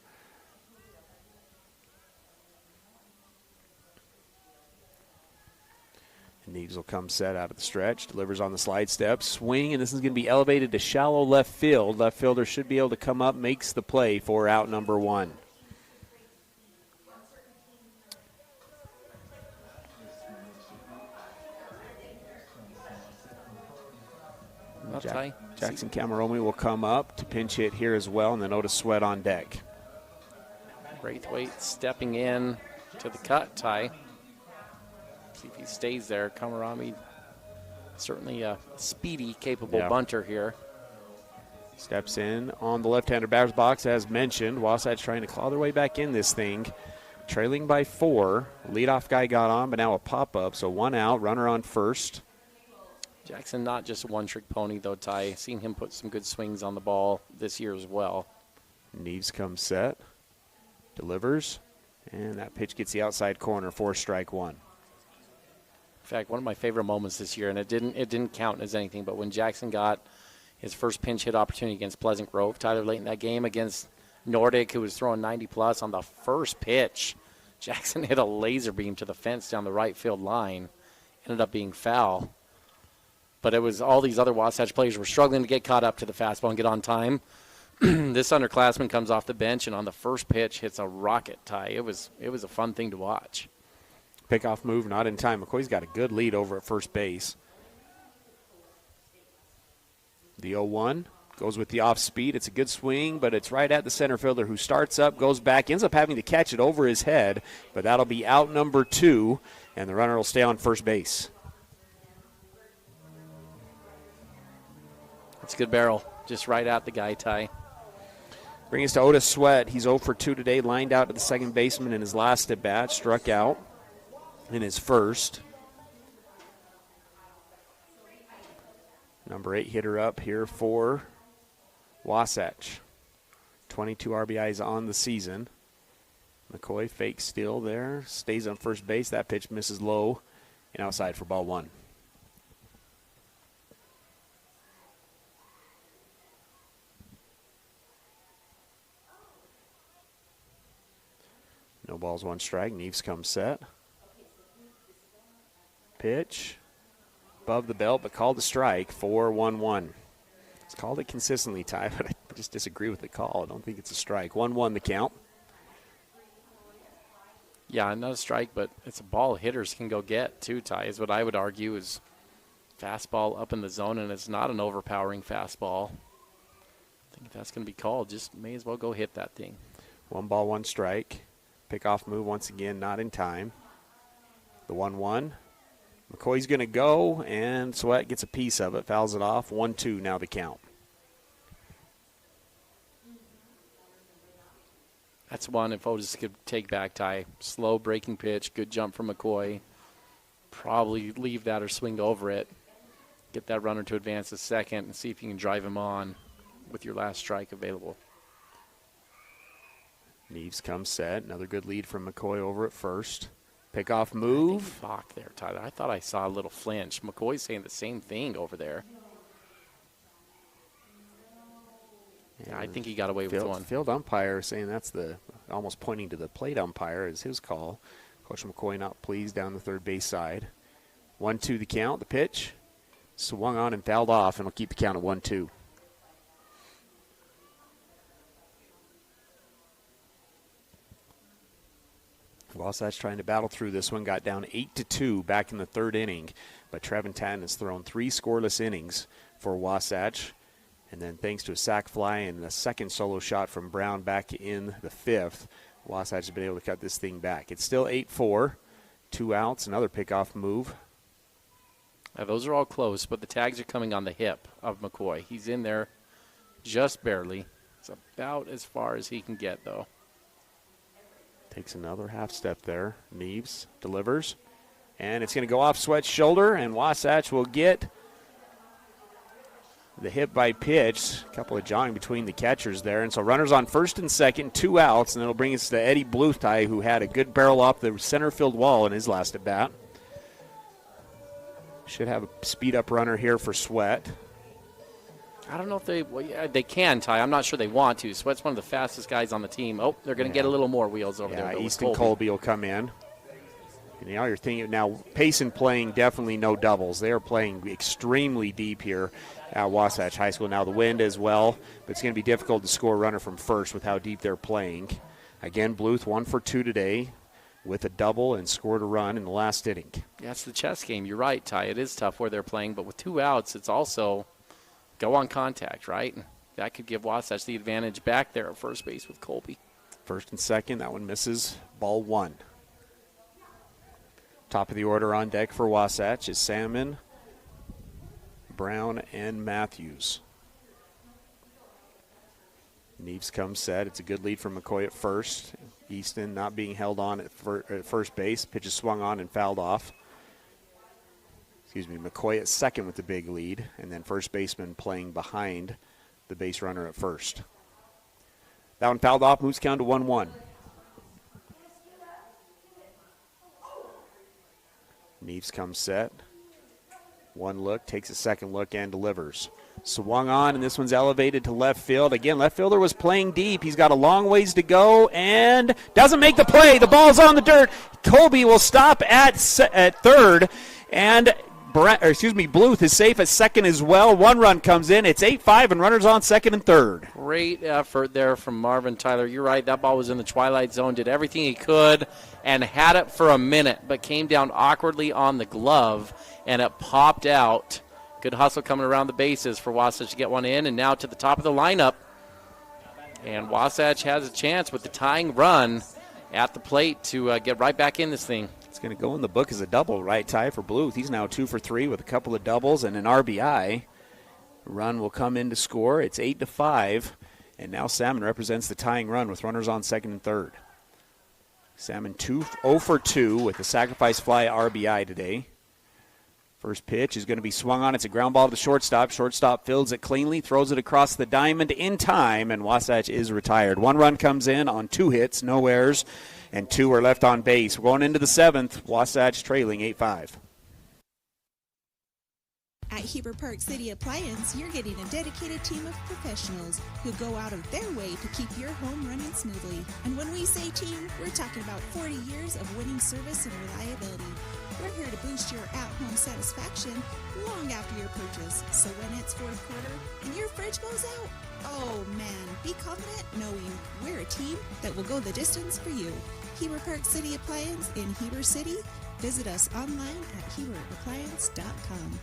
And Neves will come set out of the stretch, delivers on the slide step, swing, and this is going to be elevated to shallow left field. Left fielder should be able to come up, makes the play for out number 1. Jackson Camaromi will come up to pinch hit here as well, and then Otis Sweat on deck. Braithwaite stepping in to the cut, Ty. See if he stays there. Kamarami, certainly a speedy, capable bunter here. Steps in on the left-hander batter's box, as mentioned. Wasatch trying to claw their way back in this thing. Trailing by 4. Leadoff guy got on, but now a pop-up, so 1 out, runner on first. Jackson not just a one-trick pony, though, Ty. Seen him put some good swings on the ball this year as well. Neves comes set, delivers, and that pitch gets the outside corner for strike 1. In fact, one of my favorite moments this year, and it didn't count as anything, but when Jackson got his first pinch hit opportunity against Pleasant Grove, Tyler, late in that game against Nordic, who was throwing 90-plus on the first pitch, Jackson hit a laser beam to the fence down the right field line. Ended up being foul. But it was all these other Wasatch players were struggling to get caught up to the fastball and get on time. This underclassman comes off the bench and on the first pitch hits a rocket, Ty. It was a fun thing to watch. Pickoff move, not in time. McCoy's got a good lead over at first base. The 0-1 goes with the off speed. It's a good swing, but it's right at the center fielder who starts up, goes back, ends up having to catch it over his head. But that'll be out number 2, and the runner will stay on first base. It's a good barrel, just right at the guy, Ty. Bring us to Otis Sweat. He's 0 for 2 today, lined out to the second baseman in his last at-bat, struck out in his first. Number 8 hitter up here for Wasatch. 22 RBIs on the season. McCoy fake steal there. Stays on first base. That pitch misses low and outside for ball 1. No balls, 1 strike. Neves comes set. Pitch. Above the belt, but called a strike. 4-1-1. It's called it consistently, Ty, but I just disagree with the call. I don't think it's a strike. 1-1 the count. Yeah, not a strike, but it's a ball hitters can go get, too, Ty, is what I would argue is fastball up in the zone, and it's not an overpowering fastball. I think if that's going to be called, just may as well go hit that thing. 1 ball, 1 strike. Pickoff move once again, not in time. The 1-1. McCoy's going to go, and Sweat gets a piece of it, fouls it off. 1-2 now the count. That's one if Otis could take back, Ty. Slow breaking pitch, good jump from McCoy. Probably leave that or swing over it. Get that runner to advance to second and see if you can drive him on with your last strike available. Neves comes set. Another good lead from McCoy over at first. Pickoff move. Balk there, Tyler. I thought I saw a little flinch. McCoy's saying the same thing over there. Yeah, I think he got away with one. Field umpire saying that's almost pointing to the plate umpire is his call. Coach McCoy not pleased down the third base side. 1-2 the count. The pitch swung on and fouled off, and will keep the count at 1-2. Wasatch trying to battle through this one. Got down 8-2 back in the third inning, but Trevin Tatton has thrown 3 scoreless innings for Wasatch. And then thanks to a sac fly and a second solo shot from Brown back in the 5th, Wasatch has been able to cut this thing back. It's still 8-4, 2 outs, another pickoff move. Now, those are all close, but the tags are coming on the hip of McCoy. He's in there just barely. It's about as far as he can get, though. Takes another half step there. Neves delivers. And it's going to go off Sweat's shoulder, and Wasatch will get the hit by pitch. A couple of jogging between the catchers there. And so runners on first and second, 2 outs, and it'll bring us to Eddie Bluth, who had a good barrel off the center field wall in his last at bat. Should have a speed-up runner here for Sweat. I don't know if they can, Ty. I'm not sure they want to. Sweat's one of the fastest guys on the team. Oh, they're going to get a little more wheels over there. Easton Colby will come in. And now you're thinking, Payson playing definitely no doubles. They are playing extremely deep here at Wasatch High School. Now the wind as well, but it's going to be difficult to score a runner from first with how deep they're playing. Again, Bluth 1 for 2 today with a double and scored a run in the last inning. Yeah, it's the chess game. You're right, Ty. It is tough where they're playing, but with 2 outs, it's also go on contact, right? That could give Wasatch the advantage back there at first base with Colby. First and second, that one misses. Ball 1. Top of the order on deck for Wasatch is Salmon, Brown, and Matthews. Neves comes set. It's a good lead from McCoy at first. Easton not being held on at first base. Pitch is swung on and fouled off. McCoy at second with the big lead, and then first baseman playing behind the base runner at first. That one fouled off, moves count to 1-1. Neves comes set. One look, takes a second look, and delivers. Swung on, and this one's elevated to left field. Again, left fielder was playing deep. He's got a long ways to go and doesn't make the play. The ball's on the dirt. Colby will stop at third, and Bluth is safe at second as well. 1 run comes in. It's 8-5, and runners on second and third. Great effort there from Marvin Tyler. You're right. That ball was in the twilight zone. Did everything he could and had it for a minute, but came down awkwardly on the glove, and it popped out. Good hustle coming around the bases for Wasatch to get one in, and now to the top of the lineup. And Wasatch has a chance with the tying run at the plate to get right back in this thing. It's going to go in the book as a double, right, Ty, for Bluth. He's now 2 for 3 with a couple of doubles and an RBI. Run will come in to score. It's 8-5, and now Salmon represents the tying run with runners on second and third. Salmon 0 for 2 with a sacrifice fly RBI today. First pitch is going to be swung on. It's a ground ball to the shortstop. Shortstop fields it cleanly, throws it across the diamond in time, and Wasatch is retired. 1 run comes in on 2 hits, no errors, and 2 are left on base. We're going into the 7th, Wasatch trailing 8-5. At Heber Park City Appliance, you're getting a dedicated team of professionals who go out of their way to keep your home running smoothly. And when we say team, we're talking about 40 years of winning service and reliability. We're here to boost your at-home satisfaction long after your purchase. So when it's fourth quarter and your fridge goes out, oh man, be confident knowing we're a team that will go the distance for you. Heber Park City Appliance in Heber City. Visit us online at heberappliance.com.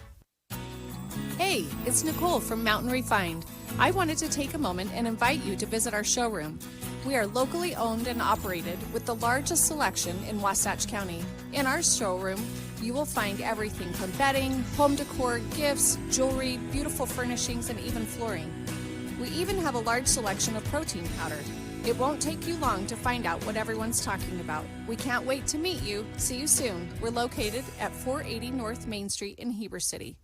Hey, it's Nicole from Mountain Refined. I wanted to take a moment and invite you to visit our showroom. We are locally owned and operated with the largest selection in Wasatch County. In our showroom, you will find everything from bedding, home decor, gifts, jewelry, beautiful furnishings, and even flooring. We even have a large selection of protein powder. It won't take you long to find out what everyone's talking about. We can't wait to meet you. See you soon. We're located at 480 North Main Street in Heber City.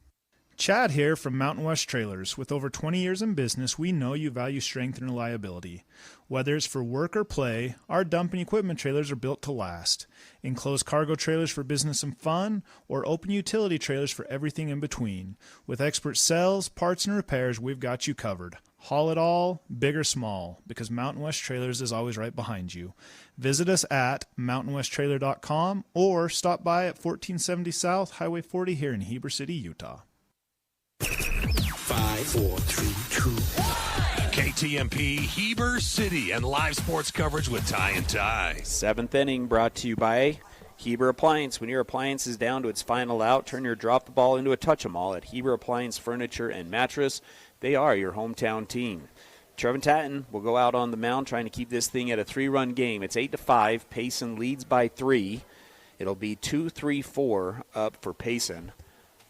Chad here from Mountain West Trailers. With over 20 years in business, we know you value strength and reliability. Whether it's for work or play, our dumping equipment trailers are built to last. Enclosed cargo trailers for business and fun, or open utility trailers for everything in between. With expert sales, parts, and repairs, we've got you covered. Haul it all, big or small, because Mountain West Trailers is always right behind you. Visit us at mountainwesttrailer.com or stop by at 1470 South Highway 40 here in Heber City, Utah. 5, 4, 3, 2, 1. KTMP Heber City and live sports coverage with Ty and Ty. 7th inning brought to you by Heber Appliance. When your appliance is down to its final out, turn your drop the ball into a touch-em-all at Heber Appliance Furniture and Mattress. They are your hometown team. Trevin Tatton will go out on the mound trying to keep this thing at a 3-run game. It's 8-5. Payson leads by 3. It'll be 2-3-4 up for Payson.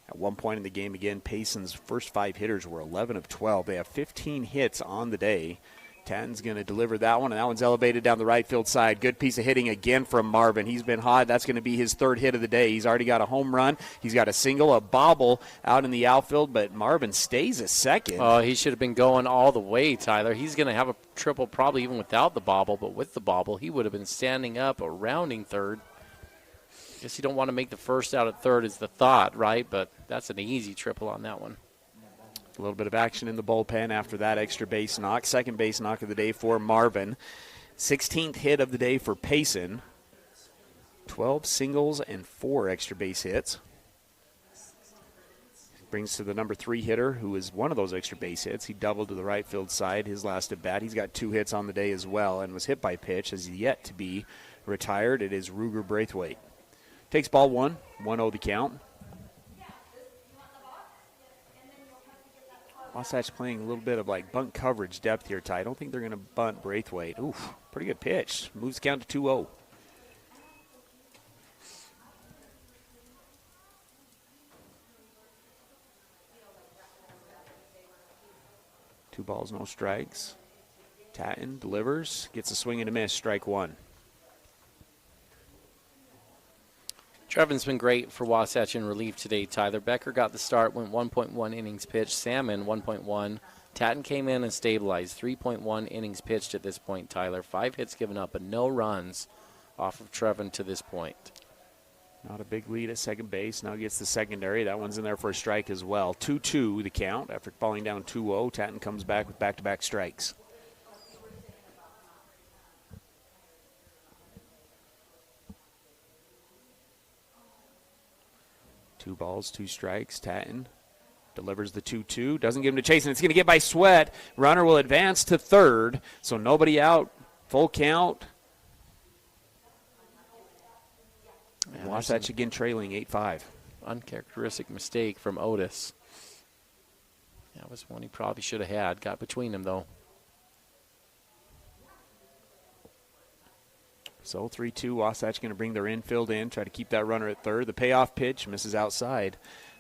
At one point in the game, again, Payson's first 5 hitters were 11 of 12. They have 15 hits on the day. Tatton's going to deliver that one, and that one's elevated down the right field side. Good piece of hitting again from Marvin. He's been hot. That's going to be his 3rd hit of the day. He's already got a home run. He's got a single, a bobble out in the outfield, but Marvin stays a second. Oh, he should have been going all the way, Tyler. He's going to have a triple probably even without the bobble, but with the bobble, he would have been standing up or rounding third. Guess you don't want to make the first out at third is the thought, right? But that's an easy triple on that one. A little bit of action in the bullpen after that extra base knock. Second base knock of the day for Marvin. 16th hit of the day for Payson. 12 singles and 4 extra base hits. Brings to the number 3 hitter, who is one of those extra base hits. He doubled to the right field side his last at bat. He's got 2 hits on the day as well and was hit by pitch, as yet to be retired. It is Ruger Braithwaite. Takes ball 1, 1-0 the count. Wasatch playing a little bit of like bunt coverage depth here, Ty. I don't think they're going to bunt Braithwaite. Oof, pretty good pitch. Moves the count to 2-0. Two balls, no strikes. Tatton delivers, gets a swing and a miss, strike 1. Trevin's been great for Wasatch in relief today, Tyler. Becker got the start, went 1.1 innings pitched. Salmon, 1.1. Tatton came in and stabilized. 3.1 innings pitched at this point, Tyler. 5 hits given up, but no runs off of Trevin to this point. Not a big lead at second base. Now gets the secondary. That one's in there for a strike as well. 2-2 the count. After falling down 2-0, Tatton comes back with back-to-back strikes. Two balls, 2 strikes. Tatton delivers the 2-2. Doesn't give him to chase, and it's going to get by Sweat. Runner will advance to third, so nobody out. Full count. And Wasatch again trailing 8-5. Uncharacteristic mistake from Otis. That was one he probably should have had. Got between them, though. So 3-2, Wasatch going to bring their infield in, try to keep that runner at third. The payoff pitch misses outside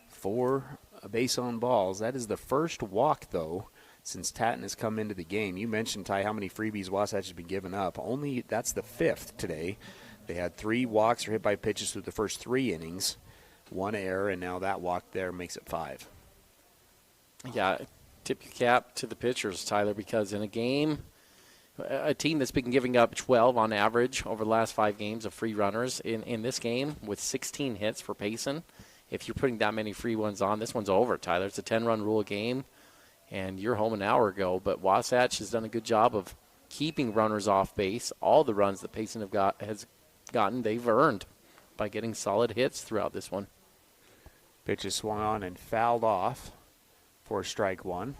for a base on balls. That is the first walk, though, since Tatton has come into the game. You mentioned, Ty, how many freebies Wasatch has been giving up. Only that's the 5th today. They had 3 walks or hit by pitches through the first 3 innings. One error, and now that walk there makes it 5. Yeah, tip your cap to the pitchers, Tyler, because in a game, a team that's been giving up 12 on average over the last 5 games of free runners, in this game with 16 hits for Payson, if you're putting that many free ones on, this one's over, Tyler. It's a 10-run rule game, and you're home an hour ago. But Wasatch has done a good job of keeping runners off base. All the runs that Payson has gotten, they've earned by getting solid hits throughout this one. Pitch is swung on and fouled off for strike 1.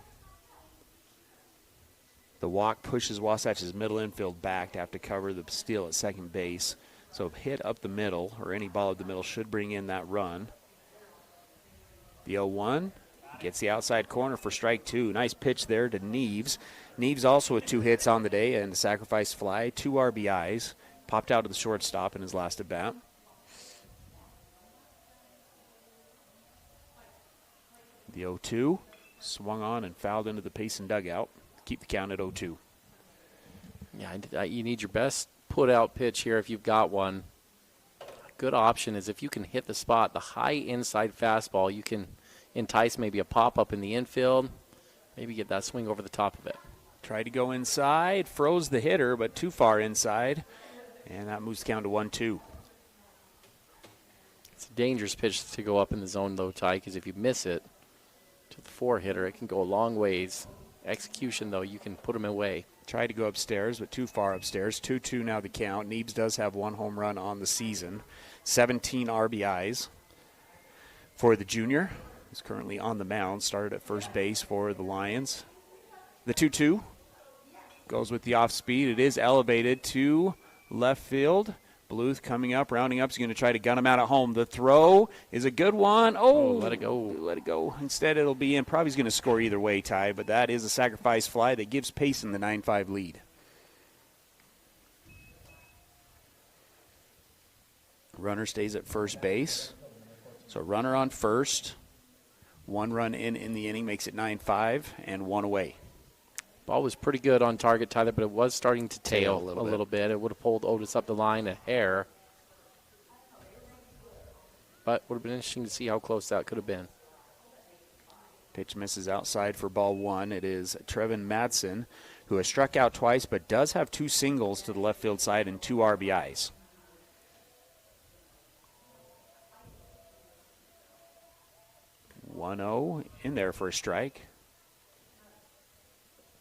The walk pushes Wasatch's middle infield back to have to cover the steal at second base. So hit up the middle, or any ball up the middle, should bring in that run. The 0-1 gets the outside corner for strike 2. Nice pitch there to Neves. Neves also with 2 hits on the day and a sacrifice fly, 2 RBIs. Popped out to the shortstop in his last at bat. The 0-2 swung on and fouled into the Payson dugout. Keep the count at 0-2. Yeah, you need your best put-out pitch here if you've got one. A good option is if you can hit the spot, the high inside fastball, you can entice maybe a pop-up in the infield, maybe get that swing over the top of it. Tried to go inside, froze the hitter, but too far inside, and that moves the count to 1-2. It's a dangerous pitch to go up in the zone, though, Ty, because if you miss it to the 4-hitter, it can go a long ways. Execution, though, you can put them away. Tried to go upstairs, but too far upstairs. 2-2 now the count. Neves does have 1 home run on the season. 17 RBIs for the junior. He's currently on the mound. Started at first base for the Lions. The 2-2 goes with the off speed. It is elevated to left field. Bluth coming up, rounding up. He's going to try to gun him out at home. The throw is a good one. Oh, let it go. Let it go. Instead, it'll be in. Probably going to score either way, Ty, but that is a sacrifice fly that gives Payson the 9-5 lead. Runner stays at first base. So runner on first. 1 run in the inning makes it 9-5 and 1 away. Ball was pretty good on target, Tyler, but it was starting to tail a little bit. It would have pulled Otis up the line a hair. But would have been interesting to see how close that could have been. Pitch misses outside for ball 1. It is Trevin Madsen, who has struck out twice but does have 2 singles to the left field side and 2 RBIs. .1-0 in there for a strike.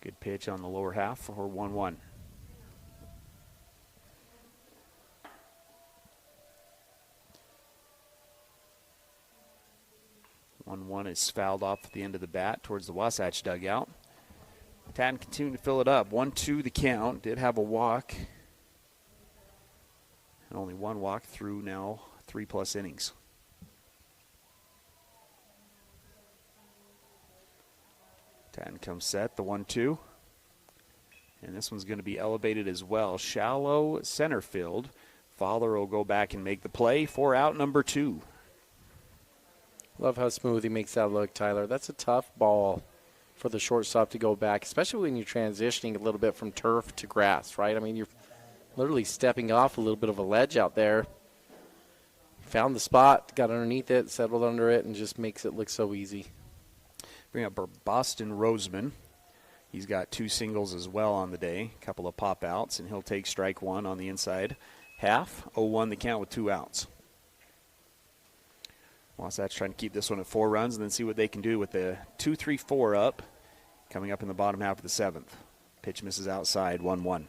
Good pitch on the lower half for 1-1. .1-1 is fouled off at the end of the bat towards the Wasatch dugout. Tatton continuing to fill it up. 1-2 the count. Did have a walk. And only 1 walk through now 3+ innings. Tatton comes set, the 1-2. And this one's going to be elevated as well. Shallow center field. Fowler will go back and make the play for out number 2. Love how smooth he makes that look, Tyler. That's a tough ball for the shortstop to go back, especially when you're transitioning a little bit from turf to grass, right? I mean, you're literally stepping off a little bit of a ledge out there. Found the spot, got underneath it, settled under it, and just makes it look so easy. Bring up Boston Roseman. He's got 2 singles as well on the day, a couple of pop outs, and he'll take strike 1 on the inside half. 0-1 the count with 2 outs. Wasatch trying to keep this one at 4 runs and then see what they can do with the 2-3-4 up coming up in the bottom half of the 7th. Pitch misses outside, 1-1.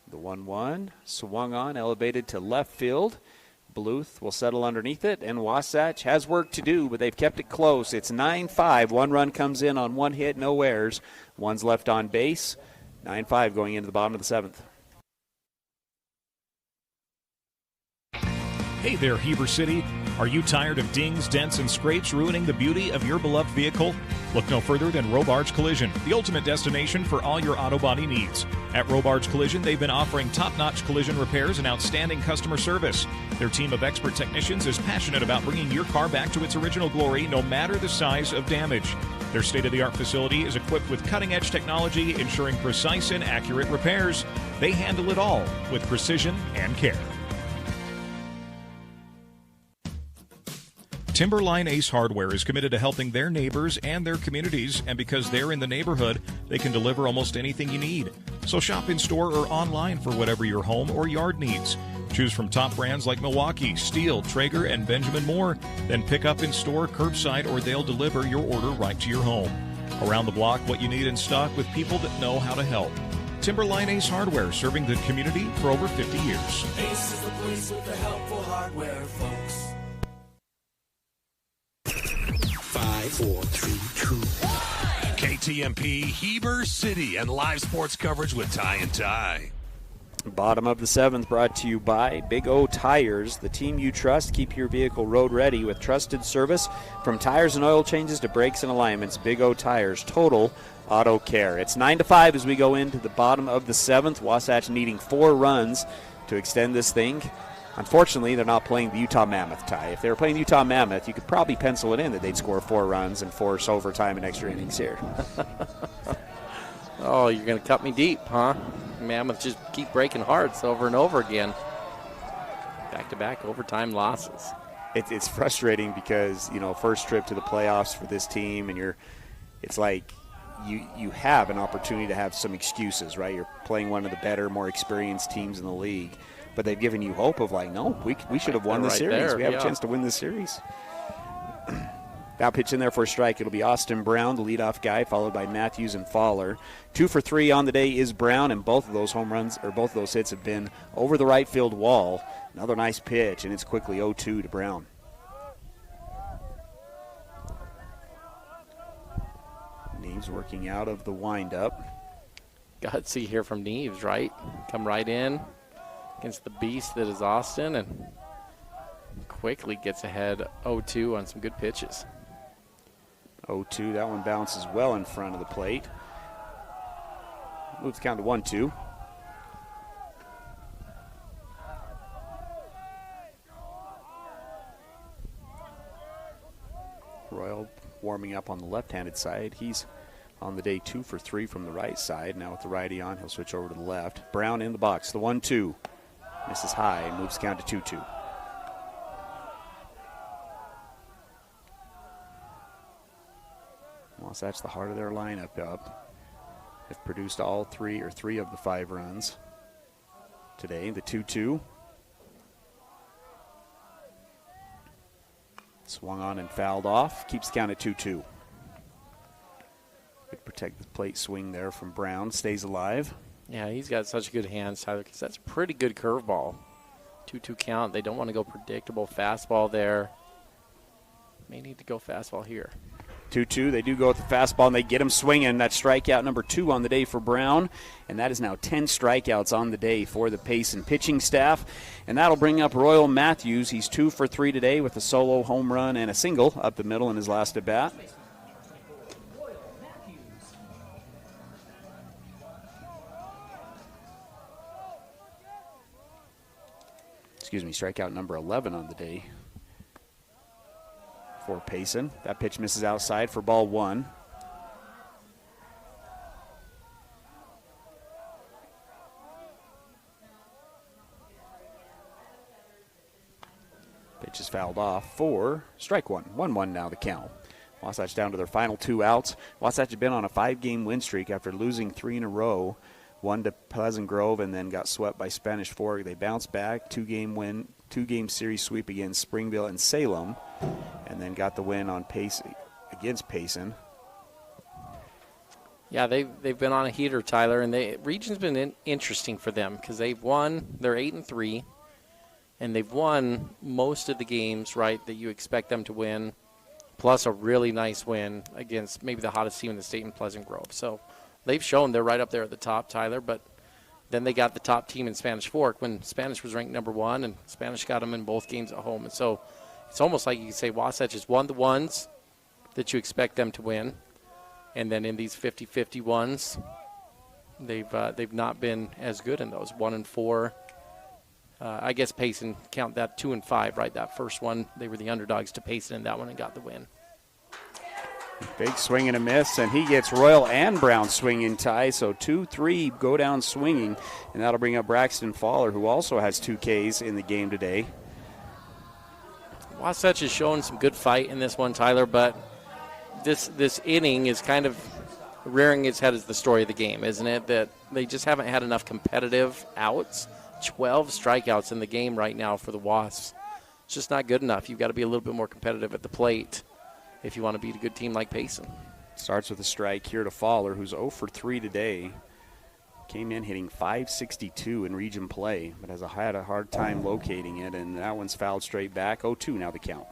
The 1-1 swung on, elevated to left field. Bluth will settle underneath it, and Wasatch has work to do, but they've kept it close. It's 9-5. 1 run comes in on 1 hit, no errors. 1's left on base. 9-5 going into the bottom of the 7th. Hey there, Heber City. Are you tired of dings, dents, and scrapes ruining the beauty of your beloved vehicle? Look no further than Robards Collision, the ultimate destination for all your auto body needs. At Robards Collision, they've been offering top-notch collision repairs and outstanding customer service. Their team of expert technicians is passionate about bringing your car back to its original glory, no matter the size of damage. Their state-of-the-art facility is equipped with cutting-edge technology, ensuring precise and accurate repairs. They handle it all with precision and care. Timberline Ace Hardware is committed to helping their neighbors and their communities, and because they're in the neighborhood, they can deliver almost anything you need. So shop in store or online for whatever your home or yard needs. Choose from top brands like Milwaukee, Stihl, Traeger, and Benjamin Moore. Then pick up in store, curbside, or they'll deliver your order right to your home. Around the block, what you need in stock with people that know how to help. Timberline Ace Hardware, serving the community for over 50 years. Ace is the place with the helpful hardware, folks. 5, 4, 3, 2, 1. KTMP, Heber City, and live sports coverage with Ty and Ty. Bottom of the 7th brought to you by Big O Tires, the team you trust. Keep your vehicle road ready with trusted service from tires and oil changes to brakes and alignments. Big O Tires, total auto care. It's 9-5 as we go into the bottom of the 7th. Wasatch needing 4 runs to extend this thing. Unfortunately, they're not playing the Utah Mammoth, Ty. If they were playing Utah Mammoth, you could probably pencil it in that they'd score 4 runs and force overtime and extra innings here. Oh, you're going to cut me deep, huh? Mammoth just keep breaking hearts over and over again. Back-to-back overtime losses. It's frustrating because, first trip to the playoffs for this team, and it's like you have an opportunity to have some excuses, right? You're playing one of the better, more experienced teams in the league, but they've given you hope of no, we should have won this series. We have a chance to win this series. Now pitch in there for a strike. It'll be Austin Brown, the leadoff guy, followed by Matthews and Fowler. 2 for 3 on the day is Brown, and both of those home runs, or both of those hits have been over the right field wall. Another nice pitch, and it's quickly 0-2 to Brown. Neves working out of the windup. Gutsy here from Neves, right? Come right in against the beast that is Austin, and quickly gets ahead 0-2 on some good pitches. 0-2, that one bounces well in front of the plate. Moves the count to 1-2. Royal warming up on the left-handed side. He's on the day 2 for 3 from the right side. Now with the righty on, he'll switch over to the left. Brown in the box, the 1-2. Misses high and moves the count to 2-2. Wasatch, the heart of their lineup up. Have produced all 3 of the 5 runs today. The 2-2. Swung on and fouled off. Keeps the count at 2-2. Good protect the plate swing there from Brown. Stays alive. Yeah, he's got such good hands, Tyler, because that's a pretty good curveball. 2-2 count. They don't want to go predictable fastball there. May need to go fastball here. 2-2. They do go with the fastball, and they get him swinging. That's strikeout number 2 on the day for Brown, and that is now 10 strikeouts on the day for the Payson pitching staff. And that'll bring up Royal Matthews. He's 2 for 3 today with a solo home run and a single up the middle in his last at bat. Strikeout number 11 on the day for Payson. That pitch misses outside for ball 1. Pitch is fouled off for strike 1. 1-1 now the count. Wasatch down to their final 2 outs. Wasatch had been on a 5-game win streak after losing 3 in a row. 1 to Pleasant Grove and then got swept by Spanish Fork. They bounced back, 2-game series sweep against Springville and Salem, and then got the win on against Payson. Yeah, they've been on a heater, Tyler, and the region's been interesting for them because they've won. They're 8-3, and they've won most of the games, right, that you expect them to win, plus a really nice win against maybe the hottest team in the state in Pleasant Grove. So they've shown they're right up there at the top, Tyler, but then they got the top team in Spanish Fork when Spanish was ranked number 1, and Spanish got them in both games at home. And so it's almost like you could say Wasatch has won the ones that you expect them to win, and then in these 50-50 ones, they've not been as good in those 1-4. I guess Payson, count that 2-5, right? That first one, they were the underdogs to Payson in that one and got the win. Big swing and a miss, and he gets Royal and Brown swinging, Ty. So 2-3 go down swinging, and that'll bring up Braxton Fowler, who also has 2 Ks in the game today. Wasatch is showing some good fight in this one, Tyler, but this inning is kind of rearing its head as the story of the game, isn't it? That they just haven't had enough competitive outs. 12 strikeouts in the game right now for the Wasps. It's just not good enough. You've got to be a little bit more competitive at the plate if you want to beat a good team like Payson. Starts with a strike here to Fowler, who's 0 for 3 today. Came in hitting .562 in region play, but had a hard time locating it, and that one's fouled straight back. 0-2 now the count.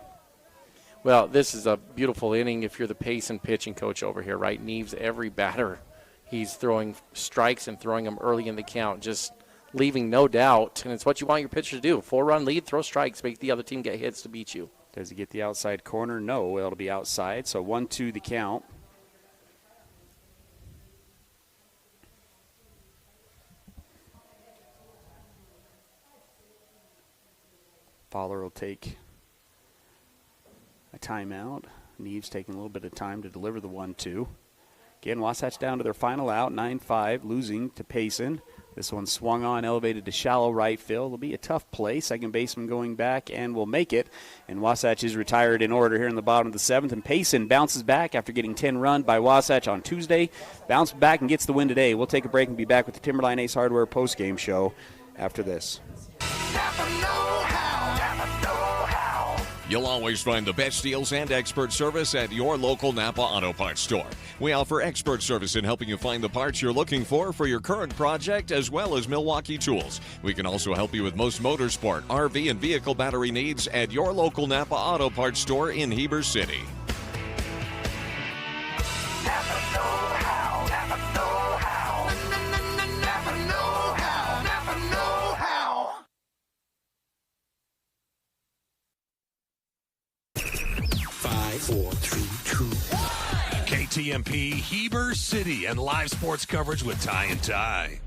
Well, this is a beautiful inning if you're the Payson pitching coach over here, right? Neves every batter. He's throwing strikes and throwing them early in the count, just leaving no doubt. And it's what you want your pitcher to do. 4-run lead, throw strikes, make the other team get hits to beat you. Does he get the outside corner? No, it'll be outside. So 1-2 the count. Fowler will take a timeout. Neves taking a little bit of time to deliver the 1-2. Again, Wasatch down to their final out, 9-5, losing to Payson. This one swung on, elevated to shallow right field. It'll be a tough play. Second baseman going back and will make it. And Wasatch is retired in order here in the bottom of the 7th. And Payson bounces back after getting 10 run by Wasatch on Tuesday. Bounced back and gets the win today. We'll take a break and be back with the Timberline Ace Hardware postgame show after this. You'll always find the best deals and expert service at your local Napa Auto Parts store. We offer expert service in helping you find the parts you're looking for your current project, as well as Milwaukee tools. We can also help you with most motorsport, RV, and vehicle battery needs at your local Napa Auto Parts store in Heber City. Napa know-how, Napa know-how. Napa know-how, Napa know-how. 5, 4, 3, 2, 1. KTMP, Heber City, and live sports coverage with Ty and Ty.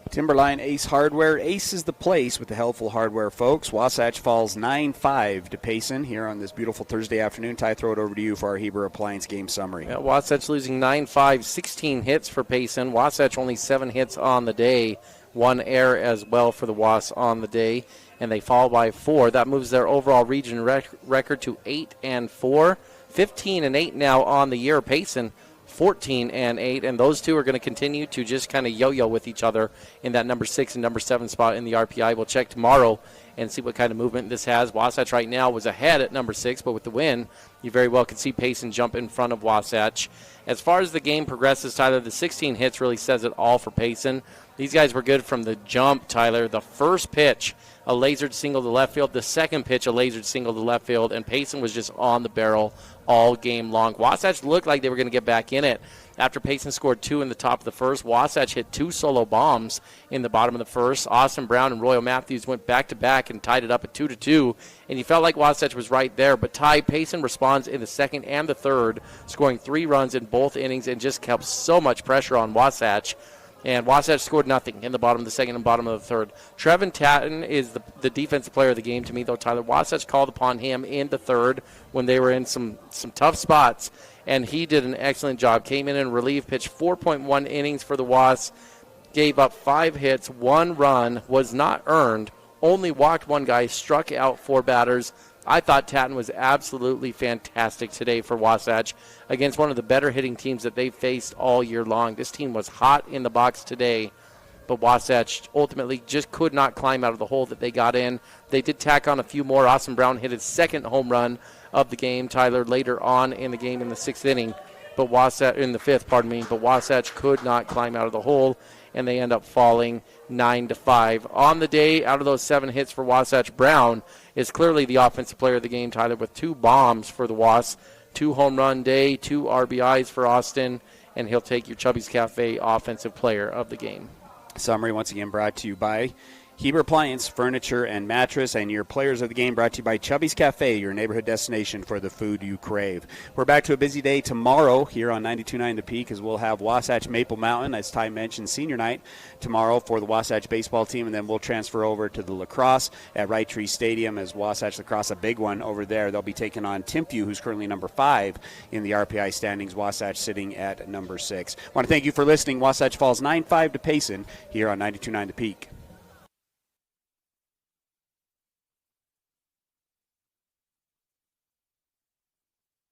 Timberline Ace Hardware. Ace is the place with the helpful hardware, folks. Wasatch falls 9-5 to Payson here on this beautiful Thursday afternoon. Ty, throw it over to you for our Heber Appliance game summary. Yeah, Wasatch losing 9-5, 16 hits for Payson. Wasatch only 7 hits on the day, 1 error as well for the Was on the day, and they fall by 4. That moves their overall region record to 8-4, 15-8 now on the year. Payson 14-8, and those two are going to continue to just kind of yo-yo with each other in that number 6 and number 7 spot in the RPI. We'll check tomorrow and see what kind of movement this has. Wasatch right now was ahead at number 6, but with the win, you very well could see Payson jump in front of Wasatch. As far as the game progresses, Tyler, the 16 hits really says it all for Payson. These guys were good from the jump, Tyler. The first pitch, a lasered single to left field. The second pitch, a lasered single to left field. And Payson was just on the barrel all game long. Wasatch looked like they were going to get back in it. After Payson scored 2 in the top of the first, Wasatch hit 2 solo bombs in the bottom of the first. Austin Brown and Royal Matthews went back-to-back and tied it up at 2-2. And you felt like Wasatch was right there. But Payson responds in the second and the third, scoring 3 runs in both innings and just kept so much pressure on Wasatch. And Wasatch scored nothing in the bottom of the second and bottom of the third. Trevin Tatton is the defensive player of the game to me, though, Tyler. Wasatch called upon him in the third when they were in some tough spots, and he did an excellent job. Came in and relief, pitched 4.1 innings for the Wasps, gave up 5 hits, 1 run, was not earned, only walked 1 guy, struck out 4 batters. I thought Tatton was absolutely fantastic today for Wasatch against one of the better hitting teams that they've faced all year long. This team was hot in the box today, but Wasatch ultimately just could not climb out of the hole that they got in. They did tack on a few more. Austin Brown hit his second home run of the game, Tyler, later on in the game in the 6th inning, but in the 5th, but Wasatch could not climb out of the hole, and they end up falling 9-5. On the day, out of those 7 hits for Wasatch, Brown is clearly the offensive player of the game, Tyler, with 2 bombs for the Wasps, 2 home run day, 2 RBIs for Austin, and he'll take your Chubby's Cafe offensive player of the game. Summary once again brought to you by Heber Appliance, Furniture, and Mattress, and your players of the game brought to you by Chubby's Cafe, your neighborhood destination for the food you crave. We're back to a busy day tomorrow here on 92.9 The Peak, as we'll have Wasatch Maple Mountain, as Ty mentioned, senior night tomorrow for the Wasatch baseball team, and then we'll transfer over to the lacrosse at Wright Tree Stadium as Wasatch Lacrosse, a big one over there. They'll be taking on Timpview, who's currently number 5 in the RPI standings, Wasatch sitting at number 6. I want to thank you for listening. Wasatch falls 9-5 to Payson here on 92.9 The Peak.